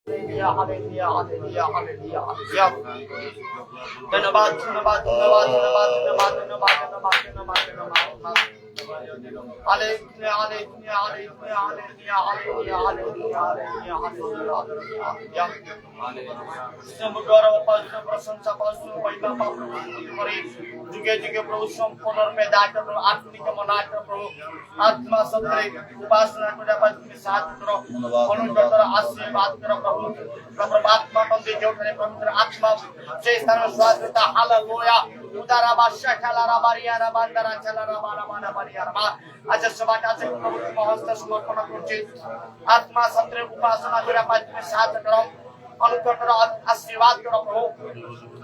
Hallelujah, hallelujah, hallelujah, hallelujah. ধন্যবাদ ধন্যবাদ ধন্যবাদ ধন্যবাদ ধন্যবাদ ধন্যবাদ ধন্যবাদ ধন্যবাদ ধন্যবাদ Hallelujah, hallelujah, hallelujah, hallelujah, hallelujah, hallelujah, hallelujah, hallelujah, hallelujah. সমগ্র পবিত্র প্রশংসা পবিত্র মহিমা প্রভু করে যুগে যুগে প্রভু সম্পূর্ণ রূপে দায়িত্ব প্রভু আত্মিক মনাত্ম প্রভু আত্মা সত্রে উপাসনা করে তুমি সাহায্য করো অনুগ্রহ করো আশীর্বাদ করো প্রভু প্রভু আত্মা মন্দির যেখানে পবিত্র আত্মা সেই স্থানে স্বাধীনতা হালেলুয়া উদারা বাদশা খেলারা বাড়িয়ারা বান্দারা খেলারা বারা বারা বাড়িয়ারা বা আজ সবাই আছে প্রভু মহস্ত সমর্পণ করছি আত্মা সত্রে উপাসনা করে তুমি সাহায্য করো অনুগ্রহ করো আশীর্বাদ করো প্রভু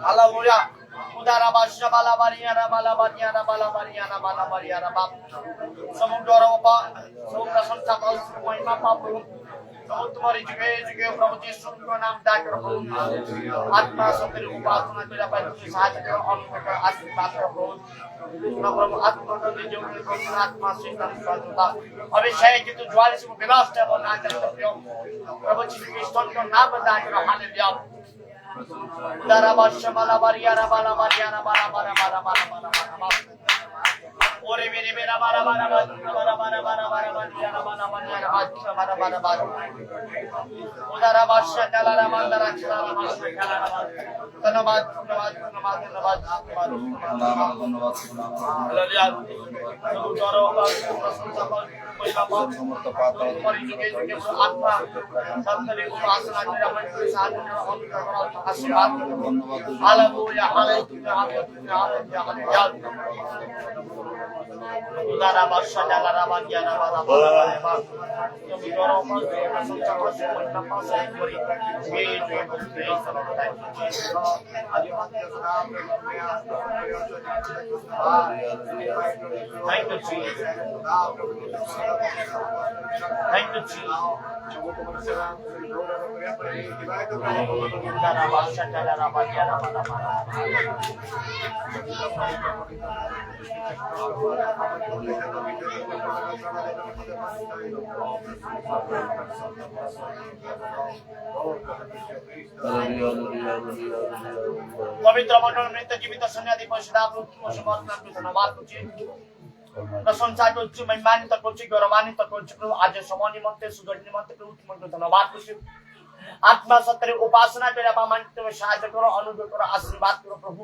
হালেলুয়া উদারা বাদশা বালা বাড়িয়ারা বালা বাড়িয়ারা বালা বাড়িয়ারা বালা বাড়িয়ারা বাপ সমগ্র সমগ্র সংসার মহিমা প্রভু तुम्हारी जगह जगह प्रभु यीशु का नाम दाकर प्रभु आत्मा सत्य उपासना करे पाए साथ करो अनुग्रह करो आशीर्वाद करो प्रभु आत्मा को दे जो प्रभु आत्मा से संस्था अभिषेक की तो ज्वाला से विनाश है और ना करे प्रभु यीशु क्रिस्टन का नाम दाकर हालेलुया उदारा बादशाह बाला बारियारा बाला बारियारा बाला बाला बाला बाला बाला ओरे मेरे मेरा बारा बारा बारा बारा बारा बारा बारा बारा बारा बारा बारा बारा बारा उदारा बादशाह चलारा बांदारा चलारा बादशाह चलारा धन्यवाद धन्यवाद धन्यवाद धन्यवाद धन्यवाद धन्यवाद हालेलुया प्रभु करो प्रशंसा कोई बाबा समर्थ पात्र तुम्हारी जगह आत्मा सत्य उपासना करे अपने साथ अनुग्रह करो आशीर्वाद धन्यवाद हालेलुया हालेलुया हालेलुया हालेलुया उदारा बादशाह चलारा बांदियारा बारा बारा बारा তুমি করো প্রশংসা করো মহিমা পাওয়া করি এই যে বলতে সর্বদাই Thank you, Jesus. Thank you, Jesus. Udaara baadshah chalaara baandiyaara baara baara पवित्र मंडल मृत जीवित सन्यादी परिशुद्धात्मा समर्पण धन्यवाद করছি প্রশংসা করছি মহিমান্বিত করছি গৌরবান্বিত করছি প্রভু আজ সময় নিমন্ত্রণে সুযোগ নিমন্ত্রণে প্রভু তোমাকে ধন্যবাদ করছি आत्मा सत्य उपासना करे मन तुम्हें साहाय्य करो अनुग्रह करो आशीर्वाद करो प्रभु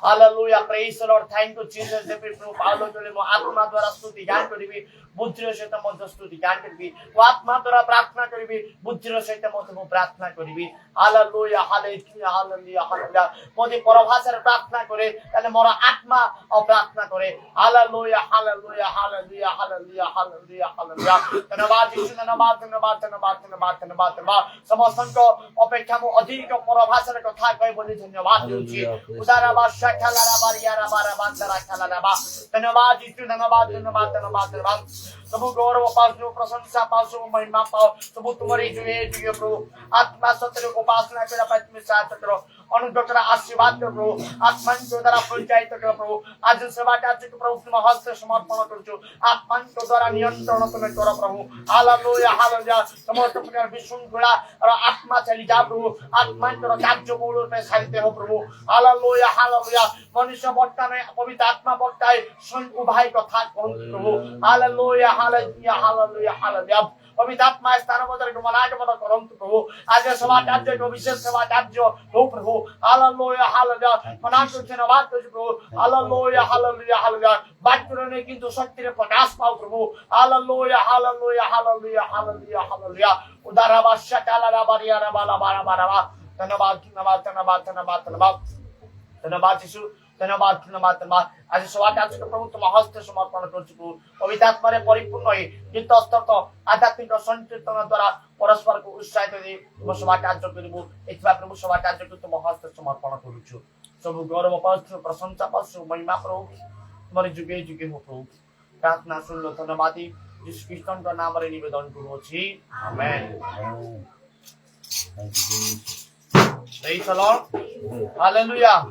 हालेलुया praise the Lord thank you Jesus जे प्रभु पावलो जोले मो आत्मा द्वारा स्तुति गान करिबी बुद्धिर सहित मो स्तुति गान करिबी वो आत्मा द्वारा प्रार्थना करिबी बुद्धिर सहित मो प्रार्थना करिबी हालेलुया हालेलुया हालेलुया हालेलुया मोदी परभाषार प्रार्थना करे ताले मोर आत्मा प्रार्थना करे हालेलुया हालेलुया हालेलुया हालेलुया हालेलुया हालेलुया धन्यवाद यीशु धन्यवाद धन्यवाद धन्यवाद धन्यवाद धन्यवाद धन्यवाद समस्त अपेक्षा अधिक परभाषार कथा कहे बोली धन्यवाद दूची उदारा बादशाह खेलारा बारियारा बारा बांदारा खेलारा बा धन्यवाद यीशु धन्यवाद धन्यवाद धन्यवाद धन्यवाद सब गौरव पाओ प्रशंसा पाओ महिमा पाओ सब तुम्हारी जुए जुए प्रभु आत्मा सत्य उपासना करे पत्नी साथ करो अनुग्रह करो आशीर्वाद करो प्रभु आत्मा के द्वारा परिचालित करो प्रभु आज सेवा कार्य को प्रभु तुम हस्ते समर्पण करछु आत्मा के द्वारा नियंत्रण तुम करो प्रभु हालेलुया हालेलुया समस्त प्रकार विशृंखला और आत्मा चली जा प्रभु आत्मा के कार्य बोल पे सारिते हो प्रभु हालेलुया हालेलुया मनुष्य बर्तमाने पवित्र आत्मा बर्ताय स्वयं उभाई कथा कहु प्रभु हालेलुया हालेलुया हालेलुया हालेलुया पवित्र आत्मा स्थान बदल मनाट बदल करंतु प्रभु आज सभा कार्य को विशेष सभा कार्य हो प्रभु हालेलुया हालेलुया मनाट धन्यवाद करछु प्रभु हालेलुया हालेलुया हालेलुया बात ने किंतु सत्य रे प्रकाश पाओ प्रभु हालेलुया हालेलुया हालेलुया हालेलुया हालेलुया उदारा बादशाह चलारा बारियारा बाला बारा बारा धन्यवाद धन्यवाद धन्यवाद धन्यवाद धन्यवाद धन्यवाद यीशु धन्यवाद धन्यवाद धन्यवाद आज सभा कार्य प्रभु तुम हस्ते समर्पण करछु प्रभु पवित्र आत्मा रे परिपूर्ण होई चित्त स्तर आध्यात्मिक संकीर्तन द्वारा परस्पर को उत्साहित दे तुम सभा कार्य करिबु एतबा प्रभु सभा कार्य को तुम हस्ते समर्पण करूछु सब गौरव पवित्र प्रशंसा पशु महिमा प्रभु तुम्हारे जुगे जुगे हो प्रभु प्रार्थना सुन लो धन्यवाद यीशु ख्रीष्ट का नाम रे निवेदन करूछि आमेन Praise the Lord. Hallelujah.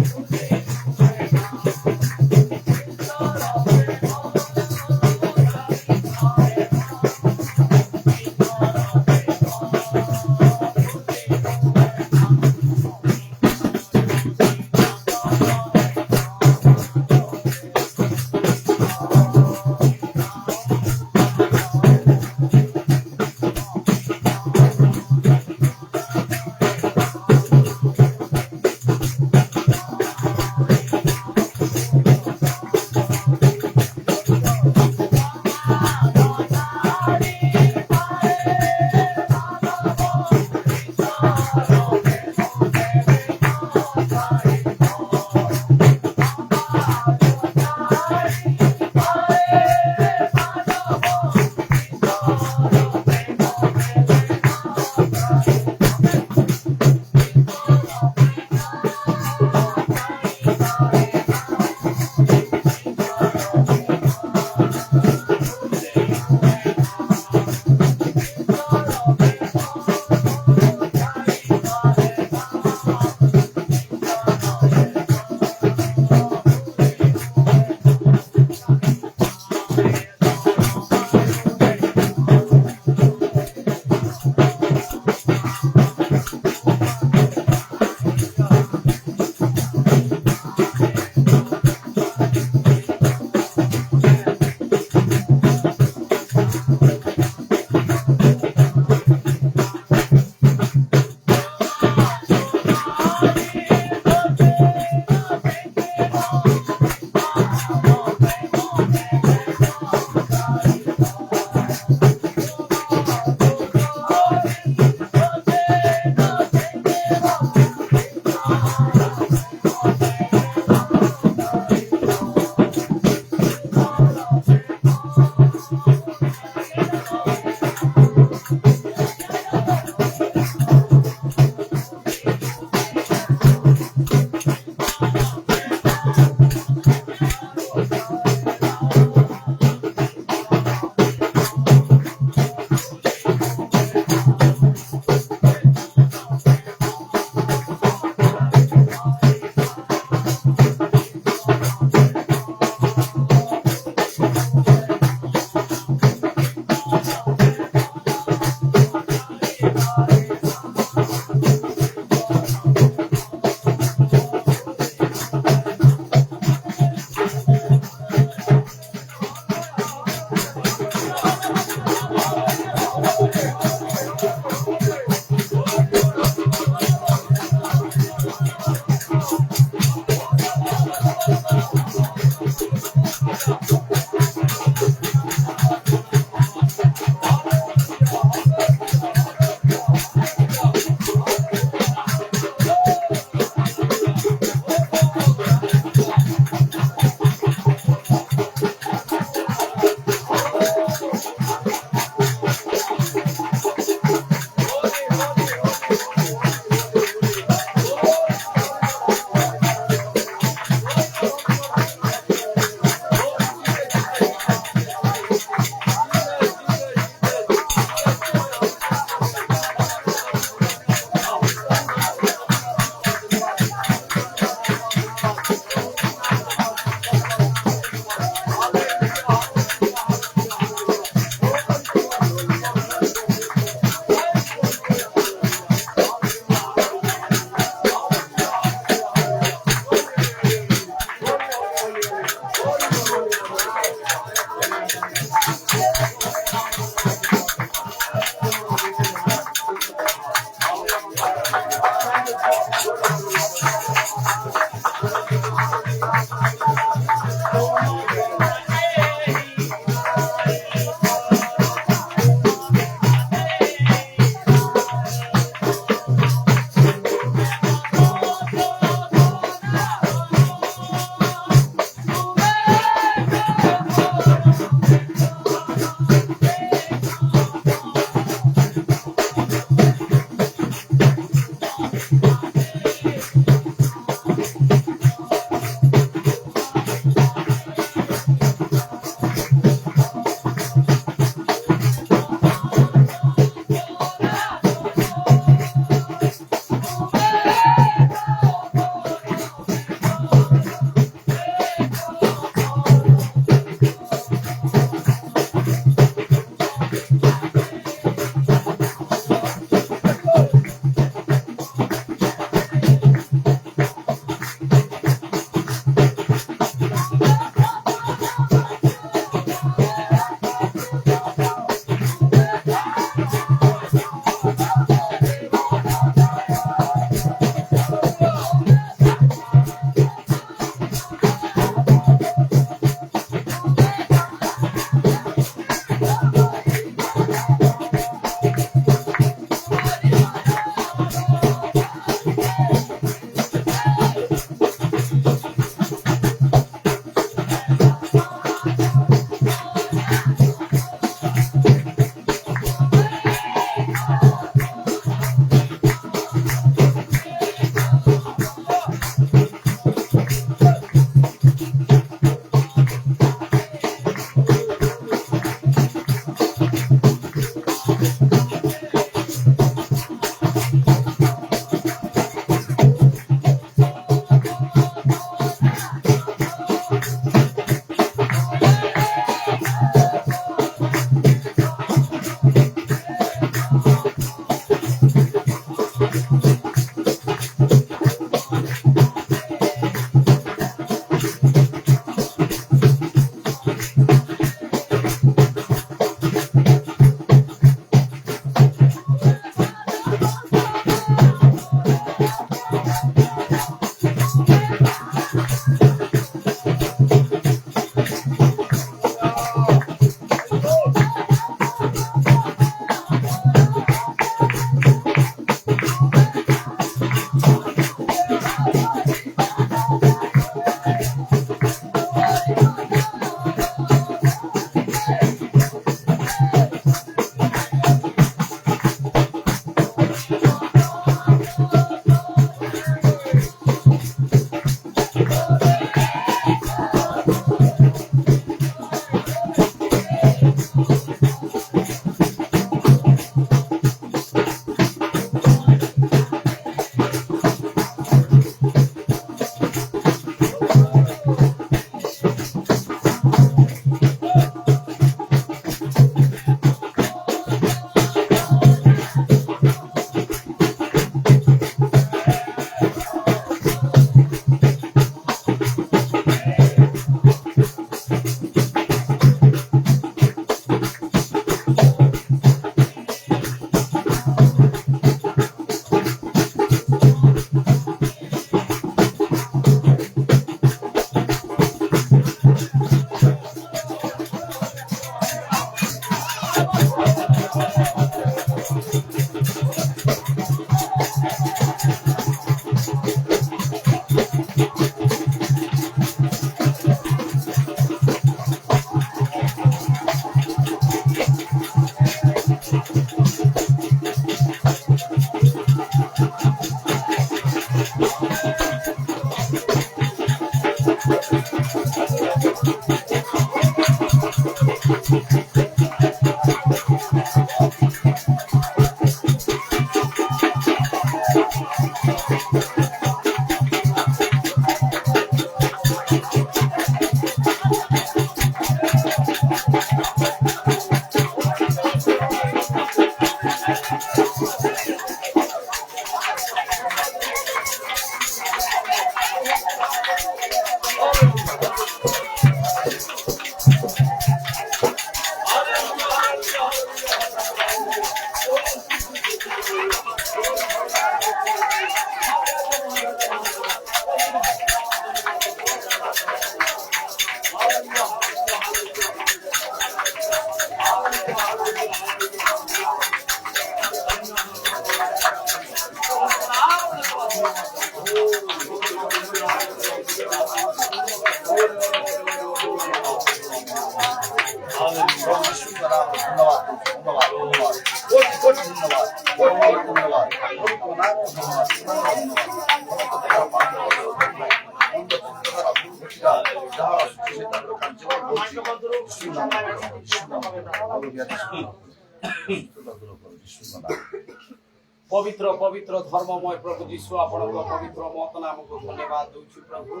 पवित्र पवित्र धर्ममय प्रभु जीशु आपण पवित्र मत नाम को धन्यवाद दूची प्रभु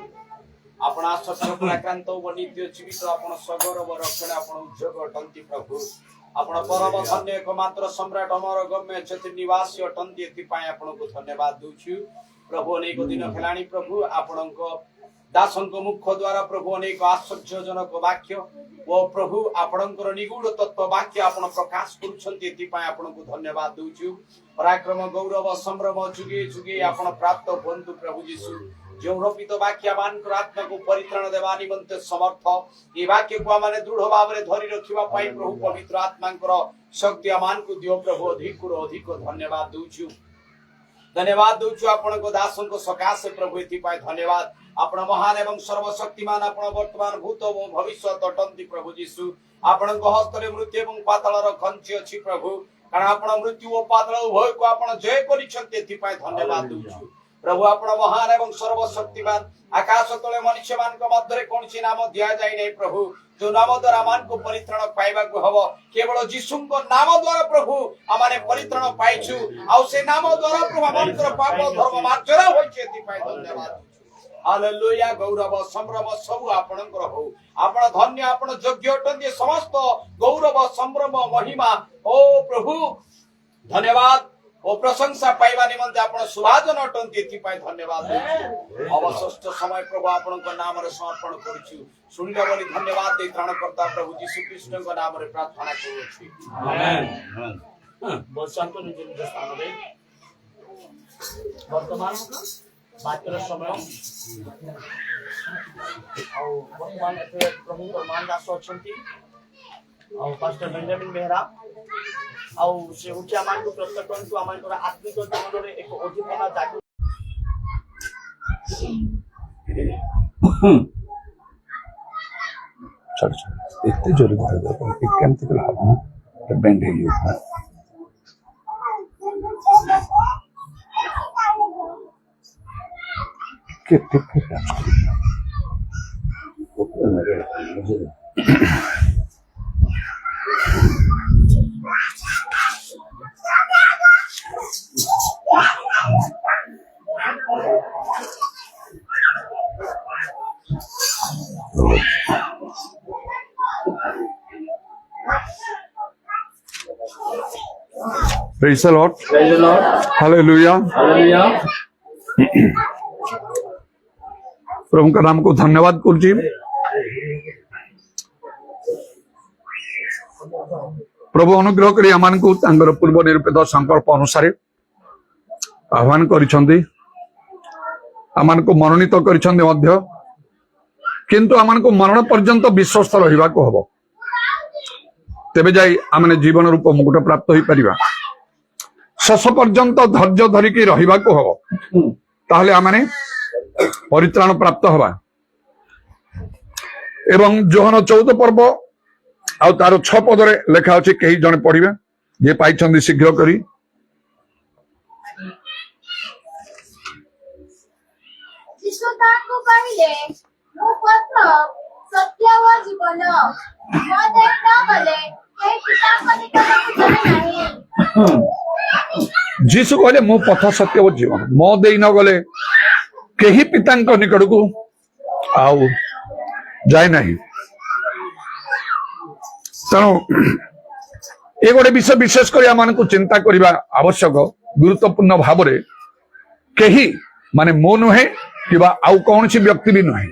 आपण सत्य पराक्रांत व नित्य जीवित आपण सगर व रक्षण आपण उद्योग अटंती प्रभु आपण परम धन्य एकमात्र सम्राट अमर गम्य चतुर निवासी अटंती एथिपाई आपण को धन्यवाद दूची प्रभु अनेक दिन हेलाणी प्रभु आपण दासंक मुख द्वारा प्रभु अनेक आश्चर्यजनक वाक्य ओ प्रभु आपणकर निगूढ़ तत्व वाक्य आपण प्रकाश करूछन्ति एथिपाई आपण को धन्यवाद दूछु पराक्रम गौरव संभ्रम जुगे जुगे आपण प्राप्त बंधु प्रभु जीशु जो रोपित वाक्य मान आत्मा को परित्राण देवा निमंते समर्थ ए वाक्य को माने दृढ़ भाव रे धरि रखिबा पाई प्रभु पवित्र आत्मांकर शक्ति मान को दियो प्रभु अधिक धन्यवाद दूछु आपण को दासों को सकाशे प्रभु एथिपाई धन्यवाद आपण महान एवं सर्वशक्तिमान आपण वर्तमान भूत व भविष्य अटंती प्रभु जीशु आपण हस्तरे मृत्यु एवं पातालर खंची अछि प्रभु कारण आपण मृत्यु और पाताल उभय को आपण जय करिसंते एथिपाई धन्यवाद दूछु प्रभु आपण महान एवं सर्वशक्तिमान आकाश तले मनुष्य मान को मध्य कोनसी नाम दिया जाय नै प्रभु जो नाम द्वारा मान को परित्राण पाइबा को हबो केवल जीशु को नाम द्वारा प्रभु आमाने परित्राण पाइछु आ से नाम द्वारा प्रभु आमानकर पाप धर्म मार्जरा होइछे एथिपाई धन्यवाद हालेलुया गौरव संभ्रम सब आपणकर हो आपण धन्य आपण योग्य अटंती समस्त गौरव संभ्रम महिमा ओ प्रभु धन्यवाद ओ प्रशंसा पाइबा निमंते आपण सुभाजन अटंती एथिपाई धन्यवाद अवशिष्ट समय प्रभु आपणक नाम रे समर्पण करूछु सुनिला बोली धन्यवाद दे त्राणकर्ता प्रभु जीशु कृष्ण को नाम रे प्रार्थना करूछु आमेन बसंत निज स्थान रे वर्तमान बातर समय वर्तमान प्रभु मान दास अछंती पास्टर बेंजामिन बेहरा से उठी आमान को प्रत्येक आमान को आत्मिक जीवन रे एक उद्दीपना जागृत चल इतने जोर धर एक केमती कल हम बेंड है ये के tip Praise the Lord. Praise the Lord. Hallelujah. Hallelujah. प्रभु का नाम को धन्यवाद करुची प्रभु अनुग्रह करी आमान को तांगर पूर्व निरूपित संकल्प अनुसार आह्वान करिसंती आमान को मनोनीत करिसंती मध्य किंतु आमान को मरण पर्यंत विश्वस्त रहिबा को हबो तेबे जाई आमने जीवन रूप मुकुट प्राप्त होई परिबा शेष पर्यंत धैर्य धरिकी रहिबा को हबो ताहले आमने परित्राण प्राप्त हवा एवं जोहन 14 पर्व आ तार 6 पदरे लेखा अछि कई जने पढ़िबे जे पाइछंदी शीघ्र करी यीशु ताको कहिले मो पत्र सत्य व जीवन म देखना गले ए पिता को निकट नहीं जीसु कहले मो पथ सत्य व जीवन मो देई न गले केही पितांक निकट को आउ जाए नहीं तेणु ये गोटे विषय विशेष कर आम को चिंता करने आवश्यक गुरुत्वपूर्ण भाव में कही माने मो नुहे कि आउ कौन सी व्यक्ति भी नुहे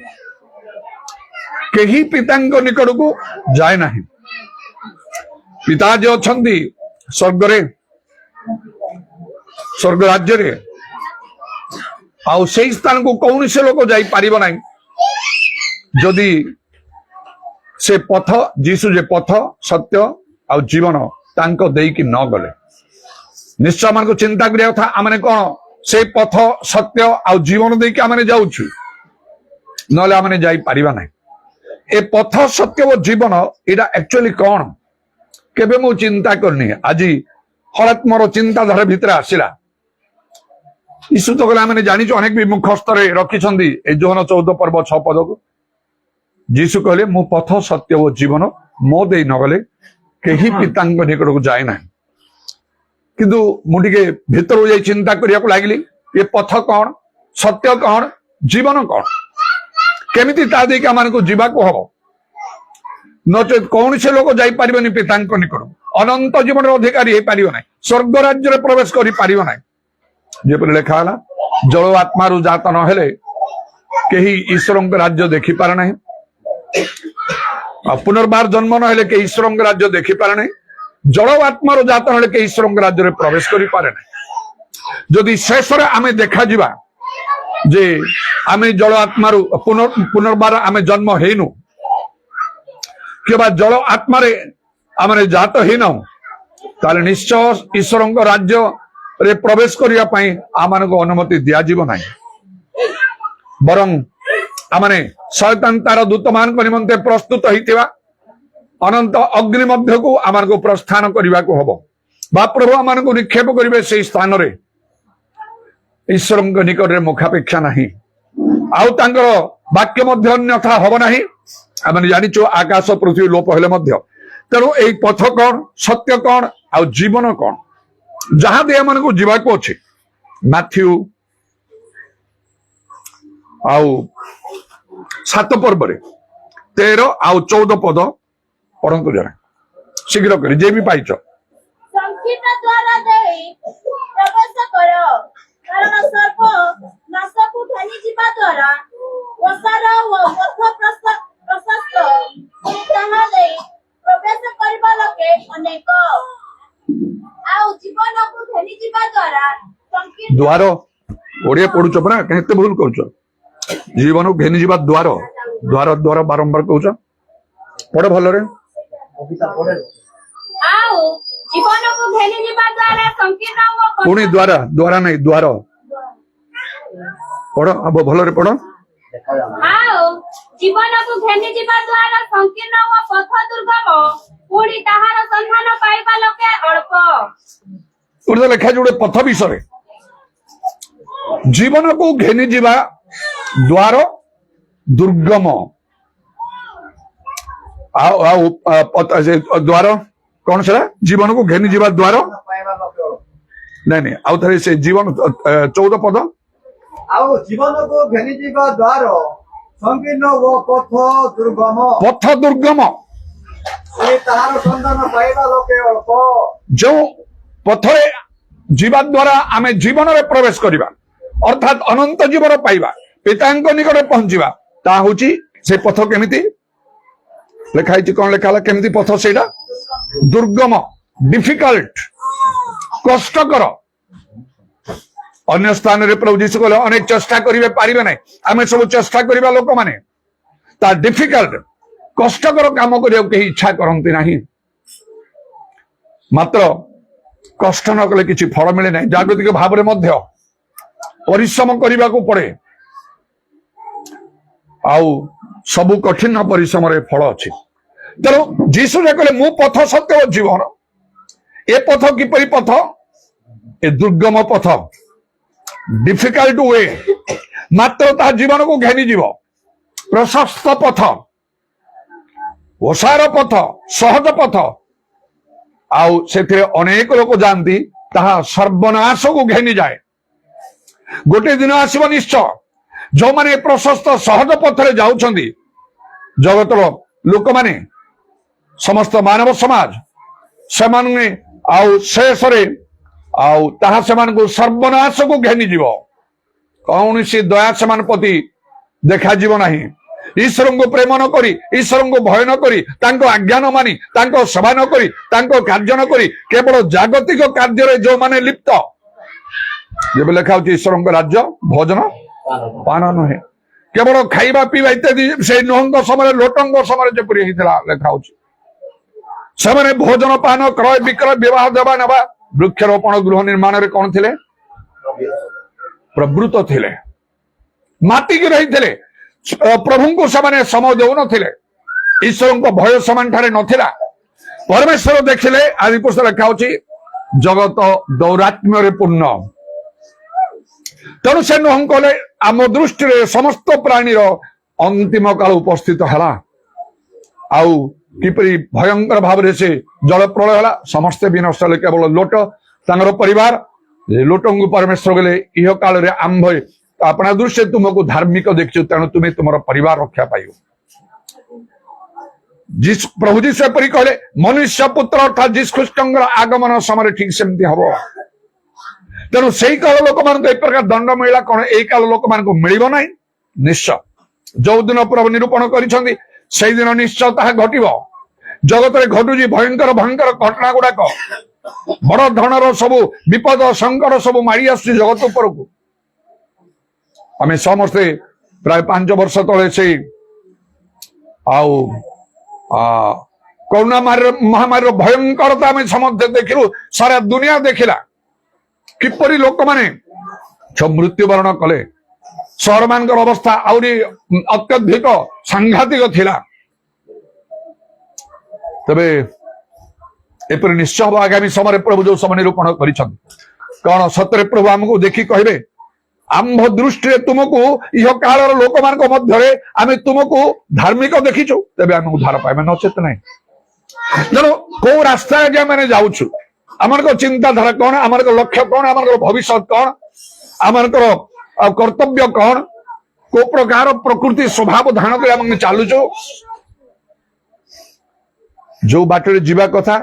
कही पितांक निकट को जाए नहीं पिता जो अच्छा स्वर्ग राज्य रे आउ से स्थान को कौन से लोक जाई पारिबो नहीं जदि से पथ जीशु जे पथ सत्य आ जीवन तांको देकी न गले निश्चय मान को चिंता करिया था आमने कौन से पथ सत्य आ जीवन देकी आमने जाउछु नले आमने जाई परिबा नै ए पथ सत्य और जीवन एटा एक्चुअली कौन केबे मु चिंता करनी आज हठात मोर चिंताधारा भितर आसिला यीशु तो कहला मैंने जानी अनेक भी मुखस्थ रखी जोहन 14 पर्व 6 पद को जीशु कहले मु पथ सत्य और जीवन मो दे नगले कहीं पिता निकट को जाए ना किंतु मुझे भीतर जाई चिंता करिया को लागली ये पथ कौन सत्य कौन जीवन कौन केमिति ता दे के मान को जीवा को हबो नचेत कौन से लोग जाई परिबनी पिता निकट अनंत जीवन अधिकारी हे परिबो नै स्वर्ग राज्य रे प्रवेश करि परिबो नै जेपरि लिखा है जल आत्मा रु जात न हेले केही ईश्वर राज्य देखि पारे नहीं पुनर्बार जन्म न हेले के ईश्वर राज्य देखि पारे नहीं जल आत्मा रु जात न हेले के ईश्वर राज्य रे प्रवेश करि पारे नहीं जदि शेष रे आमे देखा जिबा जे आमे जल आत्मा रु पुनर्बार आमे जन्म हेनु केबा जल आत्मा रे आमे जात हेनु ताले निश्चय ईश्वर राज्य रे प्रवेश करिया पई आमान को अनुमति दिया जीव नाही बरं आमने शैतान तार दूत मान को निमंते प्रस्तुत होइतिबा अनंत अग्नि मध्य को आमान को प्रस्थान करिवा को हबो बा प्रभु आमान को निक्षेप करिवे से स्थान रे ईश्वर निकट रे मुखापेक्षा नाही आउ तांकर वाक्य मध्य अन्यथा हबो नाही आमने जानिचो आकाश पृथ्वी लोप हेले मध्य तेरो एई पथ कोन सत्य कोन आउ जीवन कोन जहां दे मन को जीवा को अच्छे मैथ्यू आउ 7 पर्व 13 आउ 14 पद पढ़ंतु जरा शीघ्र कर जे भी पाइछ संकीर्ण द्वार देई प्रवेश करो कारण सर्प नाशकु धनी जीवा द्वारा वसार व पथ प्रशस्त ताहा देई प्रवेश करबा लोके अनेक आउ जीवन को धनी जीवा द्वारा संकीर्ण द्वार ओडिया पढुछ परा केते भूल कहउछ जीवन को घेनी जीवा द्वार द्वार द्वार बारंबार कहउछ पढ भलो रे आउ जीवन को धनी जीवा द्वारा संकीर्ण व पुणी द्वारा द्वारा नहीं द्वार पढ़ अब भलो रे पढ़ आउ जीवन को धनी जीवा द्वारा संकीर्ण व पथ दुर्गम पुणी ताहार संधान पाइबा लोके अल्प उर्दू लिखा जोड़े पथ विषय जीवन को घेनी जीवा द्वार दुर्गम द्वार कौन से जीवन को घेनी जीवा द्वार नहीं आउ थे से जीवन 14 पद ଆଉ ଜୀବନକୁ ଘେନିଯିବା ଦ୍ୱାର ସଂକୀର୍ଣ୍ଣ ଓ ପଥ ଦୁର୍ଗମ ସେ ତାହାର ସନ୍ଧାନ ପାଇବା ଲୋକେ ଅଳ୍ପ जो पथरे जीवा द्वारा आमे जीवन में प्रवेश करिबा अर्थात अनंत जीवन पाइबा पितांक निकट पहुंचीबा ता होची से पथ केमिति लिखाई कौन लिखा केमिति पथ सेटा दुर्गम डिफिकल्ट कष्टकर अन्य स्थान रे प्रभु जीशु कहले अनेक चेष्टा करिवे पारिबे नै आमे सब चेष्टा करिबा लोक माने ता डिफिकल्ट कष्टकर काम करियो के इच्छा करंती नाही मात्र कष्ट न कले किछि फल मिले नै जागतिक भाव रे मध्य परिश्रम करिबा को पड़े आउ सब कठिन परिश्रम रे फल अछि तेरो जीशु जे कहले मु पथ सत्य और जीवन ए पथ किपरि पथ ए दुर्गम पथ डिफिकल्ट वे मात्र ता जीवन को घेनी जीव प्रशस्त पथ ओसार पथ सहज पथ आउ से अनेक लोक जानती ताहा सर्वनाश को घेनी जाए गोटे दिन आसब निश्चय जो माने प्रशस्त सहज पथरे जाउछंदी जगतर लोक माने समस्त मानव समाज सेमाने आउ शेषरे आउ ताहा सेमान को सर्वनाश को घेनी जीव कौन सी दया सेमान प्रति देखा जीव नहीं ईश्वर को प्रेम न करी ईश्वर को भय न करी तांको आज्ञा न मानी तांको सेवा न करी तांको कार्य न करी केवल जागतिक कार्य रे जो माने लिप्त जे लिखा होची ईश्वर को राज्य भोजन पान नुहे केवल खाइबा पीवा इत्यादि से नोहंग समय लोटंग समय जेपरी लेखा से भोजन पान क्रय विक्रय विवाह देवा नेवा वृक्षरोपण गृह निर्माण रे कौन थिले प्रवृत्त थिले माटी की रही थिले प्रभु को से समय देउ नथिले ईश्वर को भय समान ठारे नथिला परमेश्वर देखिले आदि पुस्तक लिखा जगत दौरात्म्य पूर्ण तेणु से नुहं कले आम दृष्टि समस्त प्राणीर अंतिम काल उपस्थित है आउ किपरि भयंकर भाव से जल प्रलय है समस्ते भी नष्ट केवल लोट तांगर परिवार लोट को परमेश्वर गले इह काल रे आंभ अपना दृष्टि तुमको धार्मिक देखु तेणु तुम्हें तुम परिवार रक्षा पाइब प्रभु जी से परी कहले मनुष्य पुत्र अर्थात जीशुख्रीष्टर आगमन समय ठीक सेमती हम तेणु से काल लोक मान प्रकार दंड मिला कौन यही काल लोक मान मिल ना निश्चय जो दिन प्रभु निरूपण कर निश्चय ता घट जगत में घटुची भयंकर भयंकर घटना गुड़ाक बड़ धरणर सबू विपद संकट सबू माड़ी आस जगत उपर को आम समस्ते प्राय 5 वर्ष तले से कोरोना महामारी भयंकरता आम समस्ते देखिलु सारा दुनिया देखिला किपरि लोक माने मृत्युवरण कले सहर मान अवस्था आउरी अत्यधिक सांघातिक थिला तबे एपरि निश्चय हम आगामी समय प्रभु जो समय निरूपण कौन सतरे प्रभु आमको देखी कहे आंभ दृष्टि तुमको यह काल लोक मान मध्य आम तुमको धार्मिक देखीचु तेज आम उद्धार पाइबा नचेत ना तेणु कौ रास्ता आगे मैंने जाऊँ आम चिंताधारा कौन आम लक्ष्य कौन आम भविष्य कौन आम कर्तव्य कौन को प्रकार प्रकृति स्वभाव धारण कर चलुचु जो बाटर जीवा कथा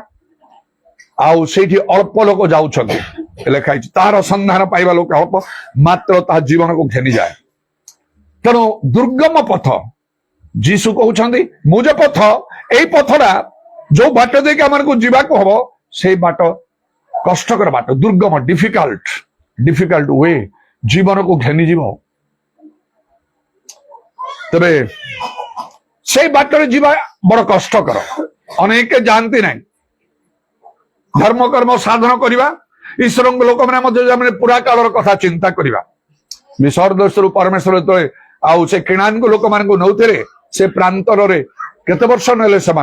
आउ से अल्प लोक जाऊँ लिखाई तार संधान पाइबा लोक अल्प मात्र ता जीवन को घेनी जाए तेणु दुर्गम पथ जीशु कहते मुझे पथ यही पथटा जो बाट देख आम जीवा हम से बाट कष्टकर बाट दुर्गम डिफिकल्ट वे जीवन को घेनी जीव तबे से बाटर जीवा बड़ कष्टकर अनेक जानती ना धर्म कर्म साधन करवा ईश्वर लोक मैंने पूरा काल कथा चिंता करवा विसर देश परमेश्वर तो आउ से किणान को लोक मान नौते से प्रांतर केते वर्ष नेले से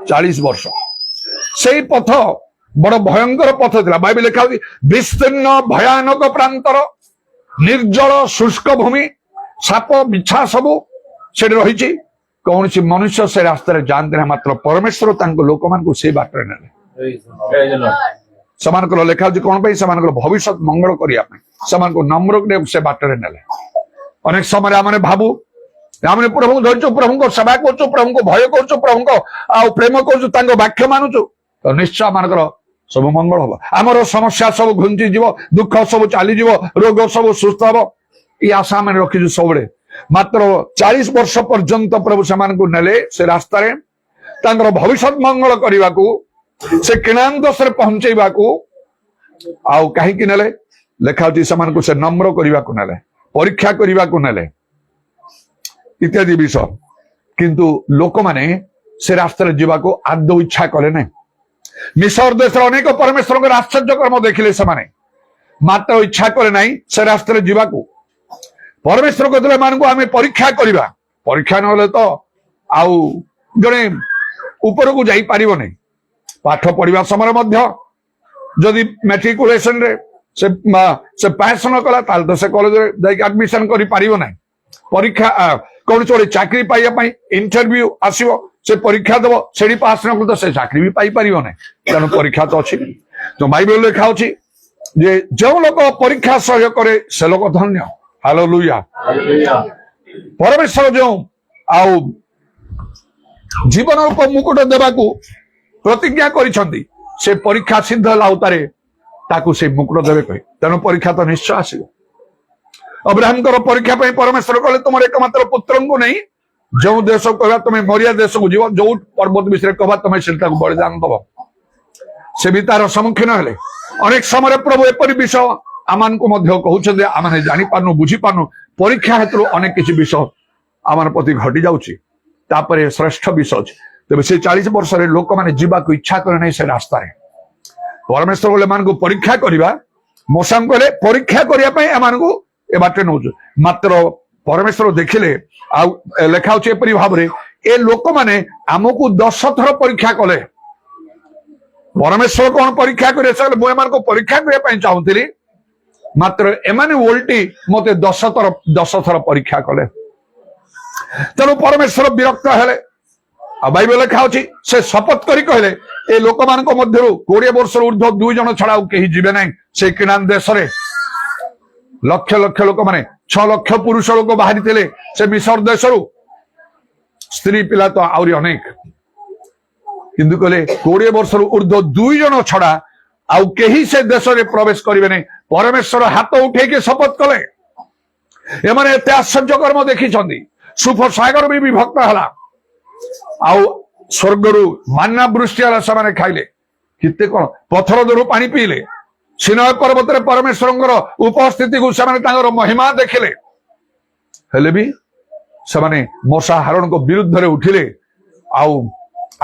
40 वर्ष से पथ बड़ भयंकर पथ था बाइबल लिखा विस्तीर्ण भयानक प्रांतर निर्जल शुष्क भूमि साप बिछा सबू से रही कौन सी मनुष्य से रास्ता जानते ना मात्र परमेश्वर लोक मान से बाटर ने सेमानकर लेखा कौन भविष्य मंगल करने नम्र से बाटर ने अनेक समय आम भावु आम प्रभु धरचु प्रभु को सेवा करचु प्रभु को भय करचु प्रभु को आ प्रेम करचु वाक्य मानुचु तो निश्चय आमर सब मंगल हम आमर समस्या सब घुंची जीव दुख सब चली रोग सब सुस्थ हम ये आशा आम रखीचु सब मात्र 40 वर्ष पर्यंत प्रभु से नेले से रास्ता भविष्य मंगल करने को से किणान दश पहुंचेबा को आउ कहीं नेले लेखा से नम्र करने को नेले परीक्षा करने को नेले इत्यादि विषय किंतु लोक माने से रास्ता जीवा को आदौ इच्छा कले ना मिसर देश अनेक परमेश्वर आश्चर्य कर्म देखिले से मात्र इच्छा करे ना से रास्ता जीवा को परमेश्वर कहते मान को आम परीक्षा करवा परीक्षा ना तो आउ जड़े ऊपर को जाई पारिबो नहीं पाठ पढ़ा समय जदि मैट्रिकुलेशन रे से पास न कला तो से कॉलेज एडमिशन करि पारिबो नहीं परीक्षा कौन गोटे चाकरी पाइबा इंटरव्यू आसो से परीक्षा दब से पास न तो से चाकरी भी पाई पारिबो नहीं तेणु परीक्षा तो अच्छी तो बाइबल लिखा अछि जे जो लोक परीक्षा सहय करे से लोक धन्य हालेलुया परमेश्वर जो आउ जीवन रूप मुकुट देवा प्रतिज्ञा करिसंती से परीक्षा सिद्ध लाउतारे ताकू से मुकुट देवे कहि तेणु परीक्षा तो निश्चय आसीबो अब्राहम परीक्षा पे परमेश्वर कहले तुम एकमात्र पुत्र को नहीं जो देश कहवा तुम मरिया देश को जीव जो पर्वत विषय कहवा तुम से बलिदान दब से भी तार सम्मुखीन हेले अनेक समय प्रभु एपरी विषय आमान को कहते आम जानी पारनु बुझी पारनु ପରୀକ୍ଷା ହେତୁ ଅନେକ କିଛି ବିଷୟ ଆମର ପ୍ରତି ଘଟି ଯାଉଛି। ତାପରେ ଶ୍ରେଷ୍ଠ ବିଷୟ ଅଛି। ତେବେ ସେ 40 ବର୍ଷରେ ଲୋକମାନେ ଯିବାକୁ ଇଚ୍ଛା କରେ ନାହିଁ ସେ ରାସ୍ତାରେ। ପରମେଶ୍ୱର କହିଲେ ଏମାନଙ୍କୁ ପରୀକ୍ଷା କରିବା, ମୂଷାଙ୍କୁ କହିଲେ ପରୀକ୍ଷା କରିବା ପାଇଁ ଏମାନଙ୍କୁ ଏ ବାଟେ ନେଉଛୁ। ମାତ୍ର ପରମେଶ୍ୱର ଦେଖିଲେ, ଆଉ ଲେଖା ହଉଛି ଏପରି ଭାବରେ, ଏ ଲୋକମାନେ ଆମକୁ 10 ଥର ପରୀକ୍ଷା କଲେ। ପରମେଶ୍ୱର କଣ ପରୀକ୍ଷା କରିବେ? ମୁଁ ଏମାନଙ୍କୁ ପରୀକ୍ଷା କରିବା ପାଇଁ ଚାହୁଁଥିଲି, ମାତ୍ର ଏମାନେ ଓଲଟି ମତେ 10 ଥର ପରୀକ୍ଷା କଲେ। ତେଣୁ ପରମେଶ୍ୱର ବିରକ୍ତ ହେଲେ। ଆଉ ବାଇବେଲ ଲେଖା ଅଛି, ସେ ଶପଥ କରି କହିଲେ, ଏ ଲୋକମାନଙ୍କ ମଧ୍ୟରୁ 20 ବର୍ଷରୁ ଉର୍ଦ୍ଧ୍ୱ 2 ଜଣ ଛଡା ଆଉ କେହି ଯିବେ ନାହିଁ। ସେ କିନାନ ଦେଶରେ ଲକ୍ଷ ଲକ୍ଷ ଲୋକମାନେ, 6 ଲକ୍ଷ ପୁରୁଷ ଲୋକ ବାହାରିଥିଲେ ସେ ମିଶର ଦେଶରୁ, ସ୍ତ୍ରୀ ପିଲା ତ ଆହୁରି ଅନେକ। କିନ୍ତୁ କହିଲେ 20 ବର୍ଷରୁ ଉର୍ଦ୍ଧ୍ୱ 2 ଜଣ ଛଡା ଆଉ କେହି ସେ ଦେଶରେ ପ୍ରବେଶ କରିବେ ନାହିଁ। ପରମେଶ୍ୱର ହାତ ଉଠେଇକି ଶପଥ କଲେ। ଏମାନେ ଏତେ ଆଶ୍ଚର୍ଯ୍ୟ କର୍ମ ଦେଖିଛନ୍ତି। ସୁଫ ସାଗର ବି ବିଭକ୍ତ ହେଲା, ଆଉ ସ୍ୱର୍ଗରୁ ମାନ୍ନା ବୃଷ୍ଟି ହେଲା, ସେମାନେ ଖାଇଲେ। କେତେ କଣ ପଥର ଦେହରୁ ପାଣି ପିଇଲେ। ସିନାଇ ପର୍ବତରେ ପରମେଶ୍ୱରଙ୍କର ଉପସ୍ଥିତିକୁ ସେମାନେ ତାଙ୍କର ମହିମା ଦେଖିଲେ। ହେଲେ ବି ସେମାନେ ମୋଶା ହାରୋନଙ୍କ ବିରୁଦ୍ଧରେ ଉଠିଲେ, ଆଉ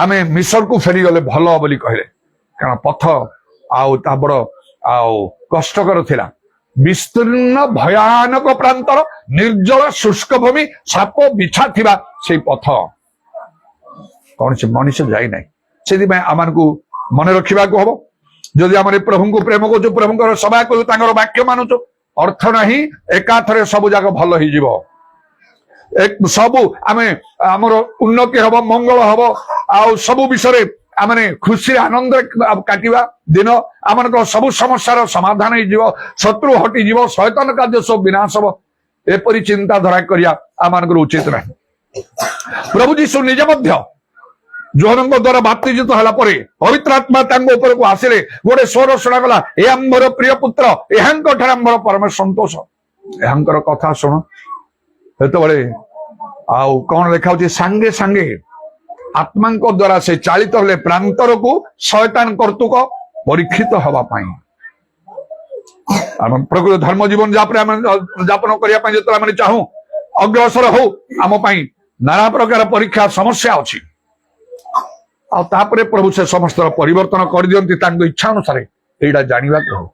ଆମେ ମିଶରକୁ ଫେରିଗଲେ ଭଲ ବୋଲି କହିଲେ। କାରଣ ପଥ ଆଉ ତା ବଡ ଆଉ କଷ୍ଟକର ଥିଲା। ବିସ୍ତୀର୍ଣ୍ଣ ଭୟାନକ ପ୍ରାନ୍ତର, ନିର୍ଜଳ ଶୁଷ୍କ ଭୂମି, ସାପ ବିଛା ଥିବା ସେଇ ପଥ କୌଣସି ମଣିଷ ଯାଇନାହିଁ। ସେଥିପାଇଁ ଆମକୁ ମନେ ରଖିବାକୁ ହବ। ଯଦି ଆମର ପ୍ରଭୁଙ୍କୁ ପ୍ରେମ କରୁଛୁ, ପ୍ରଭୁଙ୍କର ସେବା କରୁଛୁ, ତାଙ୍କର ବାକ୍ୟ ମାନୁଛୁ, ଅର୍ଥ ନାହିଁ ଏକାଥରେ ସବୁ ଯାକ ଭଲ ହେଇଯିବ। ସବୁ ଆମେ ଆମର ଉନ୍ନତି ହବ, ମଙ୍ଗଳ ହବ, ଆଉ ସବୁ ବିଷୟରେ ଆମେ ଖୁସିରେ ଆନନ୍ଦରେ କାଟିବା ଦିନ। ଆମମାନଙ୍କର ସବୁ ସମସ୍ୟାର ସମାଧାନ ହେଇଯିବ, ଶତ୍ରୁ ହଟିଯିବ, ଶୈତାନ କାର୍ଯ୍ୟ ସବୁ ବିନାଶ ହବ। ଏପରି ଚିନ୍ତାଧାରା କରିବା ଆମମାନଙ୍କର ଉଚିତ ନାହିଁ। ପ୍ରଭୁ ଯୀଶୁ ନିଜେ ମଧ୍ୟ ଯୋହନଙ୍କ ଦ୍ୱାରା ବାପ୍ତିଜିତ ହେଲା ପରେ ପବିତ୍ର ଆତ୍ମା ତାଙ୍କ ଉପରକୁ ଆସିଲେ। ଗୋଟେ ସ୍ୱର ଶୁଣାଗଲା, ଏ ଆମ୍ଭର ପ୍ରିୟ ପୁତ୍ର, ଏହାଙ୍କ ଠାରେ ଆମ୍ଭର ପରମ ସନ୍ତୋଷ। ଏହାଙ୍କର କଥା ଶୁଣ। ସେତେବେଳେ ଆଉ କଣ ଲେଖା ହଉଛି, ସାଙ୍ଗେ ସାଙ୍ଗେ ଆତ୍ମାଙ୍କ ଦ୍ୱାରା ସେ ଚାଳିତ ହେଲେ ପ୍ରାନ୍ତରକୁ ଶୟତାନ କର୍ତ୍ତୃକ ପରୀକ୍ଷିତ ହେବା ପାଇଁ। ଆମ ପ୍ରକୃତ ଧର୍ମ ଜୀବନ ଯାପନ କରିବା ପାଇଁ ଯେତେବେଳେ ଆମେ ଚାହୁଁ ଅଗ୍ରସର ହଉ, ଆମ ପାଇଁ ନାନା ପ୍ରକାର ପରୀକ୍ଷା ସମସ୍ୟା ଅଛି। ଆଉ ତାପରେ ପ୍ରଭୁ ସେ ସମସ୍ତର ପରିବର୍ତ୍ତନ କରିଦିଅନ୍ତି ତାଙ୍କ ଇଚ୍ଛା ଅନୁସାରେ। ଏଇଟା ଜାଣିବାକୁ ହବ।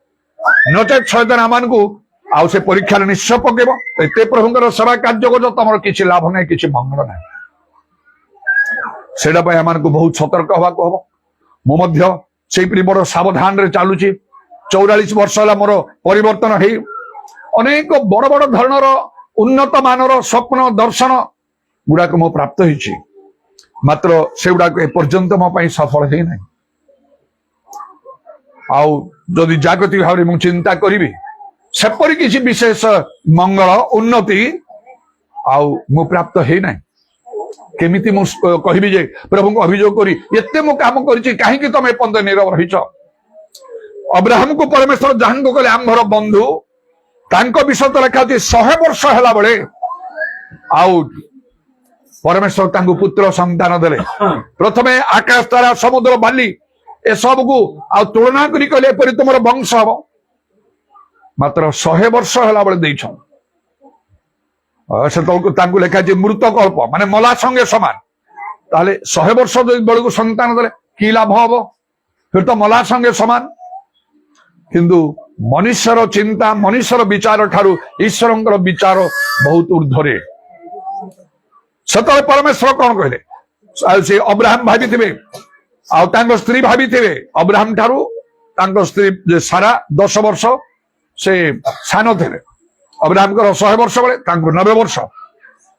ନଚେତ୍ ଶୟତାନ ଆମମାନଙ୍କୁ ଆଉ ସେ ପରୀକ୍ଷାରେ ନିଶ୍ଚୟ ପକେଇବ। ଏତେ ପ୍ରଭୁଙ୍କର ସେବା କାର୍ଯ୍ୟ କରୁଛ, ତମର କିଛି ଲାଭ ନାହିଁ, କିଛି ମଙ୍ଗଳ ନାହିଁ। ସେଇଟା ପାଇଁ ଆମମାନଙ୍କୁ ବହୁତ ସତର୍କ ହବାକୁ ହବ। ମୁଁ ମଧ୍ୟ ସେଇପରି ବଡ ସାବଧାନରେ ଚାଲୁଛି। 44 ବର୍ଷ ହେଲା ମୋର ପରିବର୍ତ୍ତନ ହେଇ ଅନେକ ବଡ ବଡ ଧରଣର ଉନ୍ନତ ମାନର ସ୍ୱପ୍ନ ଦର୍ଶନ ଗୁଡାକ ମୁଁ ପ୍ରାପ୍ତ ହେଇଛି। ମାତ୍ର ସେଗୁଡାକ ଏପର୍ଯ୍ୟନ୍ତ ମୋ ପାଇଁ ସଫଳ ହେଇନାହିଁ। ଆଉ ଯଦି ଜାଗତିକ ଭାବରେ ମୁଁ ଚିନ୍ତା କରିବି, ସେପରି କିଛି ବିଶେଷ ମଙ୍ଗଳ ଉନ୍ନତି ଆଉ ମୁଁ ପ୍ରାପ୍ତ ହେଇନାହିଁ। କେମିତି ମୁଁ କହିବି ଯେ ପ୍ରଭୁଙ୍କୁ ଅଭିଯୋଗ କରି ଏତେ ମୁଁ କାମ କରିଛି, କାହିଁକି ତମେ ଏପର୍ଯ୍ୟନ୍ତ ନୀରବ ରହିଛ? ଅବ୍ରାହମକୁ ପରମେଶ୍ୱର ଯାହାଙ୍କୁ କହିଲେ ଆମ୍ଭର ବନ୍ଧୁ, ତାଙ୍କ ବିଷୟ ତ ଲେଖା ଅଛି 100 ବର୍ଷ ହେଲା ବେଳେ ଆଉ ପରମେଶ୍ୱର ତାଙ୍କୁ ପୁତ୍ର ସନ୍ତାନ ଦେଲେ। ପ୍ରଥମେ ଆକାଶ ତାରା ସମୁଦ୍ର ବାଲି ଏସବୁକୁ ଆଉ ତୁଳନା କରି କହିଲେ ଏପରି ତୁମର ବଂଶ ହବ। ମାତ୍ର 100 ବର୍ଷ ହେଲା ବେଳେ ଦେଇଛ। ସେତେବେଳକୁ ତାଙ୍କୁ ଲେଖାଛି ମୃତ କଳ୍ପ, ମାନେ ମଲା ସଙ୍ଗେ ସମାନ। ତାହେଲେ 100 ବର୍ଷ ବେଳକୁ ସନ୍ତାନ ଦେଲେ କି ଲାଭ ହବ? ଫିର ତ ମଲା ସଙ୍ଗେ ସମାନ। କିନ୍ତୁ ମନୁଷ୍ୟର ଚିନ୍ତା, ମନୁଷ୍ୟର ବିଚାର ଠାରୁ ଈଶ୍ୱରଙ୍କର ବିଚାର ବହୁତ ଉର୍ଦ୍ଧ୍ୱରେ। ସେତେବେଳେ ପରମେଶ୍ୱର କଣ କହିଲେ? ସେ ଅବ୍ରାହମ ଭାବିଥିବେ, ଆଉ ତାଙ୍କ ସ୍ତ୍ରୀ ଭାବିଥିବେ ଅବ୍ରାହମ ଠାରୁ ତାଙ୍କ ସ୍ତ୍ରୀ ସାରା 10 ବର୍ଷ ସେ ସାନ ଥିଲେ। ଅବ୍ରାହମଙ୍କର 100 ବର୍ଷ ବେଳେ ତାଙ୍କୁ 90 ବର୍ଷ।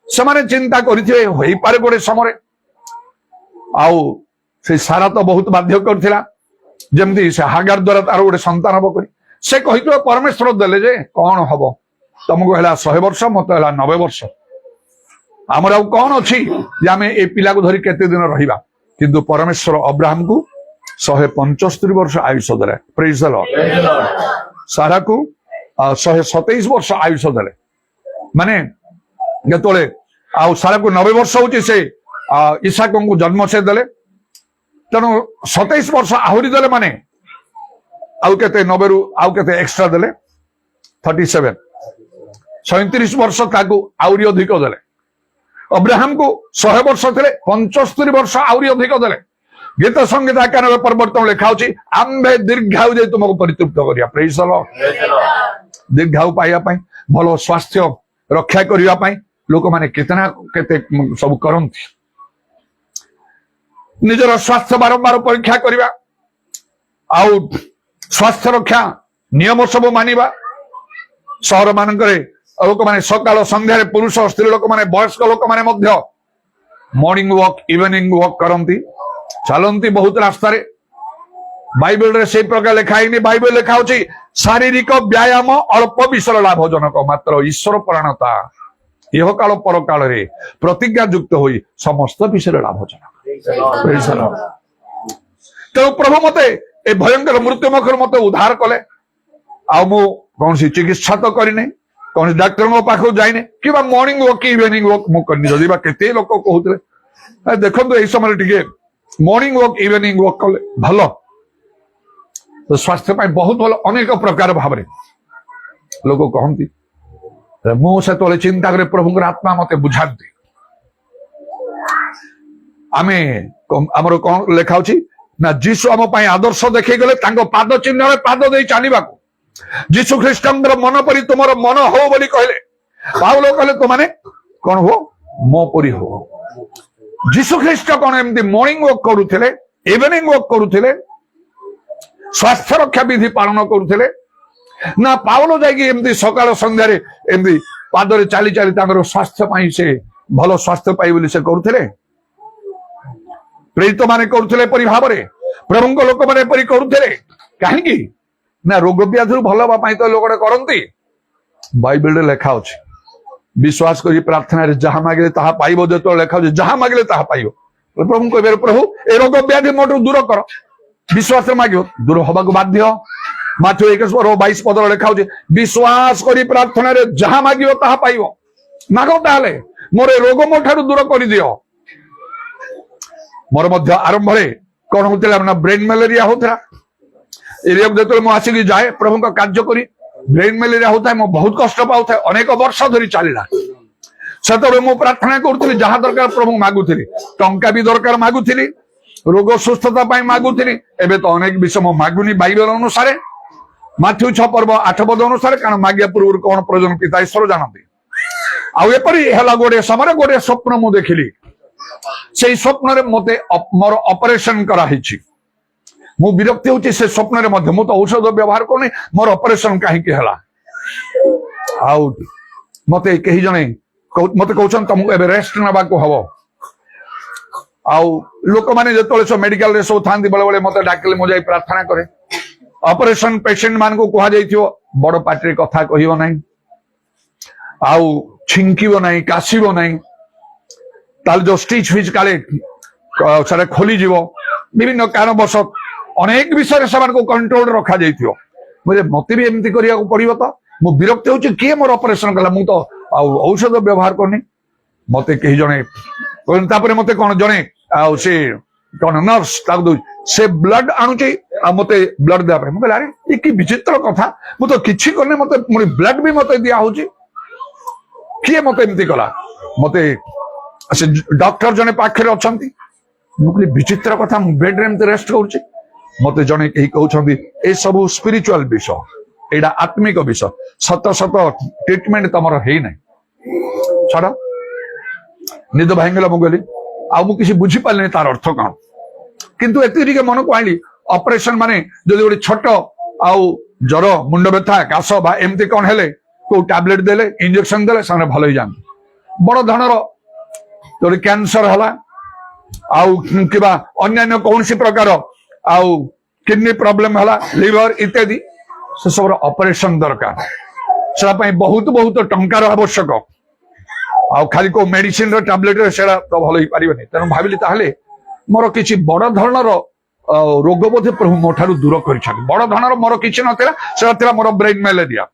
ସେମାନେ ଚିନ୍ତା କରିଥିବେ ହୋଇପାରେ ଗୋଟେ ସମୟରେ। ଆଉ ସେ ସାରା ତ ବହୁତ ବାଧ୍ୟ କରିଥିଲା, ଯେମିତି ସେ ହାଗାର ଦ୍ୱାରା ତାର ଗୋଟେ ସନ୍ତାନ ହବ କରି। ସେ କହିଥିବ ପରମେଶ୍ୱର ଦେଲେ ଯେ କଣ ହବ, ତମକୁ ହେଲା 100 ବର୍ଷ, ମତେ ହେଲା 90 ବର୍ଷ। ଆମର ଆଉ କଣ ଅଛି ଯେ ଆମେ ଏ ପିଲାକୁ ଧରି କେତେ ଦିନ ରହିବା? କିନ୍ତୁ ପରମେଶ୍ୱର ଅବ୍ରାହମକୁ 175 ବର୍ଷ ଆୟୁଷ ଦେଲେ। ପ୍ରେଜ୍ ଦ ଲର୍ଡ। ସାରାକୁ 127 ବର୍ଷ ଆୟୁଷ ଦେଲେ। ମାନେ ଯେତେବେଳେ ଆଉ ସାରାକୁ 90 ବର୍ଷ ହଉଛି, ସେ ଇସାକଙ୍କୁ ଜନ୍ମ ସେ ଦେଲେ। ତେଣୁ 27 ବର୍ଷ ଆହୁରି ଦେଲେ, ମାନେ ଆଉ କେତେ 90ରୁ ଆଉ କେତେ ଏକ୍ସଟ୍ରା ଦେଲେ 37। 37 ବର୍ଷ ତାକୁ ଆହୁରି ଅଧିକ ଦେଲେ। ଅବ୍ରାହମ କୁ 100 ବର୍ଷ ଥିଲେ, 75 ବର୍ଷ ଆହୁରି ଅଧିକ ଦେଲେ। ଗୀତ ସଂଗୀତ ଆକାରରେ ପରିବର୍ତ୍ତନ ଲେଖା ହଉଛି ଆମ୍ଭେ ଦୀର୍ଘାୟୁ ଦେଇ ତୁମକୁ ପରିତୃପ୍ତ କରିବା। ପ୍ରେଜ ଦ ଲର୍ଡ। ଦୀର୍ଘାୟୁ ପାଇବା ପାଇଁ, ଭଲ ସ୍ୱାସ୍ଥ୍ୟ ରକ୍ଷା କରିବା ପାଇଁ ଲୋକମାନେ କେତେ ନା କେତେ ସବୁ କରନ୍ତି। ନିଜର ସ୍ୱାସ୍ଥ୍ୟ ବାରମ୍ବାର ପରୀକ୍ଷା କରିବା, ଆଉ ସ୍ୱାସ୍ଥ୍ୟ ରକ୍ଷା ନିୟମ ସବୁ ମାନିବା। ସହର ମାନଙ୍କରେ ଲୋକମାନେ ସକାଳ ସନ୍ଧ୍ୟାରେ ପୁରୁଷ ସ୍ତ୍ରୀ ଲୋକମାନେ ବୟସ୍କ ଲୋକମାନେ ମଧ୍ୟ ମର୍ଣ୍ଣିଂ ୱାକ୍ ଇଭିନିଂ ୱାକ୍ କରନ୍ତି, ଚାଲନ୍ତି ବହୁତ ରାସ୍ତାରେ। ବାଇବେଲରେ ସେଇ ପ୍ରକାର ଲେଖା ହେଇନି। ବାଇବେଲ ଲେଖା ହଉଛି ଶାରୀରିକ ବ୍ୟାୟାମ ଅଳ୍ପ ବିଷୟ ଲାଭଜନକ, ମାତ୍ର ଈଶ୍ୱର ପରାୟଣତା ଇହକାଳ ପରକାଳରେ ପ୍ରତିଜ୍ଞା ଯୁକ୍ତ ହୋଇ ସମସ୍ତ ବିଷୟରେ ଲାଭଜନକ। ତେଣୁ ପ୍ରଭୁ ମତେ ଏ ଭୟଙ୍କର ମୃତ୍ୟୁ ମୁଖରୁ ମତେ ଉଦ୍ଧାର କଲେ। ଆଉ ମୁଁ କୌଣସି ଚିକିତ୍ସା ତ କରିନି, କୌଣସି ଡାକ୍ତରଙ୍କ ପାଖକୁ ଯାଇନି, କିମ୍ବା ମର୍ଣ୍ଣିଂ ୱାକ୍ ଇଭିନିଂ ୱାକ୍ ମୁଁ କରିନି। ଯଦି ବା କେତେ ଲୋକ କହୁଥିଲେ ଦେଖନ୍ତୁ ଏଇ ସମୟରେ ଟିକେ ମର୍ଣ୍ଣିଂ ୱାକ୍ ଇଭିନିଂ ୱାକ୍ କଲେ ଭଲ, ସ୍ୱାସ୍ଥ୍ୟ ପାଇଁ ବହୁତ ଭଲ। ଅନେକ ପ୍ରକାର ଭାବରେ ଲୋକ କହନ୍ତି। ମୁଁ ସେତେବେଳେ ଚିନ୍ତା କରେ ପ୍ରଭୁଙ୍କର ଆତ୍ମା ମତେ ବୁଝାନ୍ତି। ଆମେ ଆମର କଣ ଲେଖା ହଉଛି ନା ଯୀଶୁ ଆମ ପାଇଁ ଆଦର୍ଶ ଦେଖେଇ ଗଲେ ତାଙ୍କ ପାଦ ଚିହ୍ନରେ ପାଦ ଦେଇ ଚାଲିବାକୁ। ଯୀଶୁ ଖ୍ରୀଷ୍ଟଙ୍କର ମନ ପରି ତୁମର ମନ ହଉ ବୋଲି କହିଲେ। ପାଉଲ କହିଲେ ତୁମାନେ କଣ ହୁଅ? ମୋ ପରି ହୁଅ। ଯୀଶୁ ଖ୍ରୀଷ୍ଟ କଣ ଏମିତି ମର୍ଣ୍ଣିଂ ୱାକ୍ କରୁଥିଲେ, ଇଭିନିଂ ୱାକ୍ କରୁଥିଲେ, ସ୍ୱାସ୍ଥ୍ୟ ରକ୍ଷା ବିଧି ପାଳନ କରୁଥିଲେ? ନା ପାଉଲ ଯାଇକି ଏମିତି ସକାଳ ସନ୍ଧ୍ୟାରେ ଏମିତି ପାଦରେ ଚାଲି ଚାଲି ତାଙ୍କର ସ୍ୱାସ୍ଥ୍ୟ ପାଇଁ ସେ ଭଲ ସ୍ୱାସ୍ଥ୍ୟ ପାଇ ବୋଲି ସେ କରୁଥିଲେ? ପ୍ରେରିତ ମାନେ କରୁଥିଲେ ଏପରି ଭାବରେ, ପ୍ରଭୁଙ୍କ ଲୋକମାନେ ଏପରି କରୁଥିଲେ। କାହିଁକି ନା ରୋଗ ବ୍ୟାଧିରୁ ଭଲ ହେବା ପାଇଁ ତ ଲୋକଟେ କରନ୍ତି। ବାଇବେଲରେ ଲେଖା ଅଛି ବିଶ୍ୱାସ କରି ପ୍ରାର୍ଥନାରେ ଯାହା ମାଗିଲେ ତାହା ପାଇବ। ଯେତେବେଳେ ଲେଖା ହଉଛି ଯାହା ମାଗିଲେ ତାହା ପାଇବ, ପ୍ରଭୁ କହିବେ ପ୍ରଭୁ ଏ ରୋଗ ବ୍ୟାଧି ମୋଠୁ ଦୂର କର। ବିଶ୍ୱାସରେ ମାଗିବ, ଦୂର ହବାକୁ ବାଧ୍ୟ। ମାଥ୍ୟୁ 21:22 ପଦରେ ଲେଖା ହଉଛି ବିଶ୍ୱାସ କରି ପ୍ରାର୍ଥନାରେ ଯାହା ମାଗିବ ତାହା ପାଇବ। ମାଗ ତାହେଲେ ମୋର ଏ ରୋଗ ମୋ ଠାରୁ ଦୂର କରିଦିଅ। ମୋର ମଧ୍ୟ ଆରମ୍ଭରେ କଣ ହଉଥିଲା ନା ବ୍ରେନ୍ ମ୍ୟାଲେରିଆ ହଉଥିଲା। ଏରିଆକୁ ଯେତେବେଳେ ମୁଁ ଆସିକି ଯାଏ ପ୍ରଭୁଙ୍କ କାର୍ଯ୍ୟ କରି, ବ୍ରେନ୍ ମ୍ୟାଲେରିଆ ହଉଥାଏ, ମୁଁ ବହୁତ କଷ୍ଟ ପାଉଥାଏ। ଅନେକ ବର୍ଷ ଧରି ଚାଲିଲା। ସେତେବେଳେ ମୁଁ ପ୍ରାର୍ଥନା କରୁଥିଲି, ଯାହା ଦରକାର ପ୍ରଭୁ ମାଗୁଥିଲି। ଟଙ୍କା ବି ଦରକାର ମାଗୁଥିଲି, ରୋଗ ସୁସ୍ଥତା ପାଇଁ ମାଗୁଥିଲି। ଏବେ ତ ଅନେକ ବିଷୟ ମୁଁ ମାଗୁନି ବାଇବେଲ ଅନୁସାରେ, ମାଥ୍ୟୁ 6:8 ଅନୁସାରେ, କାରଣ ମାଗିବା ପୂର୍ବରୁ କଣ ପ୍ରয়োଜନ ପିତା ଈଶ୍ୱର ଜାଣନ୍ତି। ଆଉ ଏପରି ହେଲା ଗୋଟିଏ ସମୟରେ ଗୋଟିଏ ସ୍ୱପ୍ନ ମୁଁ ଦେଖିଲି। ସେଇ ସ୍ୱପ୍ନରେ ମତେ ମୋର ଅପରେସନ କରାହେଇଛି। ମୁଁ ବିରକ୍ତି ହଉଛି ସେ ସ୍ୱପ୍ନରେ ମଧ୍ୟ। ମୁଁ ତ ଔଷଧ ବ୍ୟବହାର କରୁନି, ମୋର ଅପରେସନ କାହିଁକି ହେଲା? ଆଉ ମତେ କେହି ଜଣେ ମତେ କହୁଛନ୍ତି ତମକୁ ଏବେ ରେଷ୍ଟ ନେବାକୁ ହବ। ଆଉ ଲୋକମାନେ ଯେତେବେଳେ ସବୁ ମେଡିକାଲରେ ସବୁ ଥାନ୍ତି, ବେଳେ ବେଳେ ମତେ ଡାକିଲେ ମୁଁ ଯାଇ ପ୍ରାର୍ଥନା କରେ। ଅପରେସନ ପେସେଣ୍ଟ ମାନଙ୍କୁ କୁହାଯାଇଥିବ ବଡ ପାଟିରେ କଥା କହିବ ନାହିଁ, ଆଉ ଛିଙ୍କିବ ନାହିଁ, କାଶିବ ନାହିଁ। ତାହେଲେ ଯୋଉ ଷ୍ଟିଚ୍ ଫିଚ୍ କାଳେ ସେଟା ଖୋଲିଯିବ। ବିଭିନ୍ନ କାରଣବଶତ ଅନେକ ବିଷୟରେ ସେମାନଙ୍କୁ କଣ୍ଟ୍ରୋଲରେ ରଖାଯାଇଥିବ। ମତେ ବି ଏମିତି କରିବାକୁ ପଡିବ ତ? ମୁଁ ବିରକ୍ତି ହଉଛି, କିଏ ମୋର ଅପରେସନ କଲା? ମୁଁ ତ ଆଉ ଔଷଧ ବ୍ୟବହାର କରୁନି। ମତେ କେହି ଜଣେ ତାପରେ ମତେ କଣ ଜଣେ ଆଉ ସେ କଣ ନର୍ସ ତାକୁ ଦଉଛି, ସେ ବ୍ଲଡ ଆଣୁଛି ଆଉ ମତେ ବ୍ଲଡ ଦେବା ପାଇଁ। ମୁଁ କହିଲି ଆରେ ଏ କି ବିଚିତ୍ର କଥା, ମୁଁ ତ କିଛି କରିନି, ମତେ ବ୍ଲଡ ବି ମତେ ଦିଆ ହଉଛି। କିଏ ମତେ ଏମିତି କଲା? ମତେ ସେ ଡକ୍ଟର ଜଣେ ପାଖରେ ଅଛନ୍ତି। ମୁଁ କହିଲି ବିଚିତ୍ର କଥା, ମୁଁ ବେଡରେ ଏମିତି ରେଷ୍ଟ କରୁଛି। ମତେ ଜଣେ କେହି କହୁଛନ୍ତି ଏସବୁ ସ୍ପିରିଚୁଆଲ ବିଷୟ, ଏଇଟା ଆତ୍ମିକ ବିଷୟ, ସତ ସତ ଟ୍ରିଟମେଣ୍ଟ ତମର ହେଇନାହିଁ, ଛାଡ। ନିଦ ଭାଙ୍ଗିଲା। ମୁଁ କହିଲି ଆଉ ମୁଁ କିଛି ବୁଝିପାରିଲିନି ତାର ଅର୍ଥ କଣ। କିନ୍ତୁ ଏତିକି ଟିକେ ମନକୁ ଆଣିଲି, ଅପରେସନ ମାନେ ଯଦି ଗୋଟେ ଛୋଟ ଆଉ ଜ୍ୱର, ମୁଣ୍ଡ ବ୍ୟଥା, କାଶ ବା ଏମିତି କଣ ହେଲେ କୋଉ ଟ୍ୟାବଲେଟ ଦେଲେ, ଇଞ୍ଜେକ୍ସନ ଦେଲେ ସେମାନେ ଭଲ ହେଇଯାଆନ୍ତି। ବଡ ଧରଣର ଯଦି କ୍ୟାନ୍ସର ହେଲା ଆଉ କିମ୍ବା ଅନ୍ୟାନ୍ୟ କୌଣସି ପ୍ରକାର ଆଉ କିଡନୀ ପ୍ରୋବ୍ଲେମ ହେଲା, ଲିଭର ଇତ୍ୟାଦି, ସେସବୁର ଅପରେସନ ଦରକାର। ସେଟା ପାଇଁ ବହୁତ ବହୁତ ଟଙ୍କାର ଆବଶ୍ୟକ। ଆଉ ଖାଲି କୋଉ ମେଡିସିନ ର ଟ୍ୟାବଲେଟରେ ସେଟା ତ ଭଲ ହେଇପାରିବନି। ତେଣୁ ଭାବିଲି ତାହେଲେ ମୋର କିଛି ବଡ ଧରଣର ରୋଗ ବୋଧେ ପ୍ରଭୁ ମୋ ଠାରୁ ଦୂର କରିଛନ୍ତି। ବଡ ଧରଣର ମୋର କିଛି ନଥିଲା, ସେଟା ଥିଲା ମୋର ବ୍ରେନ୍ ମ୍ୟାଲେରିଆ।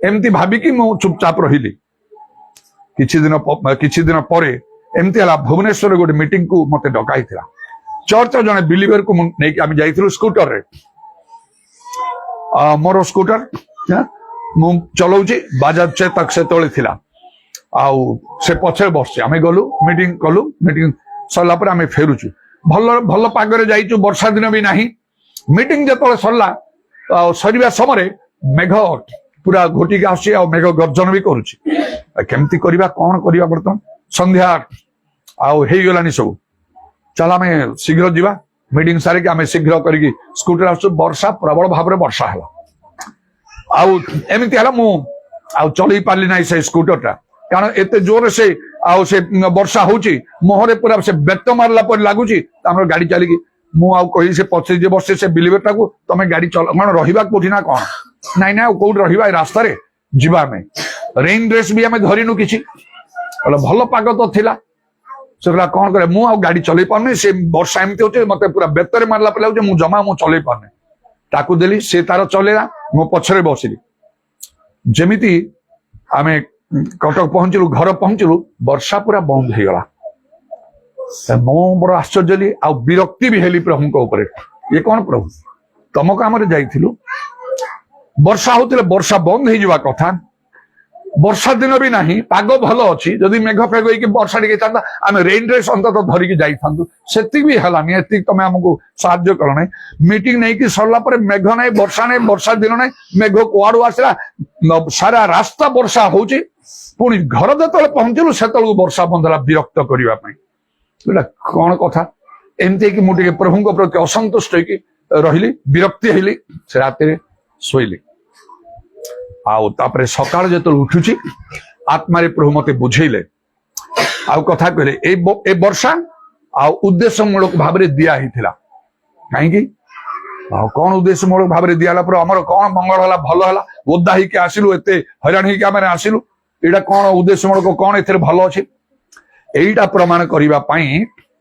ଏମିତି ଭାବିକି ମୁଁ ଚୁପଚାପ ରହିଲି। କିଛି ଦିନ ପରେ ଏମିତି ହେଲା, ଭୁବନେଶ୍ୱରରେ ଗୋଟେ ମିଟିଂ କୁ ମତେ ଡକାଇଥିଲା। ଚର୍ଚ୍ଚର ଜଣେ ବିଲିଭରକୁ ନେଇକି ଆମେ ଯାଇଥିଲୁ ସ୍କୁଟରରେ। ମୋର ସ୍କୁଟର ମୁଁ ଚଲଉଛି ବାଜାଜ ଚେତକ ସେତେବେଳେ ଥିଲା ଆଉ ସେ ପଛରେ ବସିଛି ଆମେ ଗଲୁ ମିଟିଂ କଲୁ ମିଟିଂ ସରିଲା ପରେ ଆମେ ଫେରୁଛୁ ଭଲ ଭଲ ପାଗରେ ଯାଇଛୁ ବର୍ଷା ଦିନ ବି ନାହିଁ ମିଟିଂ ଯେତେବେଳେ ସରିଲା ଆଉ ସରିବା ସମୟରେ ମେଘ ପୁରା ଘୋଟିକି ଆସୁଛି ଆଉ ମେଘ ଗର୍ଜନ ବି କରୁଛି କେମିତି କରିବା କଣ କରିବା ବର୍ତ୍ତମାନ ସନ୍ଧ୍ୟା ଆଉ ହେଇଗଲାଣି ସବୁ ଚାଲ ଆମେ ଶୀଘ୍ର ଯିବା ମିଟିଂ ସାରିକି ଆମେ ଶୀଘ୍ର କରିକି ସ୍କୁଟିରେ ଆସୁଛୁ ବର୍ଷା ପ୍ରବଳ ଭାବରେ ବର୍ଷା ହେଲା ଆଉ ଏମିତି ହେଲା ମୁଁ ଆଉ ଚଲେଇ ପାରିଲି ନାହିଁ ସେ ସ୍କୁଟରଟା କାରଣ ଏତେ ଜୋରରେ ସେ ଆଉ ସେ ବର୍ଷା ହଉଛି ମୁହଁରେ ପୁରା ସେ ବେତ ମାରିଲା ପରି ଲାଗୁଛି ଆମର ଗାଡି ଚାଲିକି ମୁଁ ଆଉ କହିଲି ସେ ପଛରେ ଯିଏ ବସେ ସେ ବିଲିଭରଟାକୁ ତମେ ଗାଡି ଚଲ କଣ ରହିବା କୋଉଠି ନା କଣ ନାଇଁ ନାଇଁ ଆଉ କୋଉଠି ରହିବା ଏ ରାସ୍ତାରେ ଯିବା ଆମେ ରେନ୍ ଡ୍ରେସ୍ ବି ଆମେ ଧରିନୁ କିଛି ଭଲ ପାଗ ତ ଥିଲା ସେ କହିଲା କଣ କରେ ମୁଁ ଆଉ ଗାଡି ଚଲେଇ ପାରୁନି ସେ ବର୍ଷା ଏମିତି ହଉଛି ମତେ ପୁରା ବେତରେ ମାରିଲା ପରି ଲାଗୁଛି ମୁଁ ଜମା ମୁଁ ଚଲେଇ ପାରୁନି ତାକୁ ଦେଲି ସେ ତାର ଚଲେଇଲା ମୁଁ ପଛରେ ବସିଲି ଯେମିତି ଆମେ କଟକ ପହଞ୍ଚିଲୁ ଘର ପହଞ୍ଚିଲୁ ବର୍ଷା ପୁରା ବନ୍ଦ ହେଇଗଲା ମୁଁ ବଡ ଆଶ୍ଚର୍ଯ୍ୟ ହେଲି ଆଉ ବିରକ୍ତି ବି ହେଲି ପ୍ରଭୁଙ୍କ ଉପରେ ଇଏ କଣ ପ୍ରଭୁ ତମ କାମରେ ଯାଇଥିଲୁ ବର୍ଷା ହଉଥିଲେ ବର୍ଷା ବନ୍ଦ ହେଇଯିବା କଥା ବର୍ଷା ଦିନ ବି ନାହିଁ ପାଗ ଭଲ ଅଛି ଯଦି ମେଘ ଫେଘ ହେଇକି ବର୍ଷା ଟିକେ ହେଇଥାନ୍ତା ଆମେ ରେନ୍ ଡ୍ରେସ୍ ଅନ୍ତତଃ ଧରିକି ଯାଇଥାନ୍ତୁ ସେତିକି ବି ହେଲାନି ଏତିକି ତମେ ଆମକୁ ସାହାଯ୍ୟ କଲ ନାହିଁ ମିଟିଂ ନେଇକି ସରିଲା ପରେ ମେଘ ନାହିଁ ବର୍ଷା ଦିନ ନାହିଁ ମେଘ କୁଆଡୁ ଆସିଲା ସାରା ରାସ୍ତା ବର୍ଷା ହଉଛି ପୁଣି ଘର ଯେତେବେଳେ ପହଞ୍ଚିଲୁ ସେତେବେଳକୁ ବର୍ଷା ବନ୍ଦ ହେଲା ବିରକ୍ତ କରିବା ପାଇଁ ଏଇଟା କଣ କଥା ଏମିତି ହେଇକି ମୁଁ ଟିକେ ପ୍ରଭୁଙ୍କ ପ୍ରତି ଅସନ୍ତୁଷ୍ଟ ହେଇକି ରହିଲି ବିରକ୍ତି ହେଇଲି ସେ ରାତିରେ ଶୋଇଲି ଆଉ ତାପରେ ସକାଳ ଯେତେବେଳେ ଉଠୁଛି ଆତ୍ମାରେ ପ୍ରଭୁ ମତେ ବୁଝେଇଲେ ଆଉ କଥା କହିଲେ ଏ ବର୍ଷା ଆଉ ଉଦ୍ଦେଶ୍ୟମୂଳକ ଭାବରେ ଦିଆ ହେଇଥିଲା କାହିଁକି ଆଉ କଣ ଉଦ୍ଦେଶ୍ୟମୂଳକ ଭାବରେ ଦିଆହେଲା ପରେ ଆମର କଣ ମଙ୍ଗଳ ହେଲା ଭଲ ହେଲା ଓଦା ହେଇକି ଆସିଲୁ ଏତେ ହଇରାଣ ହେଇକି ଆମେ ଆସିଲୁ ଏଇଟା କଣ ଉଦ୍ଦେଶ୍ୟମୂଳକ କଣ ଏଥିରେ ଭଲ ଅଛି ଏଇଟା ପ୍ରମାଣ କରିବା ପାଇଁ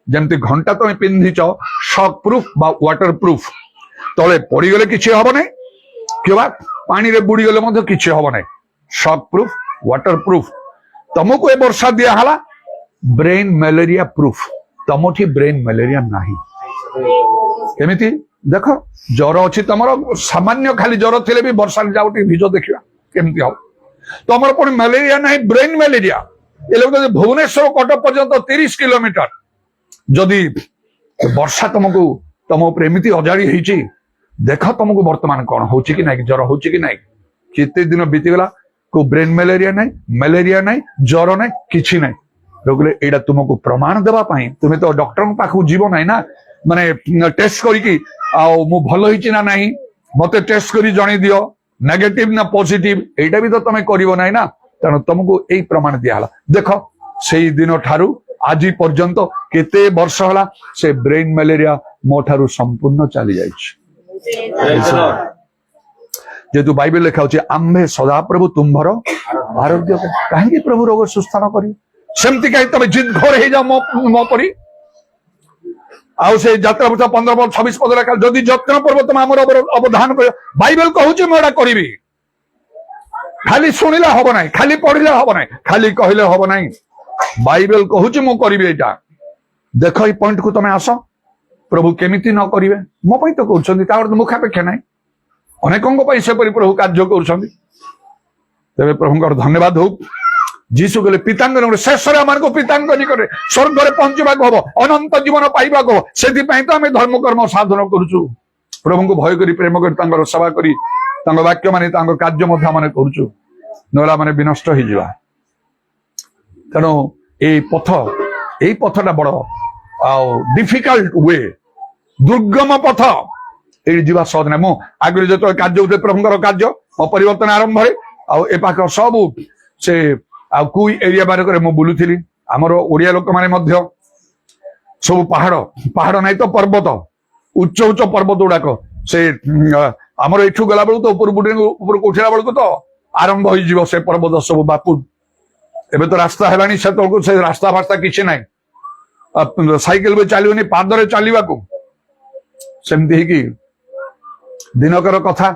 ଯେମିତି ଘଣ୍ଟା ତମେ ପିନ୍ଧିଛ ଶକ୍ ପ୍ରୁଫ ବା ୱାଟର ପ୍ରୁଫ ତଳେ ପଡିଗଲେ କିଛି ହବ ନାହିଁ କିମ୍ବା ପାଣିରେ ବୁଡିଗଲେ ମଧ୍ୟ କିଛି ହବ ନାହିଁ ଶକ୍ ପ୍ରୁଫ ୱାଟର ପ୍ରୁଫ ତମକୁ ଏ ବର୍ଷା ଦିଆହେଲା ବ୍ରେନ୍ ମ୍ୟାଲେରିଆ ପ୍ରୁଫ ତମଠି ବ୍ରେନ୍ ମ୍ୟାଲେରିଆ ନାହିଁ କେମିତି ଦେଖ ଜ୍ୱର ଅଛି ତମର ସାମାନ୍ୟ ଖାଲି ଜ୍ୱର ଥିଲେ ବି ବର୍ଷାରେ ଯାଉ ଟିକେ ଭିଜ ଦେଖିବା କେମିତି ହବ ତମର ପୁଣି ମ୍ୟାଲେରିଆ ନାହିଁ ବ୍ରେନ୍ ମ୍ୟାଲେରିଆ ଏ ଲୋକ ଯଦି ଭୁବନେଶ୍ୱର କଟକ ପର୍ଯ୍ୟନ୍ତ 30 କିଲୋମିଟର ଯଦି ବର୍ଷା ତମ ଉପରେ ଏମିତି ଅଜାଡି ହେଇଛି ଦେଖ ତମକୁ ବର୍ତ୍ତମାନ କଣ ହଉଛି କି ନାଇଁ ଜ୍ୱର ହଉଛି କି ନାଇଁ କେତେ ଦିନ ବିତିଗଲା କୋଉ ବ୍ରେନ୍ ମ୍ୟାଲେରିଆ ନାହିଁ ଜ୍ୱର ନାହିଁ କିଛି ନାହିଁ ରୋଗରେ ଏଇଟା ତୁମକୁ ପ୍ରମାଣ ଦେବା ପାଇଁ ତୁମେ ତ ଡକ୍ଟରଙ୍କ ପାଖକୁ ଯିବ ନାହିଁ ନା ମାନେ ଟେଷ୍ଟ କରିକି ଆଉ ମୁଁ ଭଲ ହେଇଛି ନା ନାହିଁ ମତେ ଟେଷ୍ଟ କରି ଜଣେଇ ଦିଅ ନେଗେଟିଭ ନା ପଜିଟିଭ ଏଇଟା ବି ତ ତମେ କରିବ ନାହିଁ ନା ତେଣୁ ତମକୁ ଏଇ ପ୍ରମାଣ ଦିଆହେଲା ଦେଖ ସେଇ ଦିନ ଠାରୁ ଆଜି ପର୍ଯ୍ୟନ୍ତ କେତେ ବର୍ଷ ହେଲା ସେ ବ୍ରେନ୍ ମ୍ୟାଲେରିଆ ମୋ ଠାରୁ ସମ୍ପୂର୍ଣ୍ଣ ଚାଲି ଯାଇଛି ଯେହେତୁ ବାଇବେଲ ଲେଖା ହଉଛି ଆମ୍ଭେ ସଦାପ୍ରଭୁ ତୁମ୍ଭର ଆରୋଗ୍ୟ କାହିଁକି ପ୍ରଭୁ ରୋଗ ସୁସ୍ଥ ନ କରିବେ ସେମିତି କାହିଁ ତମେ ଜିଦ୍ ଘୋର ହେଇଯାଅ ମୋ ପରି ଆଉ ସେ ଯାତ୍ରା ପୃଥା 15 26 ପଦ ଲେଖା ଯଦି ଯତ୍ନ ପର୍ବ ତମେ ଆମର ଅବଧାନ କରିବ ବାଇବେଲ କହୁଛି ମୁଁ ଏଇଟା କରିବି ଖାଲି ଶୁଣିଲେ ହବ ନାହିଁ ଖାଲି ପଢିଲେ ହବ ନାହିଁ ଖାଲି କହିଲେ ହବ ନାହିଁ ବାଇବେଲ କହୁଛି ମୁଁ କରିବି ଏଇଟା ଦେଖ ଏଇ ପଏଣ୍ଟକୁ ତମେ ଆସ ପ୍ରଭୁ କେମିତି ନ କରିବେ ମୋ ପାଇଁ ତ କରୁଛନ୍ତି ତାଙ୍କର ମୁଖାପେକ୍ଷା ନାହିଁ ଅନେକଙ୍କ ପାଇଁ ସେପରି ପ୍ରଭୁ କାର୍ଯ୍ୟ କରୁଛନ୍ତି ତେବେ ପ୍ରଭୁଙ୍କର ଧନ୍ୟବାଦ ହଉ ଯୀଶୁ କହିଲେ ପିତାଙ୍କ ନିକଟରେ ଶେଷରେ ଆମମାନଙ୍କୁ ପିତାଙ୍କ ନିକଟରେ ସ୍ୱର୍ଗରେ ପହଞ୍ଚିବାକୁ ହବ ଅନନ୍ତ ଜୀବନ ପାଇବାକୁ ହବ ସେଥିପାଇଁ ତ ଆମେ ଧର୍ମ କର୍ମ ସାଧନ କରୁଛୁ ପ୍ରଭୁଙ୍କୁ ଭୟ କରି ପ୍ରେମ କରି ତାଙ୍କର ସେବା କରି ତାଙ୍କ ବାକ୍ୟ ମାନେ ତାଙ୍କ କାର୍ଯ୍ୟ ମଧ୍ୟ ଆମେ କରୁଛୁ ନହେଲେ ମାନେ ବିନଷ୍ଟ ହେଇଯିବା ତେଣୁ ଏଇ ପଥଟା ବଡ ଆଉ ଡିଫିକଲ୍ଟ ୱେ ଦୁର୍ଗମ ପଥ ଏଇଠି ଯିବା ସହଜ ନାହିଁ ମୁଁ ଆଗରେ ଯେତେବେଳେ କାର୍ଯ୍ୟ ହଉଥିଲେ ପ୍ରଭୁଙ୍କର କାର୍ଯ୍ୟ ମୋ ପରିବର୍ତ୍ତନ ଆରମ୍ଭରେ ଆଉ ଏ ପାଖ ସବୁ ସେ ଆଉ କୋଇ ଏରିଆ ବାରକରେ ମୁଁ ବୁଲୁଥିଲି ଆମର ଓଡିଆ ଲୋକମାନେ ମଧ୍ୟ ସବୁ ପାହାଡ ନାହିଁ ତ ପର୍ବତ ଉଚ୍ଚ ପର୍ବତ ଗୁଡାକ ସେ ଆମର ଏଠୁ ଗଲା ବେଳକୁ ତ ଉପରକୁ ଉଠିଲା ବେଳକୁ ତ ଆରମ୍ଭ ହେଇଯିବ ସେ ପର୍ବତ ସବୁ ବାପୁ ଏବେ ତ ରାସ୍ତା ହେଲାଣି ସେତେବେଳକୁ ସେ ରାସ୍ତା ଫାସ୍ତା କିଛି ନାହିଁ ସାଇକେଲ ବି ଚାଲିବନି ପାଦରେ ଚାଲିବାକୁ ସେମିତି ହେଇକି ଦିନକର କଥା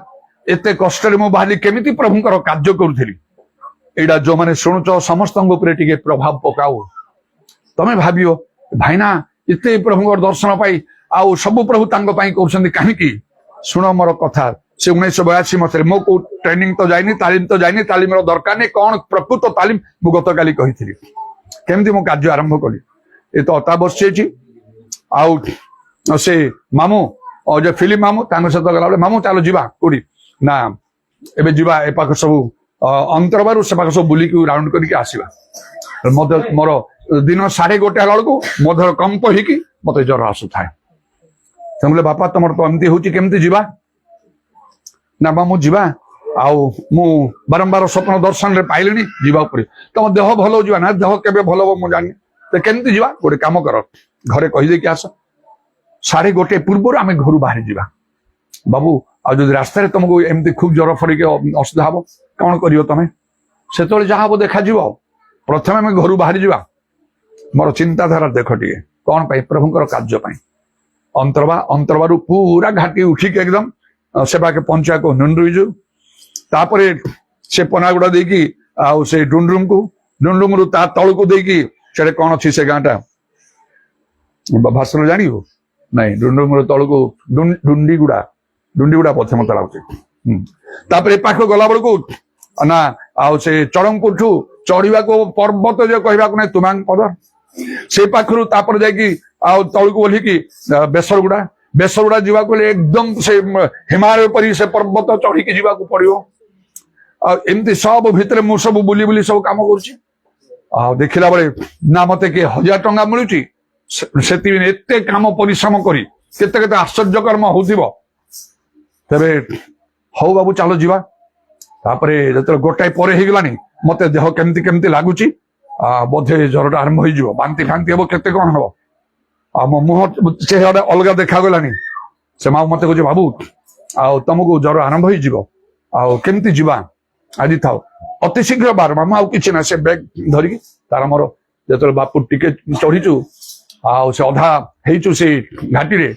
ଏତେ କଷ୍ଟରେ ମୁଁ ବାହାରିଲି କେମିତି ପ୍ରଭୁଙ୍କର କାର୍ଯ୍ୟ କରୁଥିଲି ଏଇଟା ଯୋଉମାନେ ଶୁଣୁଛ ସମସ୍ତଙ୍କ ଉପରେ ଟିକେ ପ୍ରଭାବ ପକାଉ ତମେ ଭାବିବ ଭାଇନା ଏତେ ପ୍ରଭୁଙ୍କର ଦର୍ଶନ ପାଇ ଆଉ ସବୁ ପ୍ରଭୁ ତାଙ୍କ ପାଇଁ କରୁଛନ୍ତି କାହିଁକି ଶୁଣ ମୋର କଥା से 1982 मसीह मो को ट्रेनिंग तो जाइनी तालीम दरकार नहीं कौन प्रकृत तालीम मु गत काली कही केमती मो कार्य आरंभ कली ये तो अता बसी आउ से मामू और जो फिल्म मामू सहित गला मामू चलो जीवा कोड़ी ना एबे जीवा ए पाख सब अंतरबार से पाख सब बुलिकी राउंड करके आसवा मोर दिन 1:30 बेलू मो धर कंप होगी मत ज्वर आसु थाए बोले बापा तुम तो एमती होची केमती जीवा ना मामू जीवा आउ मु बारंबार स्वप्न दर्शन रे पाइलिनी जीवा पड़ी तुम देह भल हो ना देह केबे भल हो मु जानी तो केमती जीवा गोटे काम कर घरे कहीदे कि आस 1:30 पूर्व आम घर बाहरी जीवा बाबू आ जो रास्तार तुमको एमती खूब ज्वर फरिक असुविधा हम कौन कर तुम से जहाँ हम देखा प्रथम आम घर बाहरी जीवा मोर चिंताधारा देख टे कौन पाई प्रभुंकर कार्य अंतरबारू पूरा घाटी उठिक एकदम सेवा के पंचा को नुंडुईजु तापरे से पनागुड़ा देकी आउ से डुंडरुम रु ता तल को देकी से कौन अच्छी से गाँटा भाषण जानी हो नहीं डुंडरुम रु तल को डुंडीगुड़ा पथे मत लगे पाख गला बेलू ना आउ से चरमपुर ठू चढ़ा को पर्वत जो कहवाक नहीं तुमांग पद से पाखु तापर जाकि तल को ओह्लिकी बेसरगुड़ा जीवाक एकदम से हिमालय परी से पर्वत चढ़ी जीवाक पड़ो एमती सब भितर मु सब बुली बुली सब काम कर देखला बेले ना मत किए 1000 टंका मिलूची से काम परिश्रम करी केते आश्चर्य कर्म हो तेरे हौ बाबू चलो जीवा तापरे जो गोटाए पर होगलानी मत देह केमती केमती लगुच बोधे ज्वरटा आरंभ हो बांति फांति हम केते कौन हम आ मो मुह चेहरा अलग देखागलानी से माँ मत कहे बाबू तुमको ज्वर आरंभ हो केमती जीवा आज था अति शीघ्र बार मामू आउ कि ना से बैग धरिकी तार मोर जो बापू टिके चढ़ीचु से अधा हेचु से घाटी रे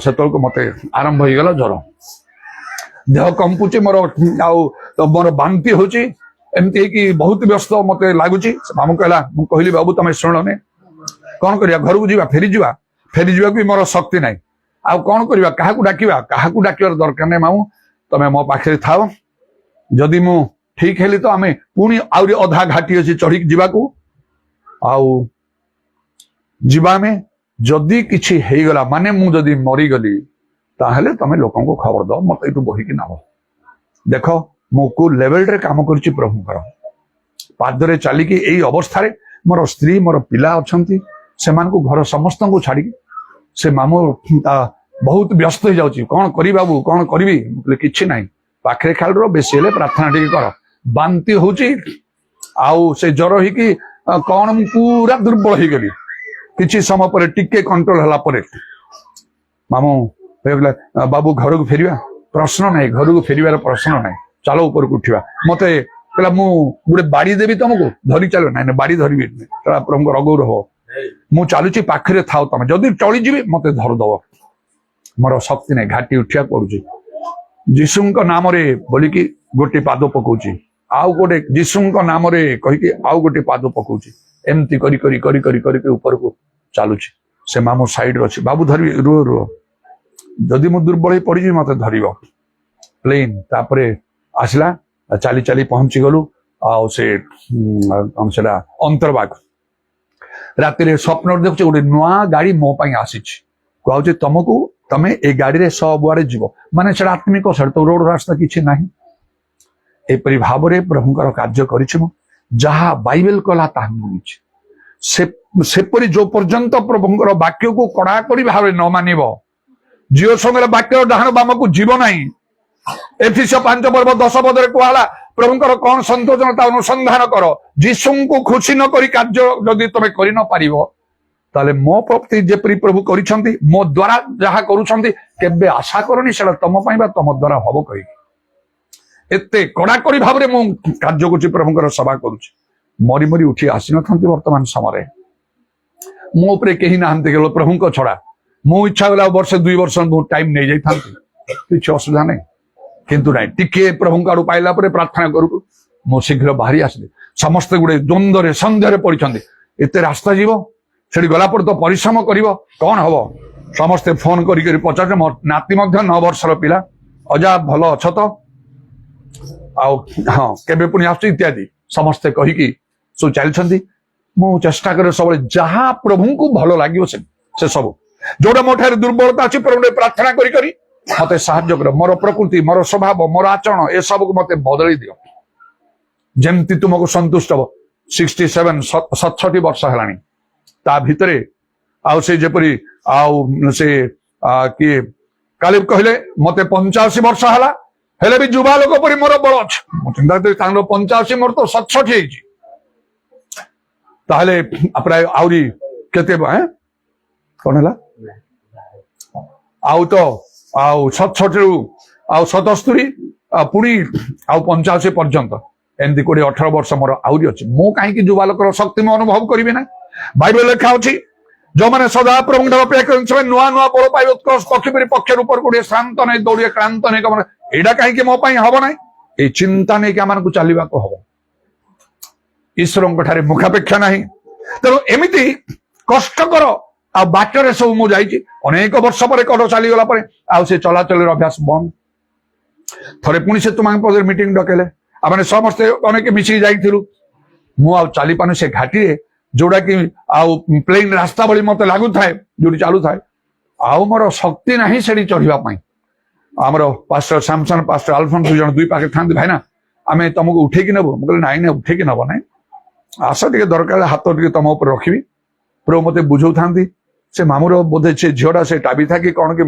से मत आरंभ हो गला ज्वर देह कंपुचे मोर मोर बांति होची एमती कि बहुत व्यस्त मत लगुच मामू कहला कहली बाबू तुम शुणने कौन करिया घर को जीवा फेरी जीवा भी मोर शक्ति नहीं आ कौन करिया क्या डाकिबार दरकार नहीं मामू तुम मो पाखे थाओ जदि मु ठीक हेली तो आम पुणी आउरी अधा घाटी अच्छी चढ़ी जावाकू जीवा में जदि किछि हेगला माने मु जदि मरीगली ताहले तमे लोकन को खबर दो मत एटू बहिकी नाव देख मु को लेवल रे काम करछि प्रभुकर पादरे चलिकी एई अवस्था रे मोर स्त्री मोर पिला अछंती सेमान को घर समस्त को छाड़ी से मामू बहुत व्यस्त हो जाउची कौन करी बाबू कौन करी किछि नहीं पाखरे खाल रो बेसी हेले प्रार्थना टिके कर बांति होची आउ से ज्वर ही कि कौन पूरा दुर्बल हो गली किछि समय पर टिके कंट्रोल हला पर मामू बाबू घर को फेरिया प्रश्न नहीं घर को फेरिवार प्रश्न नहीं चलो ऊपर को उठा मत कहला मु गोटे बाड़ी देवी तुमको धरी चलो ना बाड़ी धरबी प्रभु रगौ रह मु चलुची पाखरे थाओ तुम जदि चलीजी मत धरदब मोर शक्ति नहीं घाटी उठिया पड़ुची जीशु नाम रे बोलिकी गोटे पाद पकाउची आउ गोटे जीशु नाम रे कहीकि आउ गोटे पाद पकाउची एमती करी करी करी करी करी ऊपर को चलुची से मामू साइड रे अछि बाबू धरबी रुह रुह जदि मु दुर्बल पड़ी मत धरब प्लेन तापरे आसला चली चली पहुंची गलु से अंतरबाग राति स्वप्न देखुचे गोटे नुआ गाड़ी मो आसी कहूँ तुमको तमे ए गाड़ी रे सब आड़े जीव माने से आत्मिक से तो रोड रास्ता किसी ना एपरी भाव में प्रभुकर कार्य कर जहा बाइबल कला सेपरी जो पर्यंत प्रभुकर वाक्य को कड़ाकड़ी भाव न मानिब जियो संगे वाक्य डाहण बाम को जीव नहीं एफिस 5 पर्व 10 पदरे कहला प्रभुकर कौन संतोषता अनुसंधान कर जीशु को खुशी न करी कार्य जदि तुम कर न पारिबो ताले मो प्रति जेपरी प्रभु करिसंती मो द्वारा जहा करूसंती केबे आशा करनी सेला तम पई बा तम द्वारा हबो कहि एते कड़ाकड़ी भाव में मु कार्य करछि प्रभुकर सेवा करूछि मरी मरी उठी आसी नथंती वर्तमान समय मो उपरे केही नाहंती केवल प्रभुको छड़ा मो इच्छा गला वर्ष 2 वर्ष बहुत टाइम नहीं जाई थांती किछ असुविधा नहीं किंतु नहीं टिके प्रभु आड़ू पाइला परे प्रार्थना करू मो शीघ्र बाहरी आसले समस्त गुड़े द्वंद्व सन्देह पड़ते एते रास्ता जीव से गला पर तो परिश्रम कर कौन हम समस्ते फोन कर पचारे मो नाती 9 वर्षर पिला अजा भल अछ तो हाँ केबे पुणी आसु इत्यादि समस्ते कहीकि सब चलती मु चेष्टा करे सब जहाँ प्रभु को भल लगे से सब जोड़ा मो ठारे दुर्बलता अच्छी प्रभु प्रार्थना करी मते साहाय्य कर मोर प्रकृति मोर स्वभाव मोर आचरण ए सब को मते बदली दियो जेमती तुमको संतुष्ट हो 67 वर्ष है ता भितरे आउ से जेपरी आउ से किए काली कहले मते 85 वर्ष है हेले भी युवा लोक परी मोर बल अच्छे चिंता करी 85 मोर तो 67 ताहले प्राय आउरी केते कौन है आउ तो आउ 67 रु आउ 77 पुणी आउ 85 पर्यंत एमती 20-18 वर्ष मोर आउरी अच्छे मु कहीं युवा लोकर शक्ति में अनुभव करी ना बाइबल लिखा अच्छी जो मैंने सदा प्रभु अपेक्षा नुआ नुआ बल पाइब उत्कर्ष पक्षी पक्ष ऊपर गोटे श्रांत नहीं दौड़े क्रांत नहीं कम एटा कहीं मो हम ना ये चिंता नहीं आम चलने को हम ईश्वर मुखापेक्षा नहीं तेणु एमती कष्टकर आ बाटर सब मुझे अनेक वर्ष पर कड़ चलीगला आउ से चलाचल अभ्यास बंद थे पुणी से तुम मीटिंग डकेले आम समस्ते अनेक मिसिक जाइलु मु चली पानु से घाटी जोड़ा कि आउ प्लेन रास्ता भली मत लगु थाए जो चलू थाए आउ मोर शक्ति नहीं से चढ़ापी आमर पास्टर सैमसन पास्टर अल्फोंस दुई पाखे था भाई ना आम तुमको उठेकी नबू मुझे नाई ना उठेकी नब ना आस टे दरकार हाथ टे तुम उपर रखी प्रभु मत बुझौ था से मामूर बोधे से झीटा से टाबी था कि कौन कि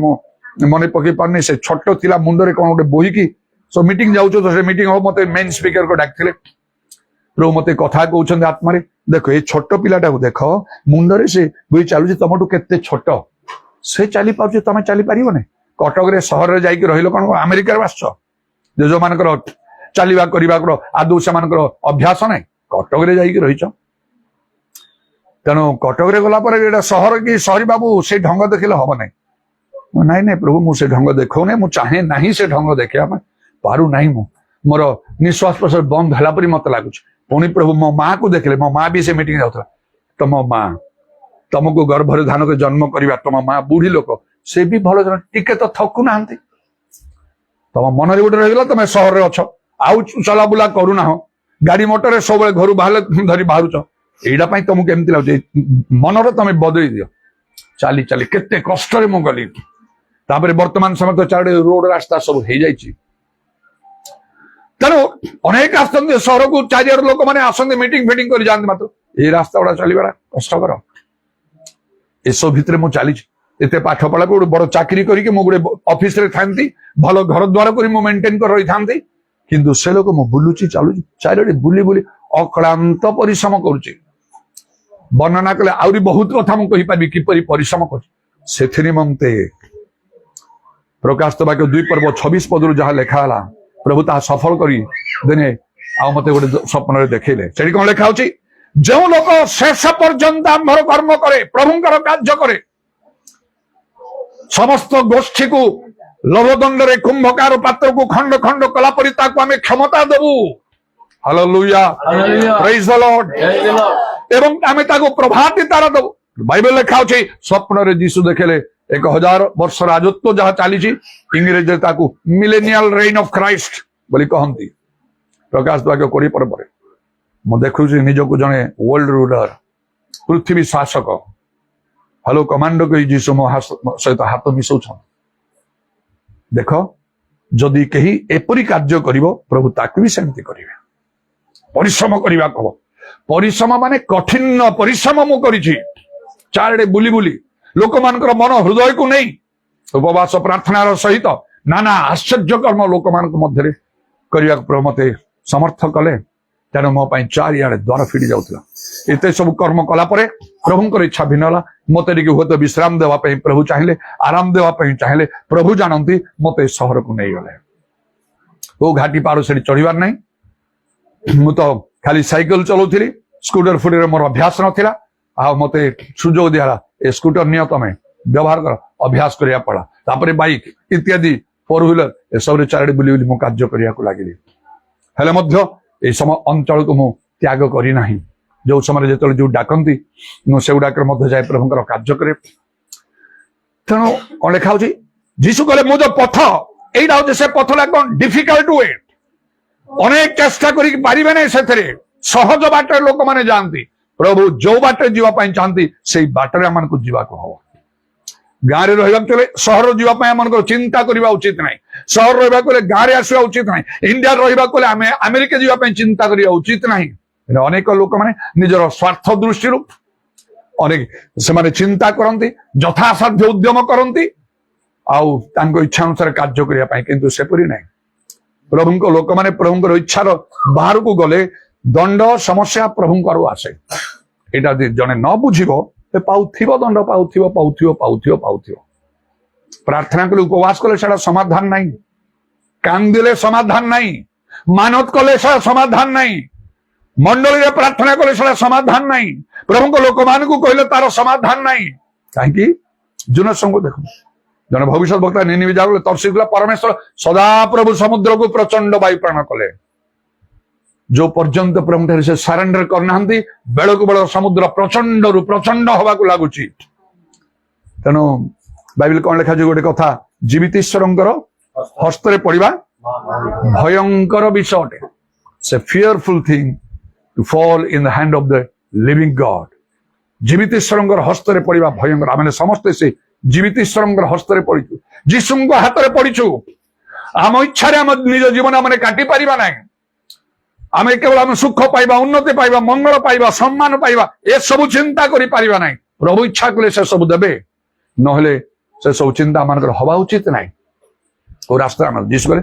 मन पकई पारनी से छोट थिला मुंडरे कौन गोटे बोहिकी सो मीटिंग जाऊँ तो मीटिंग हम मत मेन स्पीकर को डाकते प्रभु मत कथा कहते आत्मा देख ये छोट पिलाटा को देख मुंडरे से बोई चलुची तुमठू केते छोट से चली पार्छ तुम चली पार ना कटक सहर में जाकि रही कौन अमेरिकार आस जो मान चलवा करने आदौ से अभ्यास ना कटक जाकि रही तेणु कटक गला सहर कि सहरी बाबू से ढंग देखिले हम ना नाई नाई प्रभु मुझे ढंग देखो ना मुझे चाहे ना से ढंग देखा पारू ना मोर निश्वास प्रश्वास बंद है मत लगुच पुणी प्रभु मो माँ को देखले मो माँ भी से मीटिंग जाऊला तुम माँ तुमको गर्भर धान को जन्म करवा तुम माँ बुढ़ी लोक से भी भल टिके तो थकु ना तुम मन गोटे रहीगला तुम सहर अच्छ आउ चला बुला करूना गाड़ी मोटर सब घर बाहर धरी बाहर यहीटा तुमको केमती लगे मनर तुम बदली दियो चली चली केते कष्ट मु गली वर्तमान समय तो चार रोड रास्ता सब हो जाए तेणु अनेक आसते सहर को चारिआड़ लोक मैंने आसते मीटिंग फिटिंग कर जाते मात्र ये रास्ता गुड़ा चलवा कष्टकर एसब भितर मुझे चली एत पाठ पढ़ा गोटे बड़ चाकरी करके गोटे ऑफिस रे था भल घर द्वार कर मेंटेन कर रही था किंतु से लोक मु बुलुची चलुची चारिआडे बुली बुली अक्लांत परिश्रम करुच्ची वर्णना कले आउरी बहुत कथा मुझे कहीपरि किपरि परिश्रम कर निमंते प्रकाशित वाक्य 2 पर्व 26 पदरू जहाँ लेखाला प्रभु ता सफल करी दिने आ मते गोटे स्वप्न देखले से कौन लेखा होची जो लोक शेष पर्यंत आंभर कर्म करे प्रभुंकर कार्य करे समस्त गोष्ठी को लवदंड रे कुंभकार पात्र को खंड खंड कला परि ताको आमे क्षमता देबू हालेलुया प्रेज द लॉर्ड एवं आमे ताको प्रभाती तारा देबू बाइबल लेखा होची स्वप्न रे यीशु देखले 1000 वर्ष राजत्व जहाँ चली इंग्रेज मिलेनियल रेन ऑफ क्राइस्ट बोली कहती प्रकाश वाक्य 20 पर मु देखु निजक जड़े वर्ल्ड रूलर पृथ्वी शासक हेलो कमांडो कही जीसु मो सहित हाथ मिसौ देख जदि कही एपरी कार्य करिवो प्रभु ताकू भी सेमती करिवे परिश्रम करवा कह परिश्रम माने कठिन परिश्रम मु करिछि चारडे बुली बुली लोक मानकर मन हृदय को नहीं उपवास प्रार्थनार सहित नाना आश्चर्य कर्म लोक मान मध्य करने प्रभु मते समर्थ कले तेणु मो चारिआडे द्वार फिटी जाऊला एत सब कर्म कलापर प्रभुंकर इच्छा भिन्न मत हूँ तो विश्राम देवाई प्रभु चाहिए आराम देवाई चाहिए प्रभु जानती मत सहर को नहीं गले वो घाटी पार से चढ़ार नहीं मु तो खाली साइकिल चलाऊली स्कूटर फुटर मोर अभ्यास नाला आ मत सुजोग दिहला ए स्कूटर निय तमें व्यवहार कर अभ्यास करिया पड़ा तापरे बाइक इत्यादि फोर व्हीलर ए सब चारिडे बुली बुली मु कार्य करिया को लागिली हेले मध्य ए समय अंचल को मु त्याग करी नाही जो समय जेतले जो डाकंती मु सेउडाकर मध्य जाय प्रभुंकर कार्य करे तेणु कौन लेखा होची जीसु कहले मो जो पथ এইটা হচ্ছে সে পথটা একদম ডিফিকল্ট ওয়ে অনেক চেষ্টা করি পারিবে না সেথেরে সহজ বাটରେ ଲୋକମାନେ ଯାଆନ୍ତି ପ୍ରଭୁ ଯୋଉ ବାଟରେ ଯିବା ପାଇଁ ଚାହାନ୍ତି ସେଇ ବାଟରେ ଆମକୁ ଯିବାକୁ ହବ ଗାଁରେ ରହିବାକୁ ହେଲେ ସହର ଯିବା ପାଇଁ ଆମଙ୍କର ଚିନ୍ତା କରିବା ଉଚିତ ନାହିଁ ସହର ରହିବାକୁ ହେଲେ ଗାଁରେ ଆସିବା ଉଚିତ ନାହିଁ ଇଣ୍ଡିଆରେ ରହିବାକୁ ହେଲେ ଆମେ ଆମେରିକା ଯିବା ପାଇଁ ଚିନ୍ତା କରିବା ଉଚିତ ନାହିଁ ଅନେକ ଲୋକମାନେ ନିଜର ସ୍ୱାର୍ଥ ଦୃଷ୍ଟିରୁ ଅନେକ ସେମାନେ ଚିନ୍ତା କରନ୍ତି ଯଥାସାଧ୍ୟ ଉଦ୍ୟମ କରନ୍ତି ଆଉ ତାଙ୍କ ଇଚ୍ଛା ଅନୁସାରେ କାର୍ଯ୍ୟ କରିବା ପାଇଁ କିନ୍ତୁ ସେପରି ନାହିଁ ପ୍ରଭୁଙ୍କ ଲୋକମାନେ ପ୍ରଭୁଙ୍କର ଇଚ୍ଛାର ବାହାରକୁ ଗଲେ ଦଣ୍ଡ ସମସ୍ୟା ପ୍ରଭୁଙ୍କର ଆସେ ଏଇଟା ଯଦି ଜଣେ ନ ବୁଝିବ ପାଉଥିବ ଦଣ୍ଡ ପାଉଥିବ ପ୍ରାର୍ଥନା କଲେ ଉପବାସ କଲେ ସେଟା ସମାଧାନ ନାହିଁ କାନ୍ଦିଲେ ସମାଧାନ ନାହିଁ ମାନତ କଲେ ସେଟା ସମାଧାନ ନାହିଁ ମଣ୍ଡଳୀରେ ପ୍ରାର୍ଥନା କଲେ ସେଟା ସମାଧାନ ନାହିଁ ପ୍ରଭୁଙ୍କ ଲୋକମାନଙ୍କୁ କହିଲେ ତାର ସମାଧାନ ନାହିଁ କାହିଁକି ଜୁନସଙ୍କୁ ଦେଖନ୍ତୁ ଜଣେ ଭବିଷ୍ୟତ ବକ୍ତା ନିନିବି ଯାଉଥିଲେ ତର୍ସିଲା ପରମେଶ୍ୱର ସଦାପ୍ରଭୁ ସମୁଦ୍ରକୁ ପ୍ରଚଣ୍ଡ ବାୟୁ ପ୍ରାଣ କଲେ जो पर्यंत प्रभु ठारे से सरेंडर करना बेलू बेल समुद्र प्रचंड प्रचंड हवा को लगुच तेणु बाइबल कौन लिखा गोटे कथा जीवित ईश्वर हस्त पड़ा भयंकर विषय अटे से fearful thing to fall in the hand of the living God जीवित ईश्वर हस्त पड़ा भयंकर आम समस्ते से जीवित ईश्वर हस्त पड़ू जीशु हाथ में पड़ू आम इच्छा आम निज जीवन आम काटी पारिबा नहीं आम केवल आम सुख पाइबा उन्नति पाइबा मंगल पाइबा सम्मान पाइबा ए सब चिंता करि पारिबा नहीं प्रभु इच्छा कले से सब देबे नहले से सब चिंता मानकर हवा उचित नहीं और रास्ता आम जीसु कहे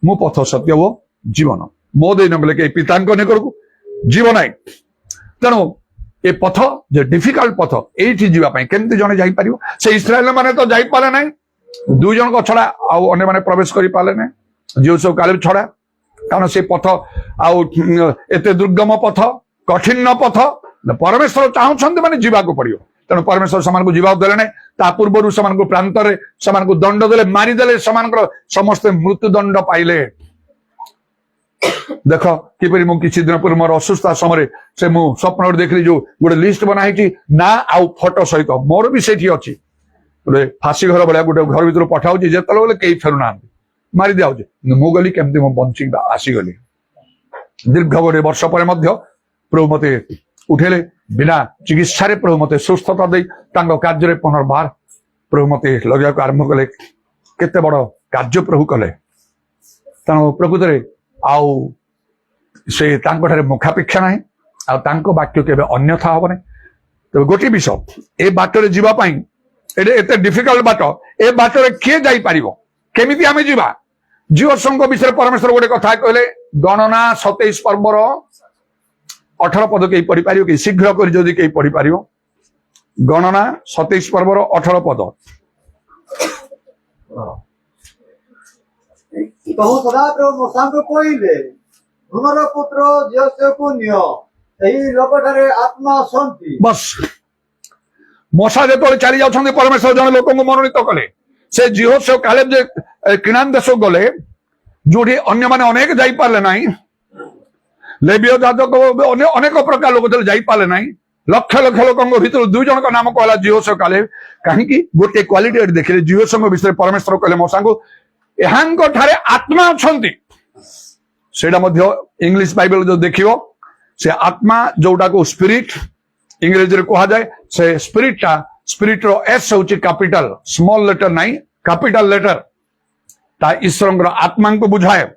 मु पथ सत्य वो जीवन मो दे न के पिता निकल को जीव ना तेणु ए पथ जो डिफिकल्ट पथ ये जावाई केमती जड़े जापर से इस्राएल माने तो जापारे ना दुई जन को छड़ा आउ अन्य माने प्रवेश कर पारे ना जो सब काले छड़ा कारण से पथ आते दुर्गम पथ कठिन पथ परमेश्वर चाहते माने जीवाक पड़ो तेणु परमेश्वर से जीवा देले ना ता पूर्व से प्रांत से दंड देले मारिदेले समस्ते मृत्युदंड पाइले देख किपरि मु किछि दिन पूर्व मोर असुस्था समय से मु स्वप्न देखली जो गोटे लिस्ट बनाई ना आउ फोटो सहित मोर भी सेठी अछि गोटे फांसी घर भाया गोटे घर भीतर पठाऊँ जिते कई फेरुना मारी दिया मु गली केमती मु बंची आसीगली दीर्घ गोटे वर्ष पर प्रभु मते उठेले बिना चिकित्सा प्रभु मते सुस्थता दे कार्य पुनर्बार प्रभु मते लगे आरंभ कले केते बड़ कार्य प्रभु कले तेणु प्रकृत आउ से मुखापेक्षा ना आउ वाक्य के अन्यथा हम नहीं तब गोटे विषय ए बाटर जीवाई एत डिफिकल्ट बाट ए बाटर किए जापर केमी आम जा जीव संघ विषय परमेश्वर गोटे कथा कहले गणना 27 पर्वर 18 पद कई पढ़ी पार कि शीघ्र कर जदि कई पढ़ी पार गणना 27 पर्वर 18 पद कहूँ सदाप्रभु मूसा कहले तुमर पुत्र जियोसेफ को नियो एही लोकटारे आत्मा शांति बस मशा जो चली जाऊँ परमेश्वर जन लोक मनोनीत कले से जिहोशेफ कालेब जे किनान देश गले जो अन्य माने अनेक जाइपारे ना लेविय जाजक अनेक प्रकार लोक जाइपारे ना लक्ष लक्ष लोक भर दुई जन का नाम कहला जिहोशेफ कालेब कहीं गोटे क्वालिटी देखिले जिहोशेफ विषय परमेश्वर कहले मशा को यहाँ ठारे आत्मा अच्छी से इंग्लिश बाइबल जो देखियो से आत्मा जोटा को स्पिरिट इंग्रेजी कहा जाए से स्पिरिट रो एस हूँ कैपिटल स्मॉल लेटर नहीं कैपिटल लेटर ता ईश्वर आत्मा को बुझाए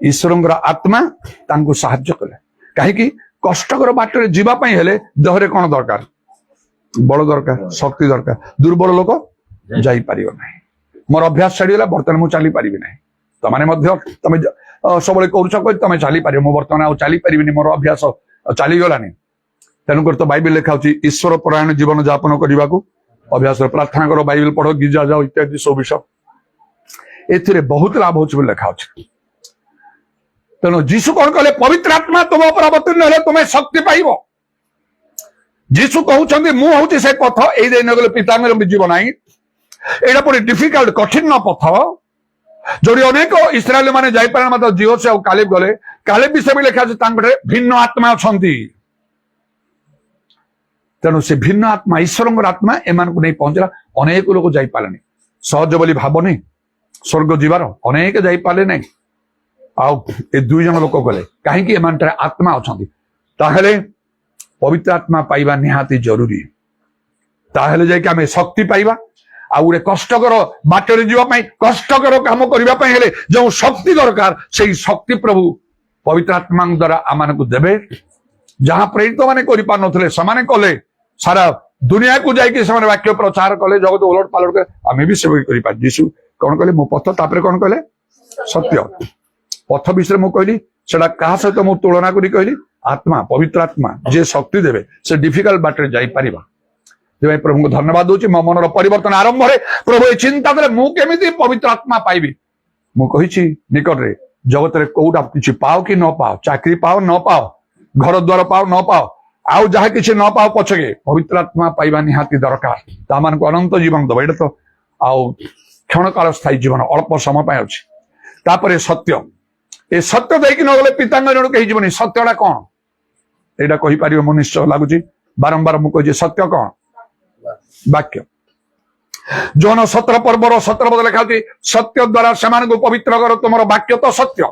ईश्वर आत्मा तांको साहाय्य कले कहीं कष्टकर बाटर जीवाई हेले देहरे कौन दरकार बल दरकार शक्ति दरकार दुर्बल लोक जापर ना मोर अभ्यास छाड़ीगला बर्तमान मुझे चली पारि ना तुम सब कर तुम चली पार बर्तमान आउ चली पारि मोर अभ्यास चलीगलानी तेणुकर तो बाइबल लिखा ईश्वर परायण जीवन यापन करने को अभ्यास प्रार्थना कर बाइबल पढ़ गिजा जाओ इत्यादि सब विषय ए बहुत लाभ हो लिखा तेणु जीशु कौन कहले पवित्र आत्मा तुम पर अवतीर्ण हेले तुम्हें शक्ति पाइब जीशु कहते मुझे से पथ ये नगले पिता जीव ना एटा पुणी डिफिकल्ट कठिन पथ जो अनेक इस्राएल माने जाइपारे मात्र जिहोशेफ और कालेब गले कालेब विषय में लिखा भिन्न आत्मा अच्छा तेणु से भिन्न आत्मा ईश्वर आत्मा एम नहीं पहुंचला अनेक लोग जाइपारे सहज बोली भावनी स्वर्ग जीवार अनेक जापारे ना ए दुई जन लोक गले कहीं एम आत्मा अच्छा ताहले पवित्र आत्मा पाइबा निहाती जरूरी ताहले जाके आम शक्ति पाइबा आ गोटे कष्टकर बाटर जावाई कष्टकर काम करने जो शक्ति दरकार से शक्ति प्रभु पवित्र आत्मा द्वारा आम को देवे जहां प्रेरित मैंने कर कले सारा दुनिया को जाकि वाक्य प्रचार कले जगत ओलट पालट कले आम भी सेवा कर जीशु कौन कहले मो पथ तापर कौन कहले सत्य पथ विषय मुझे कहली सेटा क्या सहित मुझे तुलना करी कहली आत्मा पवित्र आत्मा जे शक्ति देवे से डिफिकल्ट बाटर जापर प्रभु को धन्यवाद दूसरी मो मनर परिवर्तन आरंभ में प्रभु ये चिंता कले मुझे पवित्र आत्मा पाइबी मुझे निकट में जगत में कौटा किसी पाओ कि न पाओ चाकरी पाओ न पाओ घर द्वार पाओ न पाओ आउ जहाँ किसी न पाओ पछके पवित्र आत्मा पाइबा निहाती दरकार तामान को अनंत जीवन दब ये तो आउ क्षणकाल स्थायी जीवन अल्प समय अच्छी तापर सत्य ए सत्य देख न गले पितांगन कही जीवन सत्यटा कौन यहाँ कहीपर मो निश्चय लगुच बारंबार मुझे सत्य कौन वाक्य जौन 17 पर्वर 17 पद लिखा सत्य द्वारा से पवित्र कर तुम वाक्य तो सत्य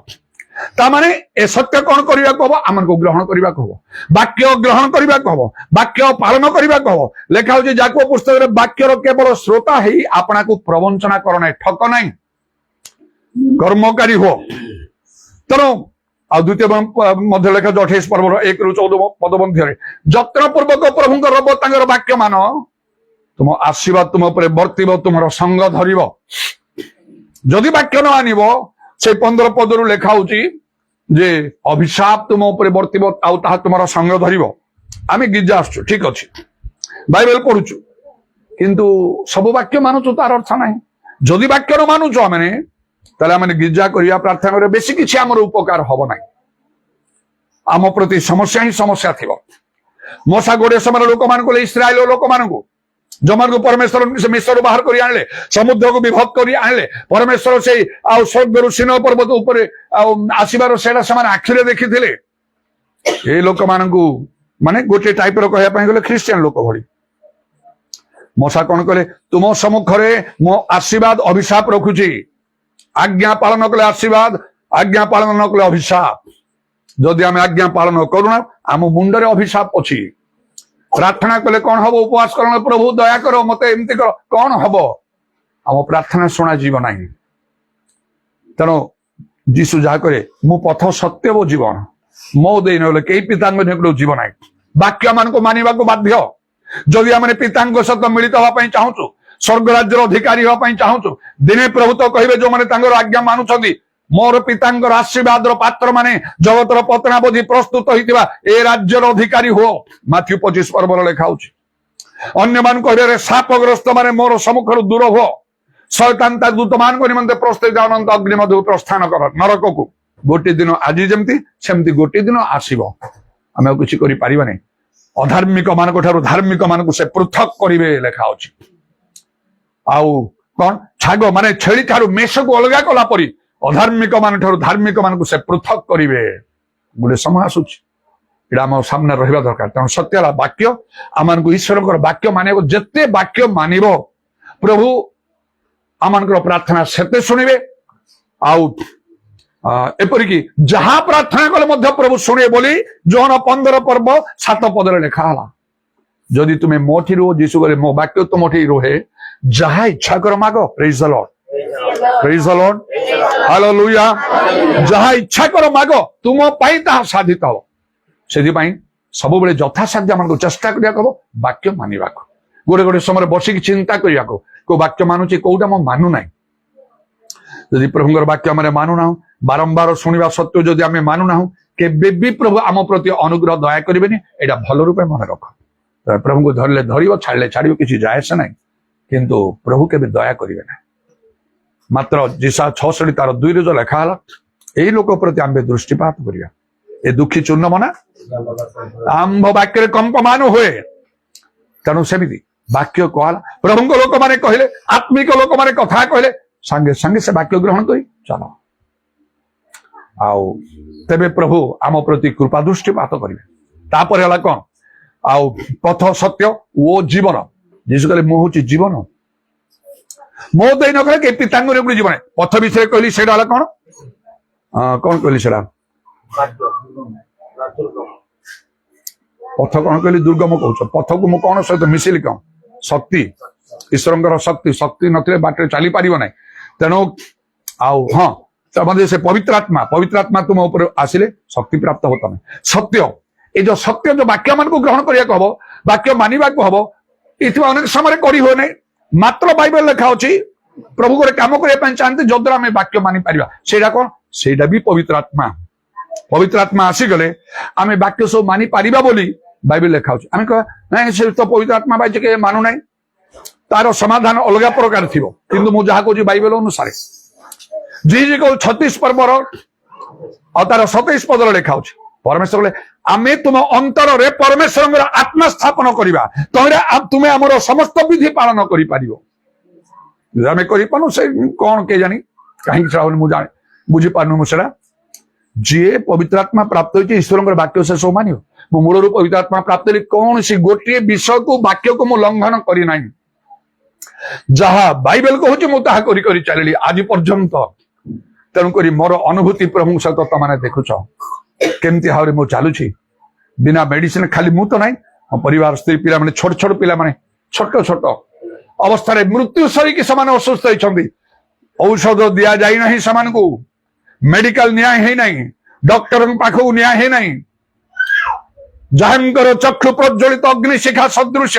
ताने ए सत्य कौन करने को हम आम को ग्रहण करने को हम वाक्य ग्रहण करने को हम वाक्य पालन करने को हम लिखा हूँ जाको पुस्तक वाक्यर केवल श्रोता ही आपना को प्रवंचना कर ठक नहीं कर्मकारी हो तेणु आ द्वितीय मध्य लेखा 28 पर्वर 1 ରୁ 14 पद मध्य जत्न पूर्वक प्रभु वाक्य मान तुम आशीर्वाद तुम पर बर्तिब तुम संग धर जदि वाक्य न आनिब से 15 पद रु लेखा जे अभिशाप तुम उपर बर्तिब आउ तुम संग धर आम गिजा आसु ठीक अच्छे बाइबल पढ़ुचु किंतु सब वाक्य मानुचु तार अर्थ ना जदि वाक्य न मानुचु आम ताले गिजा करिया प्रार्थना कर बेसी किसी आमर उपकार हम ना आम प्रति समस्या ही समस्या थी मशा गोटे समय लोक मान इस्राएल लोक मान जमान को परमेश्वर मिश्र बाहर कर आनले समुद्र को विभक्त कर आनले परमेश्वर से स्वर्ग सिंह पर्वत उपर आसबार से आखिरे देखी ये लोक मान माने गोटे टाइप कहवाई गले ख्रीस्टियन लोक भली मशा कौन कले तुम सम्मुख मो आशीर्वाद अभिशाप रखुची आज्ञा पालन कले आशीर्वाद आज्ञा पालन न कले अभिशाप जदि आम आज्ञा पालन करूना आम मुंडरे अभिशाप अच्छी प्रार्थना कले कौन हम उपवास कर प्रभु दया कर मत एमती कर कौन हम आम प्रार्थना शुणा जीव ना तेणु जीशु जहा करे मु पथ सत्य वो जीवन मो दे ना कई पिता जीव ना वाक्य मान को मानवा को बाध्य जदि आम पिता सहित मिलित हाँपाई चाहूँ स्वर्ग राज्यर अधिकारी हाँपाई चाहूँ दिने प्रभु तो कहे जो मैंने आज्ञा मानुंट मोर पिता आशीर्वाद पात्र माने जगतर पतनावधि प्रस्तुत होता ए राज्यर अधिकारी हो माथ्यू 25 पर्वर लेखा अन्य मान कहे शापग्रस्त माने मोर सम्मुख दूर हो शैतान दूत मान को निमंते प्रस्तुत अनंत अग्नि मध्य प्रस्थान कर नरक को गोटे दिन आज जमती सेमती गोटे दिन आसब आम किसी करें अधार्मिक मान धार्मिक मान से पृथक करेंगे लेखा आउ कौन छाग माने छेली ठारू मेष को अलग कलापरी अधार्मिक मान धार्मिक मान से पृथक करेंगे गोटे समय आसूची आम सामने रहा दरकार तेणु सत्य वाक्य आम ईश्वर वाक्य माने जिते वाक्य मानव प्रभु आम प्रार्थना सेते शुणे आउ एपरिकी जहाँ प्रार्थना कले प्रभु शुणे बोली जोहन 15 पर्व 7 पदर लिखाला जदि तुम्हें मोठी रुह जीशु बोले मो वाक्य तो मोठी रुहे जहाँ इच्छा कर माग praise the Lord praise the Lord hallelujah जहाँ इच्छा कर माग तुम पाई ताहा साधित हो से सब बेले यथासाध्य आम चेष्टा करिया वाक्य मानिबा गोटे गोटे समय बसिक चिंता करिया को वाक्य मानुची कोटा मो मानु ना यदि प्रभुंर वाक्य आम मानुना बारंबार शुणा सत्य जदि आम मानुना केबे भी प्रभु आम प्रति अनुग्रह दया करेंगे यहाँ भल रूपे मन रख प्रभु को धरले धर छाड़े छाड़ किसी जाए से ना किंतु प्रभु के दया करेंगे ना मात्र जिसा 6 तार 2 जो लेखा यही लोक प्रति आम दृष्टिपात करिया ए दुखी चूर्ण मना आंभ वाक्य कंपमान हुए तेणु सेमती वाक्य कहला प्रभु लोक मैंने कहले आत्मिक लोक मैंने कथा कहले संगे संगे से वाक्य ग्रहण करी चलो आउ तेबे प्रभु आम प्रति कृपा दृष्टिपात करेंगे है कौन आउ पथ सत्य वो जीवन जीशु कहले मु हूँ जीवन ମୋ ଦେଇ ନ କଲେ କେହି ପିତାଙ୍କ ଘରକୁ ଯିବ ନାହିଁ। ପଥ ବିଷୟରେ କହିଲି, ସେଇଟା ହେଲା କଣ? କଣ କହିଲି ସେଇଟା? ପଥ କଣ କହିଲି? ଦୁର୍ଗମ କହୁଛ। ପଥକୁ ମୁଁ କଣ ସହିତ ମିଶିଲି? କଣ? ଶକ୍ତି, ଈଶ୍ୱରଙ୍କର ଶକ୍ତି। ଶକ୍ତି ନଥିଲେ ବାଟରେ ଚାଲି ପାରିବ ନାହିଁ। ତେଣୁ ଆଉ ହଁ, ସେ ପବିତ୍ର ଆତ୍ମା ତୁମ ଉପରେ ଆସିଲେ ଶକ୍ତି ପ୍ରାପ୍ତ ହବ ତମେ। ସତ୍ୟ, এই যে সত্য যে বাক্য মানুষ গ্রহণ করা হব, বাক্য মানিবাক হব, এথিবা অনেক সময় করি হুয়ে না। মাত্র বাইবেল লেখা অছি প্রভু গোটে কাম করা চাহান্তি যদ্বারা আমি বাক্য মানি পারিবা। সেটা কোন? সেটা বি পবিত্র আত্মা। পবিত্র আত্মা আসিগলে আমি বাক্য সব মানি পারিবা বলি বাইবেল লেখা অছি। আমি কহ না সে তো পবিত্র আত্মা পাইছে কে মানু নাই, তার সমাধান অলগা প্রকার থিব। কিন্তু মু যাহা কହୁଛି বাইবেল অনুসারে জি 36 পর্বর আর তার 27 পদর লেখা অছি। परमेश्वर बोले आमे तुम अंतर रे परमेश्वर आत्मा स्थापन करिबा, तुमे आमर समस्त विधि पालन करि पारिबो। आमे करि पानु से कोन के जानी काहे श्रावण मु जाने बुझी पानु मुसेला। जे पवित्र आत्मा प्राप्त होइछि ईश्वरंकर वाक्य से सो मानियो। मु मूलरु पवित्र आत्मा प्राप्त होली कोन सी गोटे विषय को वाक्य को मु लंघन करि नाही। जहा बाइबल कहूछि मु ताहा करि करि चलिली आज पर्यंत। तेणु करी मोर अनुभूति प्रभु सहित तमाने देखुछ केमती भाव में चलुची बिना मेडिसिन। खाली मु तो नहीं, परिवार स्त्री पिला माने छोट छोट पिला माने छोट छोट अवस्था रे मृत्यु सही कि समान असुस्थ होइछंती। औषध दिया जाई नहीं समान को, मेडिकल न्याय है नहीं, डॉक्टर पाखु न्याय है नहीं। जहांकर चक्षु प्रज्वलित अग्निशिखा सदृश,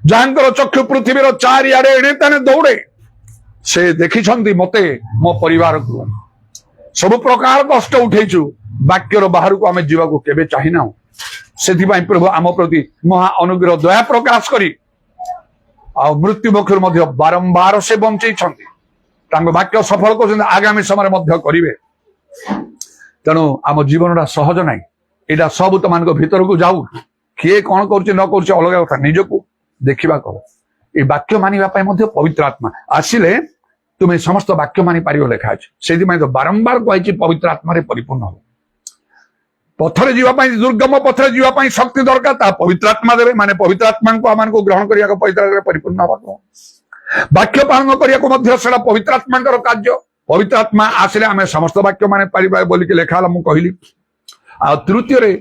जहांकर चक्षु पृथ्वीर चारिआडे एणे तेने दौड़े, से देखी मते मो परिवार को सब प्रकार कष्ट उठेचु। वाक्यर बाहर को आमे जीवा को केबे चाहिना। सेथि पई प्रभु आम प्रति महा अनुग्रह दया प्रकाश करी आ मृत्यु मुखर मध्य बारंबार से बंचई छंती। तांको वाक्य सफल कर आगामी समय मध्य करिवे। तेणु आम जीवनटा सहज नाही। एटा सब तो मान भीतर को जाऊ, किए कौन कर न कर अलग कथा, निजको देखा कह। ये वाक्य मानिबा पई मध्य पवित्र आत्मा आसिले तुम्हें समस्त वाक्य मानि पारियो लेखा अछि। सेदि तो बारंबार कहि पवित्र आत्मा रे परिपूर्ण हो। पथरे जीवा पई दुर्गम पथरे जीवा पई शक्ति दरकार, ता पवित्र आत्मा देबे। माने पवित्र आत्मा को आमान को ग्रहण करिया को पवित्र रे परिपूर्ण हो। वाक्य पालन करिया को मध्य सेला पवित्र आत्मा कर कार्य। पवित्र आत्मा आसिले आमे समस्त वाक्य माने पारिबा बोली के लेखा मु कहिली। आ तृतीय रे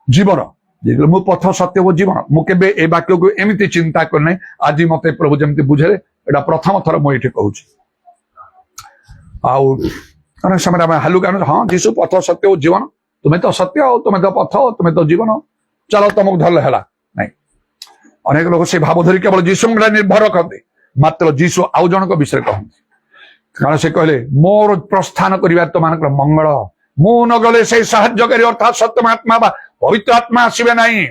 जीवन, मु पथ सत्य वो जीवन। मु केबे ए वाक्य को एमिति चिंता करने आज मते प्रभु जेमति बुझेले एटा प्रथम थर मु एठी कहूची। आने समय हालुका हाँ जीशु पथ सत्य और जीवन, तुम्हें तो सत्य हो, तुम्हें तो पथ हो, तुम्हें तो जीवन हो, चलो तुमको धरले है नहीं। अनेक लोग से भाव धरी केवल जीशु निर्भर करते, मात्र जीशु आउ जन विषय कहते। कारण से कहले मोर प्रस्थान करिवार तो मान मंगल, मु न गले से साहाय्यकारी अर्थात सत्यम आत्मा बा पवित्र आत्मा आसबे नहीं।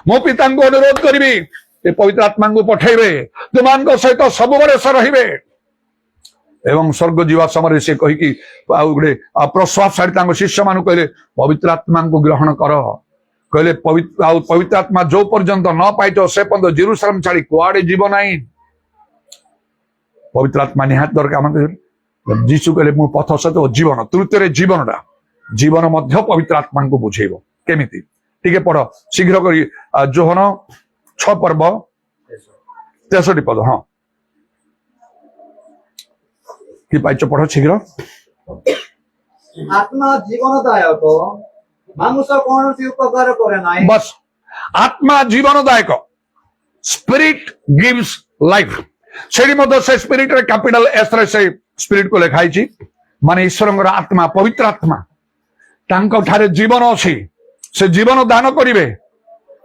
मो पिता को अनुरोध करी पवित्र आत्मा को पठेबे, तुम सहित सब बरस रहिबे। एवं स्वर्ग जीवा समय से कहीकि गोटे प्रस्वाव सारी शिष्य मान कहले पवित्र आत्मा को ग्रहण कर। कहले पवित्र आत्मा जो पर्यंत न पाइच से पर्यंत जेरूशलेम छाड़ी कुआडे जीव नहीं। पवित्र आत्मा निहात दरकार। जीशु कहले मु पथ सत्य जीवन। तृतीय जीवनटा जीवन मध्य पवित्र आत्मा को बुझेब केमिति। टिके पढ़ शीघ्र करी जोहन 6 पर्व 63 पद। हाँ कि पाइच पढ़ शीघ्र। आत्मा जीवनदायक, मानुष कौन सी उपकार करे नाही। बस आत्मा जीवनदायक, स्पिरिट गिव्स लाइफ। सेठी मध्य से स्पिरिट रे कैपिटल एस रे से स्पिरिट को लिखाई छी। माने ईश्वरंकर आत्मा पवित्र आत्मा तांको ठारे जीवन अछि, से जीवन दान करिवे।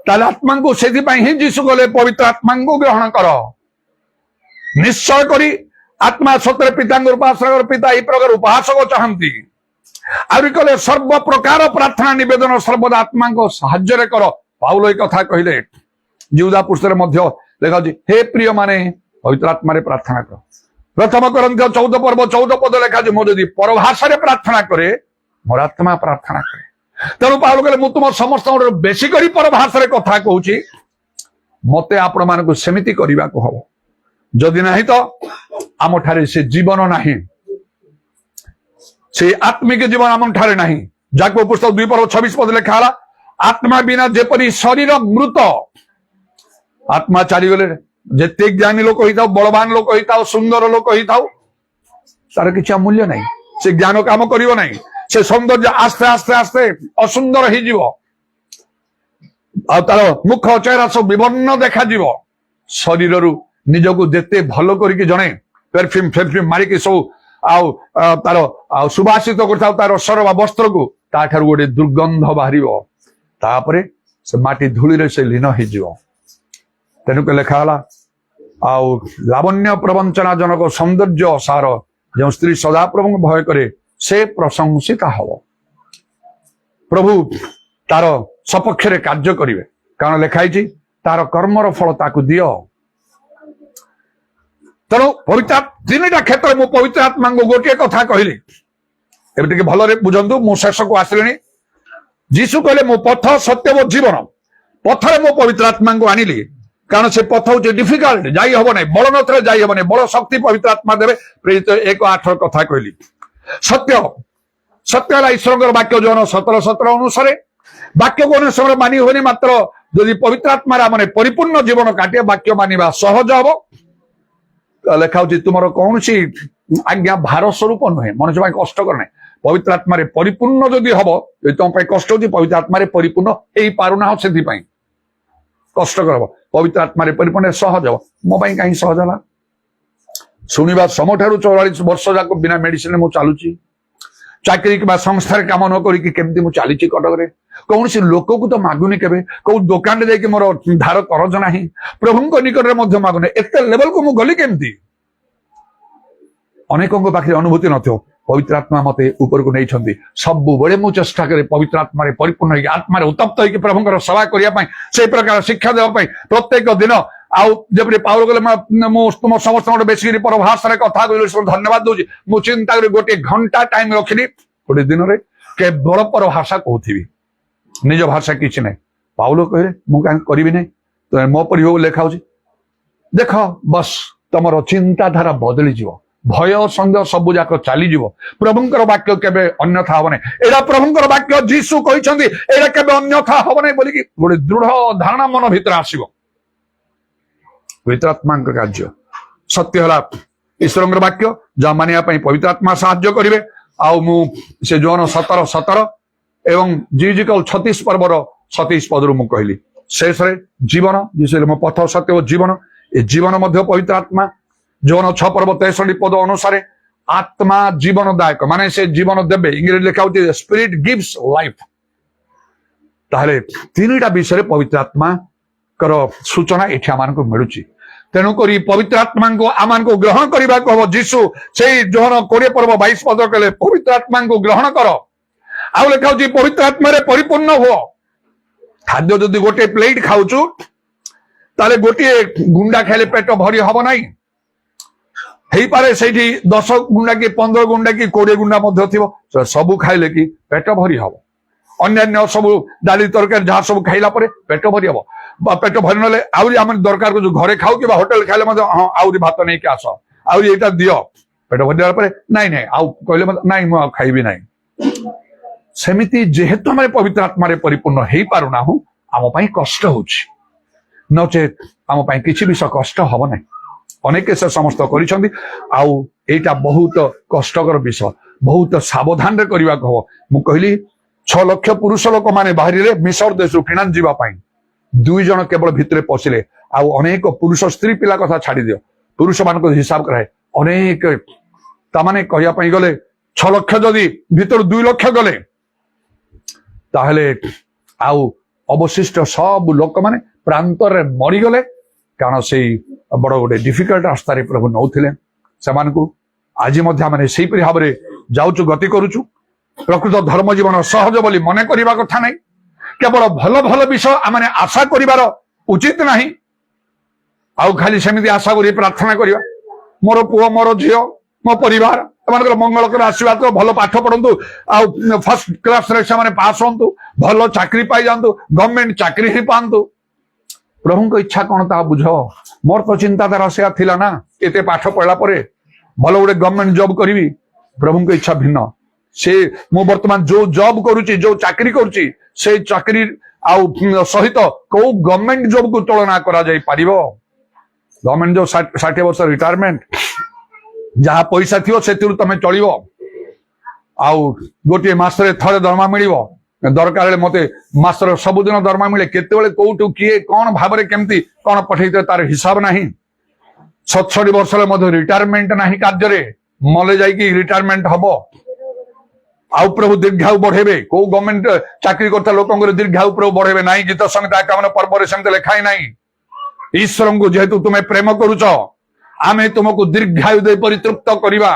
ताले आत्मा को सेथि पई ही जीसु कहले पवित्र आत्मा को ग्रहण करो। निश्चय करी आत्मा सत्य पिता उपासक पिता यही प्रकार उपासक चाहती। आउरी कहले सर्व प्रकार प्रार्थना निवेदन सर्वदा आत्मा को साहाय्य कर। पाउल एक कथा कहले जिहुदा पुस्तक मध्य लिखा हे प्रिय माने पवित्र आत्मा रे प्रार्थना कर। प्रथम कोरिन्थियो 14 पर्व 14 पद लिखा मो यदि परभाषा रे प्रार्थना करे मोर आत्मा प्रार्थना करे। तेणु पाउल कहले मु तुम समस्त बेसी करी परभाषा रे कथा कहूची, मते आपण मानकु सेमिति करिबा को हबो। जदि नहीं तो आम ठारे से जीवन नहीं, से आत्मिक जीवन आम ठारे नहीं। जाकब पुस्तक 2 पर्व 26 पद लिखा आत्मा बिना जेपरी शरीर मृत। आत्मा चलीगले ଯେତେ ଜ୍ଞାନୀ ଲୋକ ହେଇଥାଉ, ବଳବାନ ଲୋକ ହେଇଥାଉ, ସୁନ୍ଦର ଲୋକ ହେଇଥାଉ, ତାର କିଛି ମୂଲ୍ୟ ନାହିଁ। ସେ ଜ୍ଞାନ କାମ କରିବ ନାହିଁ। ସେ ସୌନ୍ଦର୍ଯ୍ୟ ଆସ୍ତେ ଆସ୍ତେ ଆସ୍ତେ ଅସୁନ୍ଦର ହେଇଯିବ, ଆଉ ତାର ମୁଖ ଚେହେରା ସବୁ ବିବର୍ଣ୍ଣ ଦେଖାଯିବ। ଶରୀରରୁ ନିଜକୁ ଯେତେ ଭଲ କରିକି ଜଣେ ପରଫ୍ୟୁମ ମାରିକି ସବୁ ଆଉ ତାର ଆଉ ସୁବାସିତ କରିଥାଉ ତାର ସ୍ୱର ବା ବସ୍ତ୍ରକୁ, ତାଠାରୁ ଗୋଟେ ଦୁର୍ଗନ୍ଧ ବାହାରିବ। ତାପରେ ସେ ମାଟି ଧୂଳିରେ ସେ ଲୀନ ହେଇଯିବ। ତେଣୁକ ଲେଖା ହେଲା, ଆଉ ଲାବଣ୍ୟ ପ୍ରବଞ୍ଚନା ଜନକ ସୌନ୍ଦର୍ଯ୍ୟ ସାର ଯେଉଁ ସ୍ତ୍ରୀ ସଦାପ୍ରଭୁଙ୍କୁ ଭୟ କରେ ସେ ପ୍ରଶଂସିତା ହବ। ପ୍ରଭୁ ତାର ସପକ୍ଷରେ କାର୍ଯ୍ୟ କରିବେ, କାରଣ ଲେଖା ହେଇଛି ତାର କର୍ମର ଫଳ ତାକୁ ଦିଅ। ତେଣୁ ପବିତ୍ର ତିନିଟା କ୍ଷେତ୍ରରେ ମୁଁ ପବିତ୍ର ଆତ୍ମାଙ୍କୁ ଗୋଟିଏ କଥା କହିଲି। ଏବେ ଟିକେ ଭଲରେ ବୁଝନ୍ତୁ, ମୁଁ ଶେଷକୁ ଆସିଲିଣି। ଯୀଶୁ କହିଲେ ମୁଁ ପଥ ସତ୍ୟ ଓ ଜୀବନ। ପଥରେ ମୁଁ ପବିତ୍ର ଆତ୍ମାଙ୍କୁ ଆଣିଲି, କାରଣ ସେ ପଥ ହଉଛି ଡିଫିକଲ୍ଟ, ଯାଇ ହବ ନାହିଁ, ବଳ ନଥିଲେ ଯାଇ ହବ ନାହିଁ। ବଳ ଶକ୍ତି ପବିତ୍ର ଆତ୍ମା ଦେବେ। ପ୍ରେରିତ 1:8 କଥା କହିଲି। ସତ୍ୟ ସତ୍ୟ ହେଲା ଈଶ୍ୱରଙ୍କର ବାକ୍ୟ, ଯୌନ 17:17 ଅନୁସାରେ ବାକ୍ୟକୁ ଅନୁସାରେ ମାନି ହୁଏନି, ମାତ୍ର ଯଦି ପବିତ୍ର ଆତ୍ମାରେ ମାନେ ପରିପୂର୍ଣ୍ଣ ଜୀବନ କାଟିଏ ବାକ୍ୟ ମାନିବା ସହଜ ହବ। ଲେଖା ହଉଛି ତୁମର କୌଣସି ଆଜ୍ଞା ଭାର ସ୍ୱରୂପ ନୁହେଁ, ମଣିଷ ପାଇଁ କଷ୍ଟକର ନାହିଁ। ପବିତ୍ର ଆତ୍ମାରେ ପରିପୂର୍ଣ୍ଣ ଯଦି ହବ, ଯଦି ତମ ପାଇଁ କଷ୍ଟ ହଉଛି, ପବିତ୍ର ଆତ୍ମାରେ ପରିପୂର୍ଣ୍ଣ ହେଇପାରୁନାହ, ସେଥିପାଇଁ କଷ୍ଟକର ହବ। ପବିତ୍ର ଆତ୍ମାରେ ପରିପୂର୍ଣ୍ଣ ସହଜ ହବ। ମୋ ପାଇଁ କାହିଁ ସହଜ ହେଲା? ଶୁଣିବା ସମୟଠାରୁ 44 ବର୍ଷ ଯାକ ବିନା ମେଡିସିନରେ ମୁଁ ଚାଲୁଛି। ଚାକିରି କିମ୍ବା ସଂସ୍ଥାରେ କାମ ନ କରିକି କେମିତି ମୁଁ ଚାଲିଛି କଟକରେ। କୌଣସି ଲୋକକୁ ତ ମାଗୁନି କେବେ, କୋଉ ଦୋକାନରେ ଯାଇକି ମୋର ଧାର କରଜ ନାହିଁ, ପ୍ରଭୁଙ୍କ ନିକଟରେ ମଧ୍ୟ ମାଗୁନି। ଏତେ ଲେଭେଲକୁ ମୁଁ ଗଲି କେମିତି? ଅନେକଙ୍କ ପାଖରେ ଅନୁଭୂତି ନଥିବ, ପବିତ୍ର ଆତ୍ମା ମତେ ଉପରକୁ ନେଇଛନ୍ତି। ସବୁବେଳେ ମୁଁ ଚେଷ୍ଟା କରେ ପବିତ୍ର ଆତ୍ମାରେ ପରିପୂର୍ଣ୍ଣ ହେଇକି, ଆତ୍ମାରେ ଉତ୍ତପ୍ତ ହେଇକି ପ୍ରଭୁଙ୍କର ସେବା କରିବା ପାଇଁ, ସେଇ ପ୍ରକାର ଶିକ୍ଷା ଦେବା ପାଇଁ ପ୍ରତ୍ୟେକ ଦିନ। ଆଉ ଯେପରି ପାଉଲ କହିଲେ, ମୁଁ ତୁମ ସମସ୍ତଙ୍କ ବେଶୀ ପରଭାଷାରେ କଥା କହିଲି, ଧନ୍ୟବାଦ ଦଉଛି। ମୁଁ ଚିନ୍ତା କରି ଗୋଟିଏ ଘଣ୍ଟା ଟାଇମ ରଖିଲି ଗୋଟେ ଦିନରେ, କେବଳ ପରଭାଷା କହୁଥିବି, ନିଜ ଭାଷା କିଛି ନାହିଁ। ପାଉଲ କହିଲେ ମୁଁ କାହିଁକି କରିବି ନାହିଁ, ମୋ ପରି ହଉ ଲେଖା ହଉଛି। ଦେଖ ବସ୍ ତମର ଚିନ୍ତାଧାରା ବଦଳିଯିବ, ଭୟ ସନ୍ଦେହ ସବୁ ଯାକ ଚାଲିଯିବ। ପ୍ରଭୁଙ୍କର ବାକ୍ୟ କେବେ ଅନ୍ୟଥା ହବ ନାହିଁ। ଏଇଟା ପ୍ରଭୁଙ୍କର ବାକ୍ୟ, ଯୀଶୁ କହିଛନ୍ତି ଏଇଟା କେବେ ଅନ୍ୟଥା ହବ ନାହିଁ ବୋଲିକି ଗୋଟେ ଦୃଢ ଧାରଣା ମନ ଭିତରେ ଆସିବ। ପବିତ୍ର ଆତ୍ମାଙ୍କ କାର୍ଯ୍ୟ ସତ୍ୟ ହେଲା ଈଶ୍ୱରଙ୍କର ବାକ୍ୟ, ଯାହା ମାନିବା ପାଇଁ ପବିତ୍ର ଆତ୍ମା ସାହାଯ୍ୟ କରିବେ। ଆଉ ମୁଁ ସେ ଯୌନ 17:17 ଏବଂ ଜିଜିକଲ 36 ପର୍ବର 27 ପଦରୁ ମୁଁ କହିଲି। ଶେଷରେ ଜୀବନ, ମୋ ପଥ ସତ୍ୟ ଓ ଜୀବନ, ଏ ଜୀବନ ମଧ୍ୟ ପବିତ୍ର ଆତ୍ମା। ଯୌନ 6 ପର୍ବ 63 ପଦ ଅନୁସାରେ ଆତ୍ମା ଜୀବନଦାୟକ, ମାନେ ସେ ଜୀବନ ଦେବେ। ଇଂରେଜୀ ଲେଖା ହଉଛି ସ୍ପିରିଟ ଗିଭ୍ସ ଲାଇଫ। ତାହେଲେ ତିନିଟା ବିଷୟରେ ପବିତ୍ର ଆତ୍ମାଙ୍କର ସୂଚନା ଏଠି ଆମମାନଙ୍କୁ ମିଳୁଛି। ତେଣୁକରି ପବିତ୍ର ଆତ୍ମାଙ୍କୁ ଆମମାନଙ୍କୁ ଗ୍ରହଣ କରିବାକୁ ହବ। ଯୀଶୁ ସେଇ ଯୌନ 20 ପର୍ବ 22 ପଦ କହିଲେ ପବିତ୍ର ଆତ୍ମାଙ୍କୁ ଗ୍ରହଣ କର। ଆଉ ଲେଖା ହଉଛି ପବିତ୍ର ଆତ୍ମାରେ ପରିପୂର୍ଣ୍ଣ ହୁଅ। ଖାଦ୍ୟ ଯଦି ଗୋଟିଏ ପ୍ଲେଟ ଖାଉଛୁ, ତାହେଲେ ଗୋଟିଏ ଗୁଣ୍ଡା ଖାଇଲେ ପେଟ ଭରି ହବ ନାହିଁ। ହେଇପାରେ ସେଇଠି 10 ଗୁଣ୍ଡା କି 15 ଗୁଣ୍ଡା କି 20 ଗୁଣ୍ଡା ମଧ୍ୟ ଥିବ। ସବୁ ଖାଇଲେ କି ପେଟ ଭରି ହବ। ଅନ୍ୟାନ୍ୟ ସବୁ ଡାଲି ତରକାରୀ ଯାହା ସବୁ ଖାଇଲା ପରେ ପେଟ ଭରି ହବ। ବା ପେଟ ଭରି ନହେଲେ ଆହୁରି ଆମେ ଦରକାର କରୁଛୁ, ଘରେ ଖାଉ କିମ୍ବା ହୋଟେଲ ଖାଇଲେ ମଧ୍ୟ ହଁ ଆହୁରି ଭାତ ନେଇକି ଆସ, ଆହୁରି ଏଇଟା ଦିଅ। ପେଟ ଭରିଲା ପରେ ନାଇଁ ଆଉ କହିଲେ ନାଇଁ ମୁଁ ଆଉ ଖାଇବି ନାହିଁ। ସେମିତି ଯେହେତୁ ଆମେ ପବିତ୍ର ଆତ୍ମାରେ ପରିପୂର୍ଣ୍ଣ ହେଇପାରୁନାହୁଁ, ଆମ ପାଇଁ କଷ୍ଟ ହଉଛି, ନଚେତ ଆମ ପାଇଁ କିଛି ବିଷୟ କଷ୍ଟ ହବ ନାହିଁ। ଅନେକ ସେ ସମସ୍ତ କରିଛନ୍ତି। ଆଉ ଏଇଟା ବହୁତ କଷ୍ଟକର ବିଷୟ, ବହୁତ ସାବଧାନରେ କରିବାକୁ ହବ। ମୁଁ କହିଲି 6 ଲକ୍ଷ ପୁରୁଷ ଲୋକମାନେ ବାହାରିଲେ ମିଶର ଦେଶରୁ କିଣାନ ଯିବା ପାଇଁ। 2 ଜଣ କେବଳ ଭିତରେ ପଶିଲେ। ଆଉ ଅନେକ ପୁରୁଷ ସ୍ତ୍ରୀ ପିଲା କଥା ଛାଡି ଦିଅ, ପୁରୁଷ ମାନଙ୍କ ହିସାବ କରାଏ ଅନେକ। ତାମାନେ କହିବା ପାଇଁ ଗଲେ 6 ଲକ୍ଷ ଯଦି ଭିତରୁ 2 ଲକ୍ଷ ଗଲେ, ତାହେଲେ ଆଉ ଅବଶିଷ୍ଟ ସବୁ ଲୋକମାନେ ପ୍ରାନ୍ତରେ ମରିଗଲେ। କାରଣ ସେଇ ବଡ ଗୋଟେ ଡିଫିକଲ୍ଟ ରାସ୍ତାରେ ପ୍ରଭୁ ନଉଥିଲେ ସେମାନଙ୍କୁ। ଆଜି ମଧ୍ୟ ଆମେ ସେଇପରି ଭାବରେ ଯାଉଛୁ, ଗତି କରୁଛୁ। ପ୍ରକୃତ ଧର୍ମ ଜୀବନ ସହଜ ବୋଲି ମନେ କରିବା କଥା ନାହିଁ। କେବଳ ଭଲ ଭଲ ବିଷୟ ଆମେ ଆଶା କରିବାର ଉଚିତ ନାହିଁ। ଆଉ ଖାଲି ସେମିତି ଆଶା କରି ପ୍ରାର୍ଥନା କରିବା, ମୋର ପୁଅ ମୋର ଝିଅ ମୋ ପରିବାର ଏମାନଙ୍କର ମଙ୍ଗଳ କରି ଆସିବା, ତ ଭଲ ପାଠ ପଢନ୍ତୁ, ଆଉ ଫାର୍ଷ୍ଟ କ୍ଲାସରେ ସେମାନେ ପାସ୍ ହୁଅନ୍ତୁ, ଭଲ ଚାକିରି ପାଇଯାଆନ୍ତୁ, ଗଭର୍ଣ୍ଣମେଣ୍ଟ ଚାକିରି ହିଁ ପାଆନ୍ତୁ। ପ୍ରଭୁଙ୍କ ଇଚ୍ଛା କଣ ତାହା ବୁଝ। ମୋର ତ ଚିନ୍ତାଧାରା ସେୟା ଥିଲା ନା, ଏତେ ପାଠ ପଢିଲା ପରେ ଭଲ ଗୋଟେ ଗଭର୍ଣ୍ଣମେଣ୍ଟ ଜବ କରିବି। ପ୍ରଭୁଙ୍କ ଇଚ୍ଛା ଭିନ୍ନ। ସେ ମୁଁ ବର୍ତ୍ତମାନ ଯୋଉ ଜବ କରୁଛି, ଯୋଉ ଚାକିରି କରୁଛି, ସେଇ ଚାକିରି ଆଉ ସହିତ କୋଉ ଗଭର୍ଣ୍ଣମେଣ୍ଟ ଜବକୁ ତୁଳନା କରାଯାଇ ପାରିବ? गवर्नमेंट जो 60 वर्ष रिटायरमेंट जहाँ पैसा थी से तुम चलो आउ गोटे मसरे थे दरमा मिल दरकार मत मसर सबुदिन दरमा मिले केतबेले कोठू किए कौन भाव केमती कौन पठे तार हिसाब ना 67 वर्ष रिटायरमेंट ना कार्य मले जाइकी रिटायरमेंट हम आउ प्रभु दीर्घायु बढ़ेबे को गवर्नमेंट चाकरी करता लोक दीर्घायु प्रभु बढ़ेबे ना गीत संगीत एकावन पर्व सेमती लिखाई ना ईश्वर को जेहेतु तुम्हें प्रेम करुच आमे तुमको दीर्घायु दे परितृप्त करवा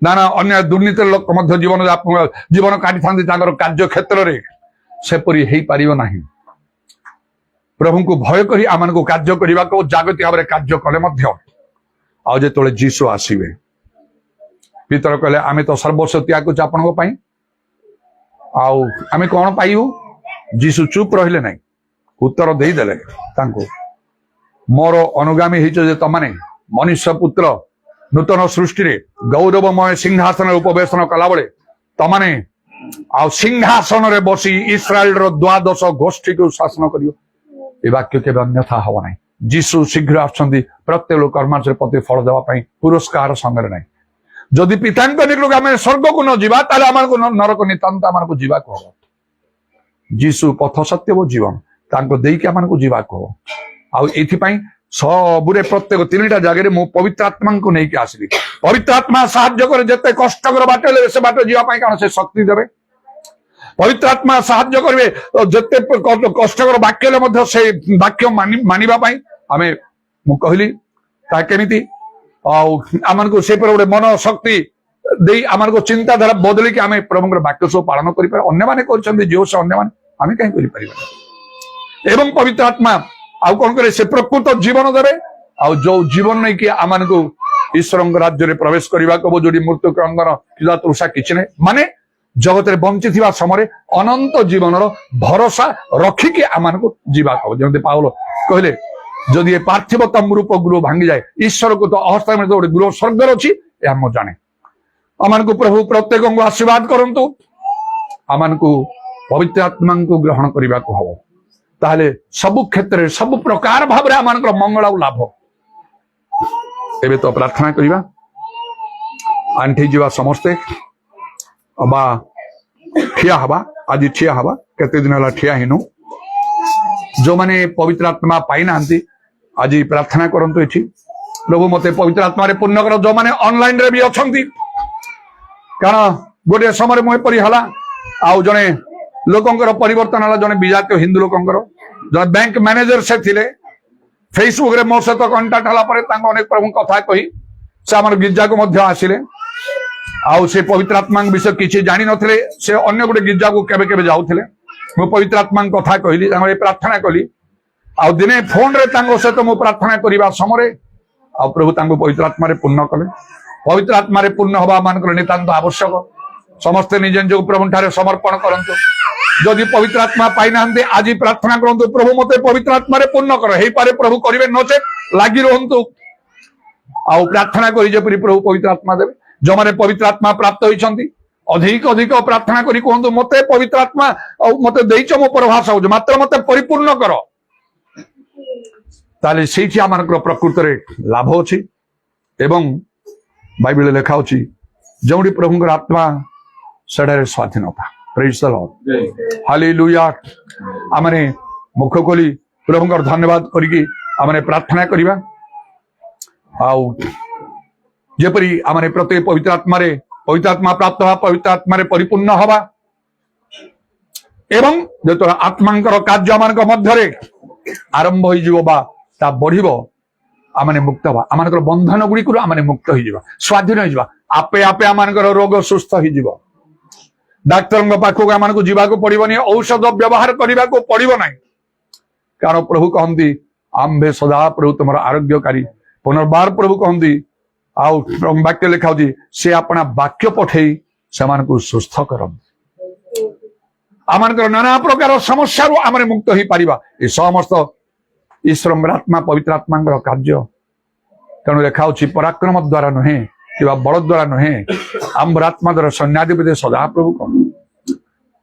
ना ना अन्य दुर्नीति लोक जीवन जीवन काटी था कार्य क्षेत्र में सेपरी हो पार ना प्रभु को भय करी आम को कार्य करने को जागतिक भाव में कार्य कले आज जो जीशु आसवे पितर कहले आमे तो सर्वस्व त्याग आपण आमे कौन पाइबू जीशु चुप रहिले नहीं उत्तर देदेले मोर अनुगामी हो तमने मनुष्य पुत्र नूतन सृष्टि रे गौरवमय सिंहासन उपवेशन कला बेले तमने आ सिंहासन रे बसी इस्राएल रो द्वादश गोष्ठी को शासन करियो ए वाक्य के अन्यथा हवा नहीं जीशु शीघ्र आछंदी प्रत्येक लोक कर्मचारी प्रति फल देवा पई पुरस्कार संगे नहीं जदि पिता निकल आम स्वर्ग को न जीवा ताले आम को नरक नितांत आम को जीवा को जीशु पथ सत्य वो जीवन तांको देकी आम को जीवा को आउपाई सबुरे प्रत्येक 3टा जगह मु पवित्र आत्मा को नहीं आसली पवित्र आत्मा साहाय्य करे जिते कष्टकर बाट से बाट जीवाई कारण से शक्ति देवे पवित्र आत्मा साहाय्य करेंगे जिते कष्टकर वाक्य से वाक्य मानिबा पाई आमे मु कहली ता केमिति आम को से गोटे मन शक्ति दे आम को चिंताधारा बदल कि आम प्रभु वाक्य सब पालन कर जो से अन्य कहीं कर एवं पवित्र आत्मा आउ कौन करे से प्रकृत जीवन देवे आ जो जीवन नहीं कि आम को ईश्वर राज्य में प्रवेश करने को जोड़ी मृत्यु क्रंदन किला तृषा किसी नहीं माने जगत में बंची थी समय अनंत जीवन भरोसा रखिकी आम को जीवा जमी पाउल कहले जदि ये पार्थिव तमरूप गृह भांगी जाए ईश्वर को तो अवस्था में गोटे गृह स्वर्ग अच्छी यह जाने आम को प्रभु प्रत्येक को आशीर्वाद करंतु आम को पवित्र आत्मा को ग्रहण करने को हम ताहले सबु क्षेत्र सबु प्रकार भाव आम मंगल और लाभ एबे तो प्रार्थना करवा आंठी जीवा समस्ते बा ठिया हवा आज ठिया हवा केते दिन हला ठिया हिनु जो माने पवित्र आत्मा पाई नांती आज प्रार्थना करंतु एठी प्रभु मते पवित्र आत्मा रे पूर्ण कर जो माने ऑनलाइन रे भी अछंती कारण गोटे समय मुझे परी हला आउ जने लोकंकर परिवर्तन हला जने विजातीय हिंदू लोकंकर जने बैंक मैनेजर से थिले फेसबुक रे मो सहित कांटेक्ट हला परे तांको अनेक प्रभु कथा कही से हमर गिरजा को मध्य आसिले आउ से पवित्र आत्मा विषय किछि जानि नथिले से अन्य गोटे गिरजा को केबे केबे जाउथिले मो पवित्र आत्मा कथा कहली प्रार्थना कली आ दिने फोन रे तांको सहित मो प्रार्थना करबा समय आ प्रभु तांको पवित्र आत्मा रे पूर्ण कले पवित्र आत्मा रे पूर्ण हवा मानकर नितांत आवश्यक समस्ते निज निज प्रभु ठारे समर्पण करंतु जदि पवित्र आत्मा पाई नांदे आज प्रार्थना करंतु प्रभु मते पवित्र आत्मा रे पूर्ण कर हेई पारे प्रभु करिवे नचे लागि रहंतु आ प्रार्थना करी जेपरि प्रभु पवित्र आत्मा देबे जो माने पवित्र आत्मा प्राप्त होइछंती अधिक अधिक प्रार्थना करी कहंतु मते पवित्र आत्मा मते देइछ मो प्रभास हो मात्र मते परिपूर्ण कर ताले सेठी आमानकर प्रकृति रे लाभ अछि एवं बाइबल लेखा अछि जोडी प्रभुଙ୍କର आत्मा सेडारे स्वाधीनता प्रेज द लॉर्ड हालेलुया आमने मुख खोली प्रभुଙ୍କର धन्यवाद करिकी आमने प्रार्थना करिबा आउ जेपरि आमने प्रत्येक पवित्र आत्मा प्राप्त हवा पवित्र आत्मा रे परिपूर्ण हवा एवं जो आत्मांकर कार्य आमानक मध्यरे आरंभ होई जीवो बा ता बढ़िबो आमने मुक्त हवा आमानकर बंधन गुडी आमने मुक्त होई जीवा स्वाधीन होई जीवा आपे आपे आमानकर रोग सुस्थ होई जीवो डाक्टर पाखक आम को जीवा को पड़ोनी औषध व्यवहार करने को पड़ो ना कारण प्रभु कहती आम्भे सदा प्रभु तुम आरोग्यकारी पुनर्बार प्रभु कहती आउ वाक्य लिखा सी अपना वाक्य पठे से सुस्थ कर आम नाना प्रकार समस्या आम मुक्त हो पार ये समस्त ईश्वर आत्मा पवित्र आत्मा कार्य तेणु लिखा पराक्रम द्वारा नुहे कि बल द्वारा नुहे आम्बर आत्मा द्वारा सैन्याधिपति सदा प्रभु कह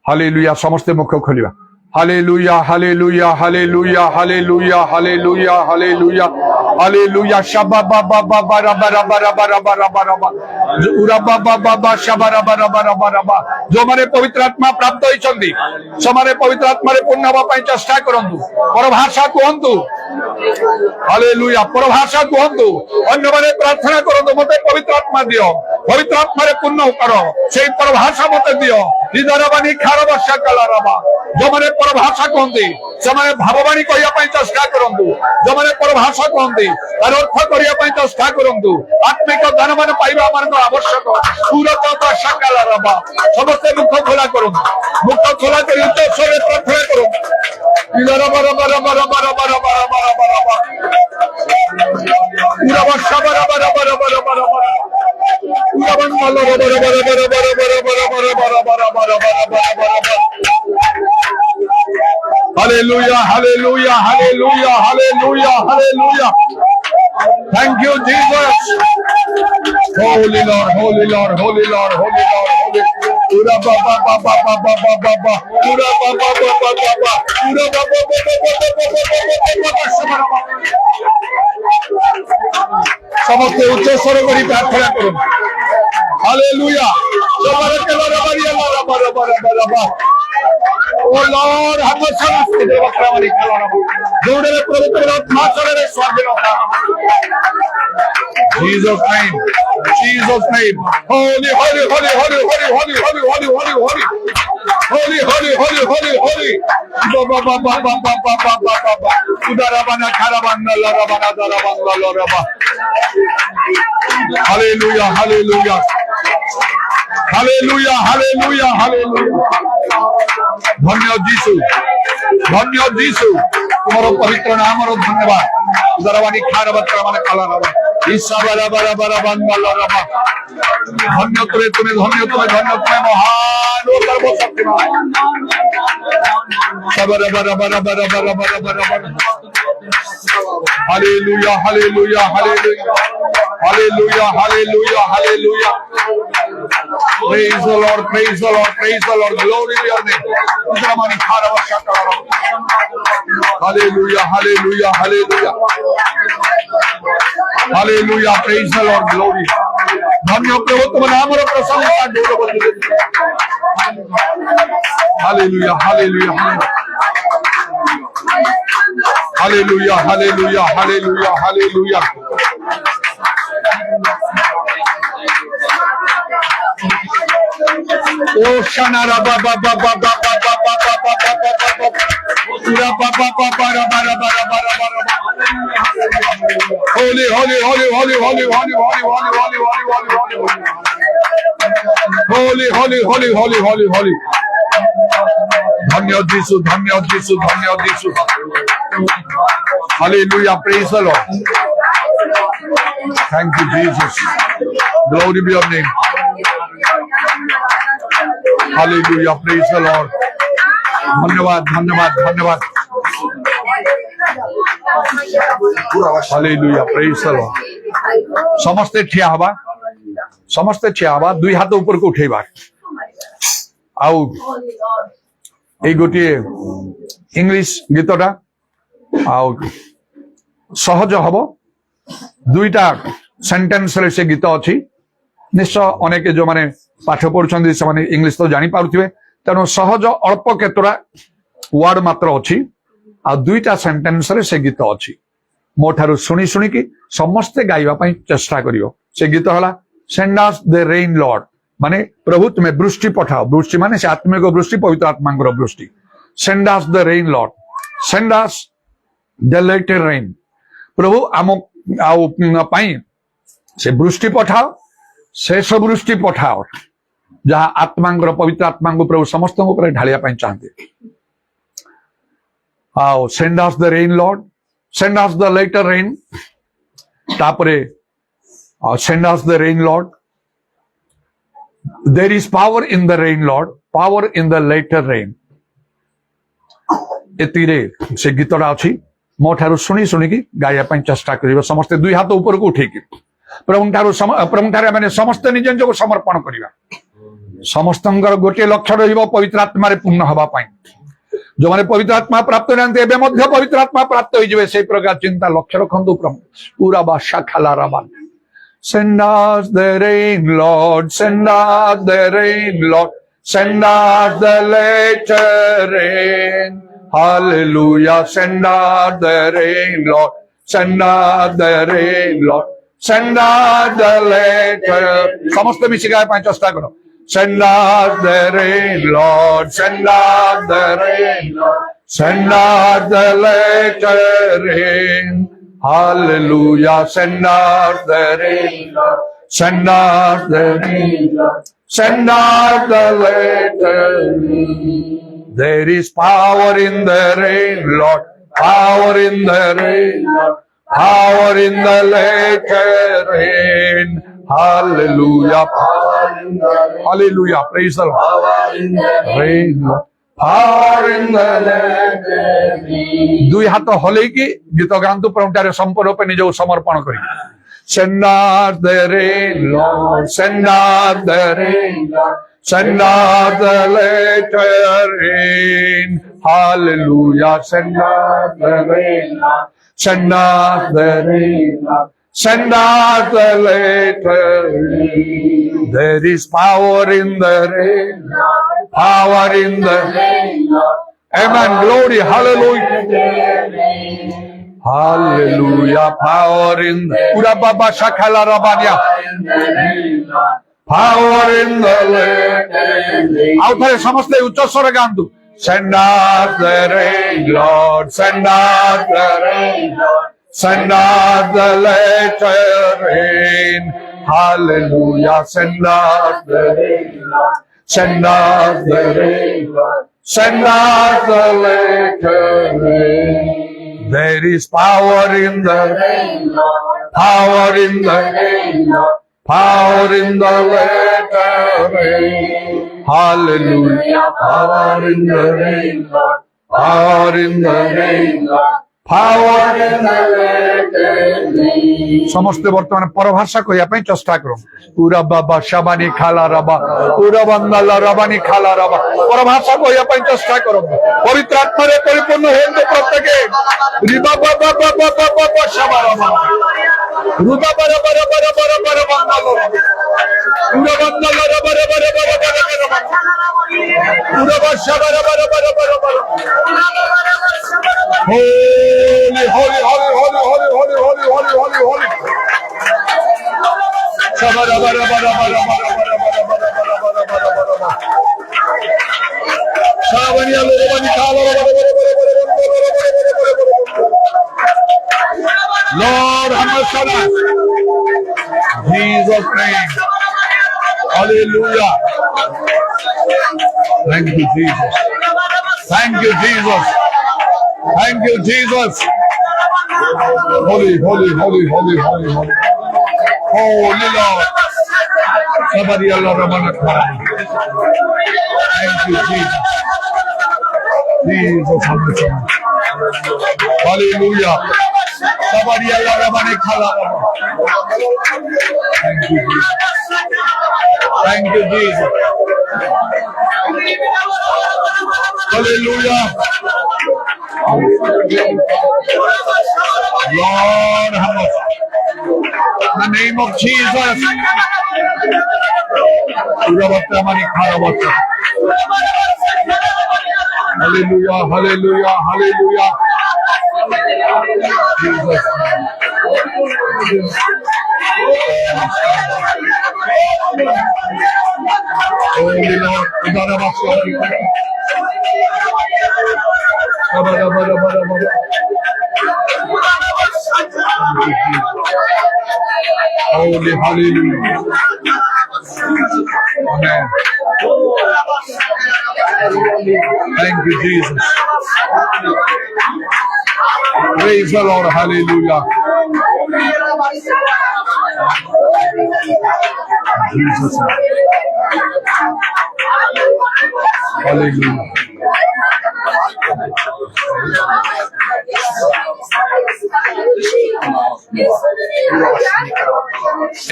हालेलुया समस्ते मुख खोलिबा Hallelujah, hallelujah, hallelujah, hallelujah, hallelujah, hallelujah, hallelujah. Shabba ba ba ba ba ra ba ra ba ra ba ra ba ra ba ra ba. Ura ba ba ba ba shabba ra ba ra ba ra ba ra ba. जो माने पवित्र आत्मा प्राप्त होइछंदी समारे पवित्र आत्मा रे पूर्ण हवा पई चेष्टा करंतु परभाषा कहंतु हालेलुया परभाषा कहंतु अन्य माने प्रार्थना करंतु मते पवित्र आत्मा दियो पवित्र आत्मा रे पूर्ण करो सेई परभाषा मते दियो हृदयवाणी खारबशा कलारबा जो माने परभाषा कहंती समाने भाववाणी कहिया पई चेष्टा करंतु जो माने परभाषा कहंती तार अर्थ करिया पई चेष्टा करंतु आत्मिक दान माने पाइबा हमर आवश्यक पूरक भाषा कलारबा समस्त मुख खोला करो मुख खोला कर उच्च स्वर में प्रार्थना करो पूरा बरा बरा बरा बरा बरा बरा बरा बरा पूरा वर्षा बरा बरा बरा बरा बरा पूरा बंगाल बरा बरा बरा बरा बरा बरा बरा बरा बरा बरा हालेलुया हालेलुया हालेलुया हालेलुया hallelujah Thank you, Jesus. Holy Lord, Holy Lord, Holy Lord, Holy Lord, Holy. Ura ba ba ba ba ba ba ba ba ba. Ura ba ba ba ba ba ba. Ura ba ba ba ba ba ba ba. समस्त उच्च स्वर करी प्रार्थना करो hallelujah सबरे के लरबारी लरबा रबा रबा रबा ओ Lord हम समस्त देवक्रावरी कलरबा जोड़े पवित्र आत्मा चले स्वाधीनता Jesus name Jesus name holy holy holy holy holy holy holy holy holy holy holy holy holy holy holy ba ba ba ba ba ba ba ba ba ba udarabana karabana larabana darabana laraba hallelujah hallelujah hallelujah hallelujah hallelujah धन्य जीसु तुम्हारा पवित्र नाम और धन्यवाद दरवानी खारबत मान काला रबा ईसा बरा बरा बरा बंदल रबा धन्य तुम्हें महान और सर्वशक्तिमान सबरा बरा बरा बरा बरा बरा बरा बरा हालेलुया हालेलुया हालेलुया हालेलुया हालेलुया hallelujah praise the Lord praise the Lord praise the Lord glory to your name दरवानी खारबत काला रबा Hallelujah, hallelujah, hallelujah. Hallelujah, praise the Lord, glory. धन्य प्रभु तुम नाम और प्रशंसा डोरो बदले Hallelujah, hallelujah, hallelujah, hallelujah, hallelujah, hallelujah. Oh, Shana Rabba Baba Baba Baba Baba Baba Holy, holy, holy, holy, holy, holy, holy, holy, holy, holy, holy, holy, holy, holy, holy. धन्य जीसु धन्य जीसु धन्य जीसु Hallelujah, praise the Lord. Thank you, Jesus. Glory be your name. Hallelujah, praise the Lord. धन्यवाद धन्यवाद धन्यवाद Hallelujah, praise the Lord. समस्ते ठिया हवा दुई हाथ ऊपर को उठेबा आउ ए गोटे इंग्लिश गीतटा आउ सहज हब दुईटा सेंटेंस रे से गीत अच्छी निश्चय अनेक जो माने पाठ पढ़ुछंदी से माने इंग्लिश तो जानि पारुथिबे तेणु सहज अल्प केतरा वर्ड मात्र अच्छी आ दुईटा सेंटेंस रे से गीत अच्छी मो ठारू शुणी शुणिकी समस्ते गाइबा पई चेष्टा करियो से गीत हला send us the rain Lord माने प्रभु तुम्हें वृष्टि पठाओ वृष्टि माने से आत्मिक वृष्टि पवित्र आत्मांगर वृष्टि send us the rain Lord send us the latter rain प्रभु आम आउ पई से वृष्टि पठाओ शेष वृष्टि पठाओ जहाँ आत्मांगर पवित्र आत्मा प्रभु समस्त ढालिया चाहते आओ send us the rain Lord send us the latter rain तापरे send us the rain Lord there is power in the rain Lord power in the latter rain एतिरे से गीतटा अच्छी मो ठारू शुणी शुणिकी गाइबा चेष्टा कर समस्ते दुई हाथ ऊपर को उठेकी प्रभु ठारू समस्त निज निजको समर्पण करवा समस्त गोटे लक्ष्य रहिबो पवित्र आत्मा रे पूर्ण हवा पाई जो मैंने पवित्र आत्मा प्राप्त होते एवं मध्य पवित्र आत्मा प्राप्त हो से प्रकार चिंता लक्ष्य रखु पूरा बादशाह खाला राबान Send us the rain, Lord. Send us the rain, Lord. Send us the later rain. Hallelujah. Send us the rain, Lord. Send us the rain, Lord. Send us the later. समस्त मिशिकाय पांच चेष्टा करो. Send us the rain, Lord. Send us the rain, Lord. Send us the later rain. Hallelujah. Send us the rain, Lord. Send us the rain, Lord. Send us the later rain. There is power in the rain, Lord. Power in the rain, Lord. Power in the later rain. Hallelujah. Power in the rain. Hallelujah. Praise the Lord. Power in the rain, Lord. Power in the latter rain. दुई हाथ हलेकी गीत गांतु प्रभुठारे संपूर्ण रूपे निज समर्पण करी Send us the rain, Lord. Send us the rain, Lord. Send us the latter rain. Hallelujah. Send us the rain, Lord. Send us the rain, Lord. Send us the latter rain. There is power in the rain, Lord. Power in the rain, Lord. Amen. Glory. Hallelujah. Hallelujah. Power in the Ura Baba Shakala Rabania. Power in the rain. Out there, samaste uccha swara gandu. Send us the rain, Lord. Send us the rain, Lord. Send us the latter rain. Hallelujah. Send us the rain, Lord. Send us the rain, Lord. Send us the latter rain. There is power in the rain, Lord. Power in the rain, Lord. Power in the latter rain. Hallelujah. Power in the rain, Lord. Power in the rain, Lord. Power in the latter rain. समस्त वर्तमान परभाषा कहिया पई चेष्टा करो पूरा बाबा शाबानी खाला रबा पूरा बंदला रबानी खाला रबा परभाषा कहिया पई चेष्टा करो पवित्र आत्मा रे परिपूर्ण होते प्रत्येके रिबा बाबा बाबा बाबा शाबा रबा रुबा बरा बरा बरा बरा बरा बंदला पूरा बंदला रबा रबा रबा रबा पूरा बादशाह बरा बरा बरा बरा बरा Holy, holy, holy, holy, holy, holy, holy, holy, holy, holy. Shabara bara bara bara bara bara bara bara bara bara bara bara. Shabani Allah Rabani khala bara bara bara bara bara. Lord, Hamdulillah. Jesus name. Hallelujah. Thank you, Jesus. Thank you, Jesus. Thank you, Jesus. Holy, holy, holy, holy, holy, holy. Holy Lord. Somebody Allah Ramana Khan. Thank you, Jesus. Jesus, hallelujah. Somebody Allah Ramana Khan. Thank you, Jesus. Thank you, Jesus. Hallelujah. Lord, have mercy. In the name of Jesus. Hallelujah, hallelujah, hallelujah. Jesus. Holy Lord, holy, hallelujah. Amen. Thank you, Jesus. Praise the Lord, hallelujah. Jesus. Hallelujah.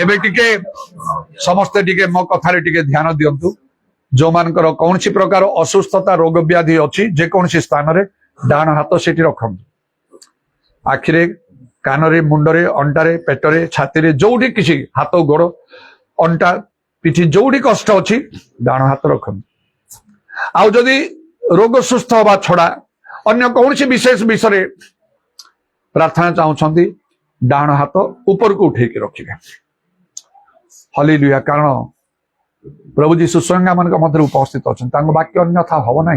ଏବେ ଟିକେ ସମସ୍ତେ ଟିକେ ମୋ କଥାରେ ଟିକେ ଧ୍ୟାନ ଦିଅନ୍ତୁ जो मानकर कौन सी प्रकार असुस्थता रोग व्याधि अच्छी जेकोसी स्थान रे डाण हाथ सेठी रखंतु आखिरे कानरे मुंडरे अंटारे पेटरे छाती जोठी किसी हाथ गोड़ अंटा पिठी जोठी कष्ट अच्छी डाण हाथ रखंतु आउ जदि रोग सुस्थ हवा छड़ा अन्य कौन सी विशेष विषय प्रार्थना चाहूंगी डाण हाथ ऊपर को उठे रखिए हालेलुया कारण प्रभु जी स्वयं आम मध्य उपस्थित अच्छा बाक्य अन्यथा हम ना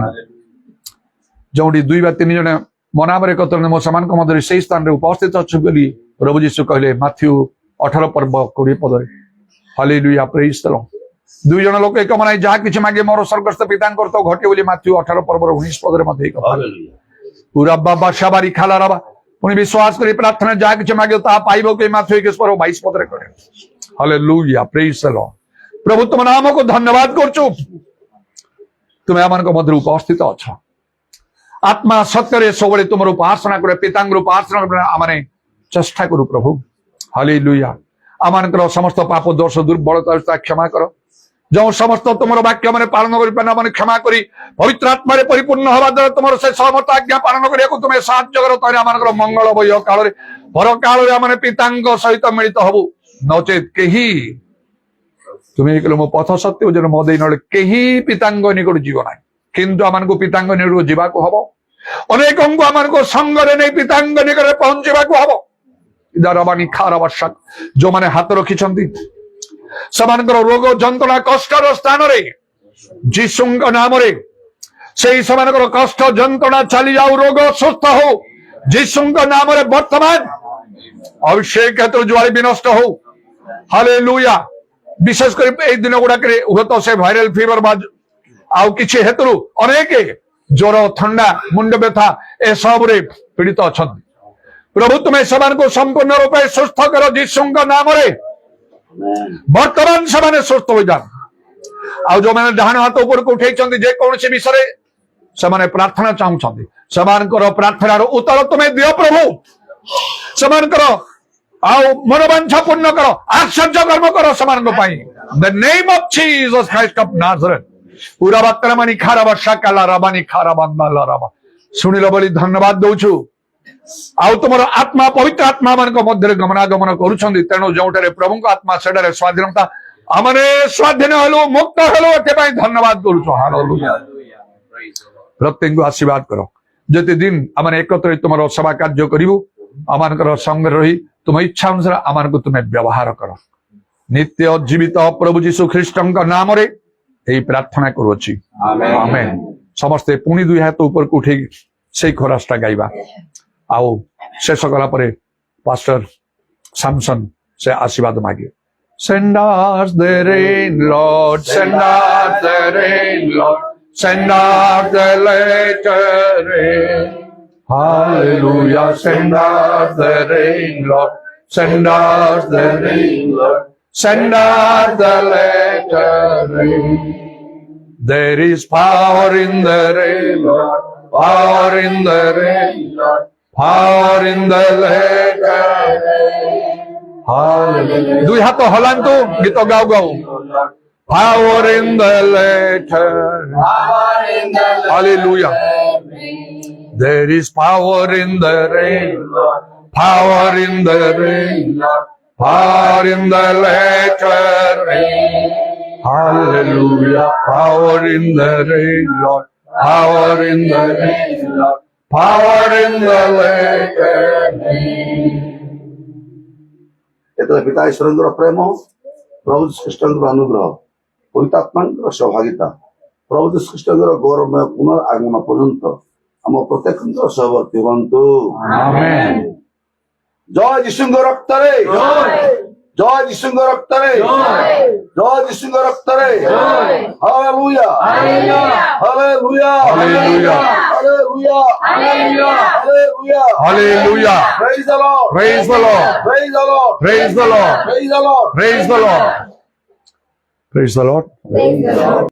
जो 2 ବା 3 जन मनाम एकत्र मो समान मध्य से स्थान में उपस्थित अच्छु बोली प्रभु जीशु कहले माथ्यू 18 पर्व 20 पद हालेलुया प्रेज द लॉर्ड 2 जन लोक एक मनाई जहाँ किसी मागे मोर स्वर्गस्थ पिता तो घटे बोली माथ्यू 18 पर्व 19 पद पूरा बाबा शाबारी खाला रबा पुणी विश्वास करी प्रार्थना जहाँ किसी मागे ता पाइबो के माथ्यू 21 पर्व 22 पद करे हालेलुया प्रेज द लॉर्ड प्रभु तुम नाम को धन्यवाद करछु तुम्हें आम मध्य उपस्थित अच्छा आत्मा सत्य सब तुम उपासना करे पितांग उपासना आम चेष्टा करू प्रभु हालेलुया आम समस्त पाप दोष दुर्बलता क्षमा कर जो समस्त तुम वाक्य मैंने पालन कर क्षमा करी पवित्र आत्मा परिपूर्ण हवा द्वारा तुम से समस्त आज्ञा पालन करने तुम्हें साहाଯ୍य कर आम मंगल बय काल भर काल पितांग सहित मिलित हबु नचेत कही तुम्हें कहले मो पथ सत्य जन मो दे कहीं पितांग निकट जीव ना किंतु आम पितांग निकट जीवा हम अनेक आम संगरे नहीं पितांग निकट पहुंचवा हम रबानी खार वर्षा जो मैंने हाथ रखिंट से रोग जंत्रणा कष्टर स्थान जीशु नाम से कष्ट जंत्रणा चली जाऊ रोग सुस्थ हो जीशु नाम वर्तमान अभिषेक हेतु ज्वाली विनष्ट हो हालेलुया विशेषकर दिन गुड़ाक हुए तो से भाइराल फीवर आउ किसी हेतु अनेक ज्वर थंडा मुंड व्यथा ए सब पीड़ित अच्छा प्रभु तुम्हें को संपूर्ण रूपे सुस्थ कर जीशु नाम वर्तमान से सुस्थ हो जान आ जो मैंने डाण हाथ ऊपर को उठे जेकोसी विषय से प्रार्थना चाहूंगी से प्रार्थनार उत्तर तुम्हें दियो प्रभु से मनोवांछा पूर्ण कर आश्चर्य कर्म कर the name of Jesus Christ of Nazareth पूरा बातरा मानी खारा वर्षा काला रबानी खारा बंदा रबा सुनिल बोली धन्यवाद दउछु आउ तुम आत्मा पवित्र आत्मा मान मध्य गमनागमन करुछंदी तेणु जोटारे प्रभु आत्मा सेडारे स्वाधीनता आमने स्वाधीन हलु मुक्त हलु एते धन्यवाद करुछु हालेलुया प्रत्येक आशीर्वाद करो जते दिन आमने एकत्र तुम सेवा कार्य करिवु आमानकर संग रही तुम इच्छा अनुसार आमान को तुम्हें व्यवहार कर नित्य जीवित प्रभु जीशु ख्रीष्ट नाम रे यही प्रार्थना करुच्ची आमेन समस्ते पुणी 2 हाथ ऊपर को उठे से खोरासटा गाइबा आओ शेष कला परे पास्टर सैमसन से आशीर्वाद मागे Send us the rain, Lord, send us the rain, Lord, send us the later rain. Hallelujah, send us the rain, Lord, send us the rain, Lord, send us the later rain. There is power in the rain, Lord, power in the rain, Lord, power in the later rain. Hallelujah. 2 हाथ हलांतु गीत गाओ गाओ power in the later hallelujah there is power in the rain power in the rain power in the later rain hallelujah power in the rain Lord power in the rain Lord power in the later rain पिता ईश्वर प्रेम प्रभु श्रीकृष्ण अनुग्रह पवित्रात्मा सहभागिता प्रभु श्रीकृष्ण गौरवमय पुनरागमन पर्यंत आम प्रत्येक सहवर्ती हूँ जय जीशु रक्त रे जय जीशु रक्त रे जय जीशु रक्त रे हालेलुया हालेलुया हालेलुया हालेलुया हालेलुया hallelujah praise the Lord praise the Lord praise the Lord praise the Lord praise the Lord praise the Lord praise the Lord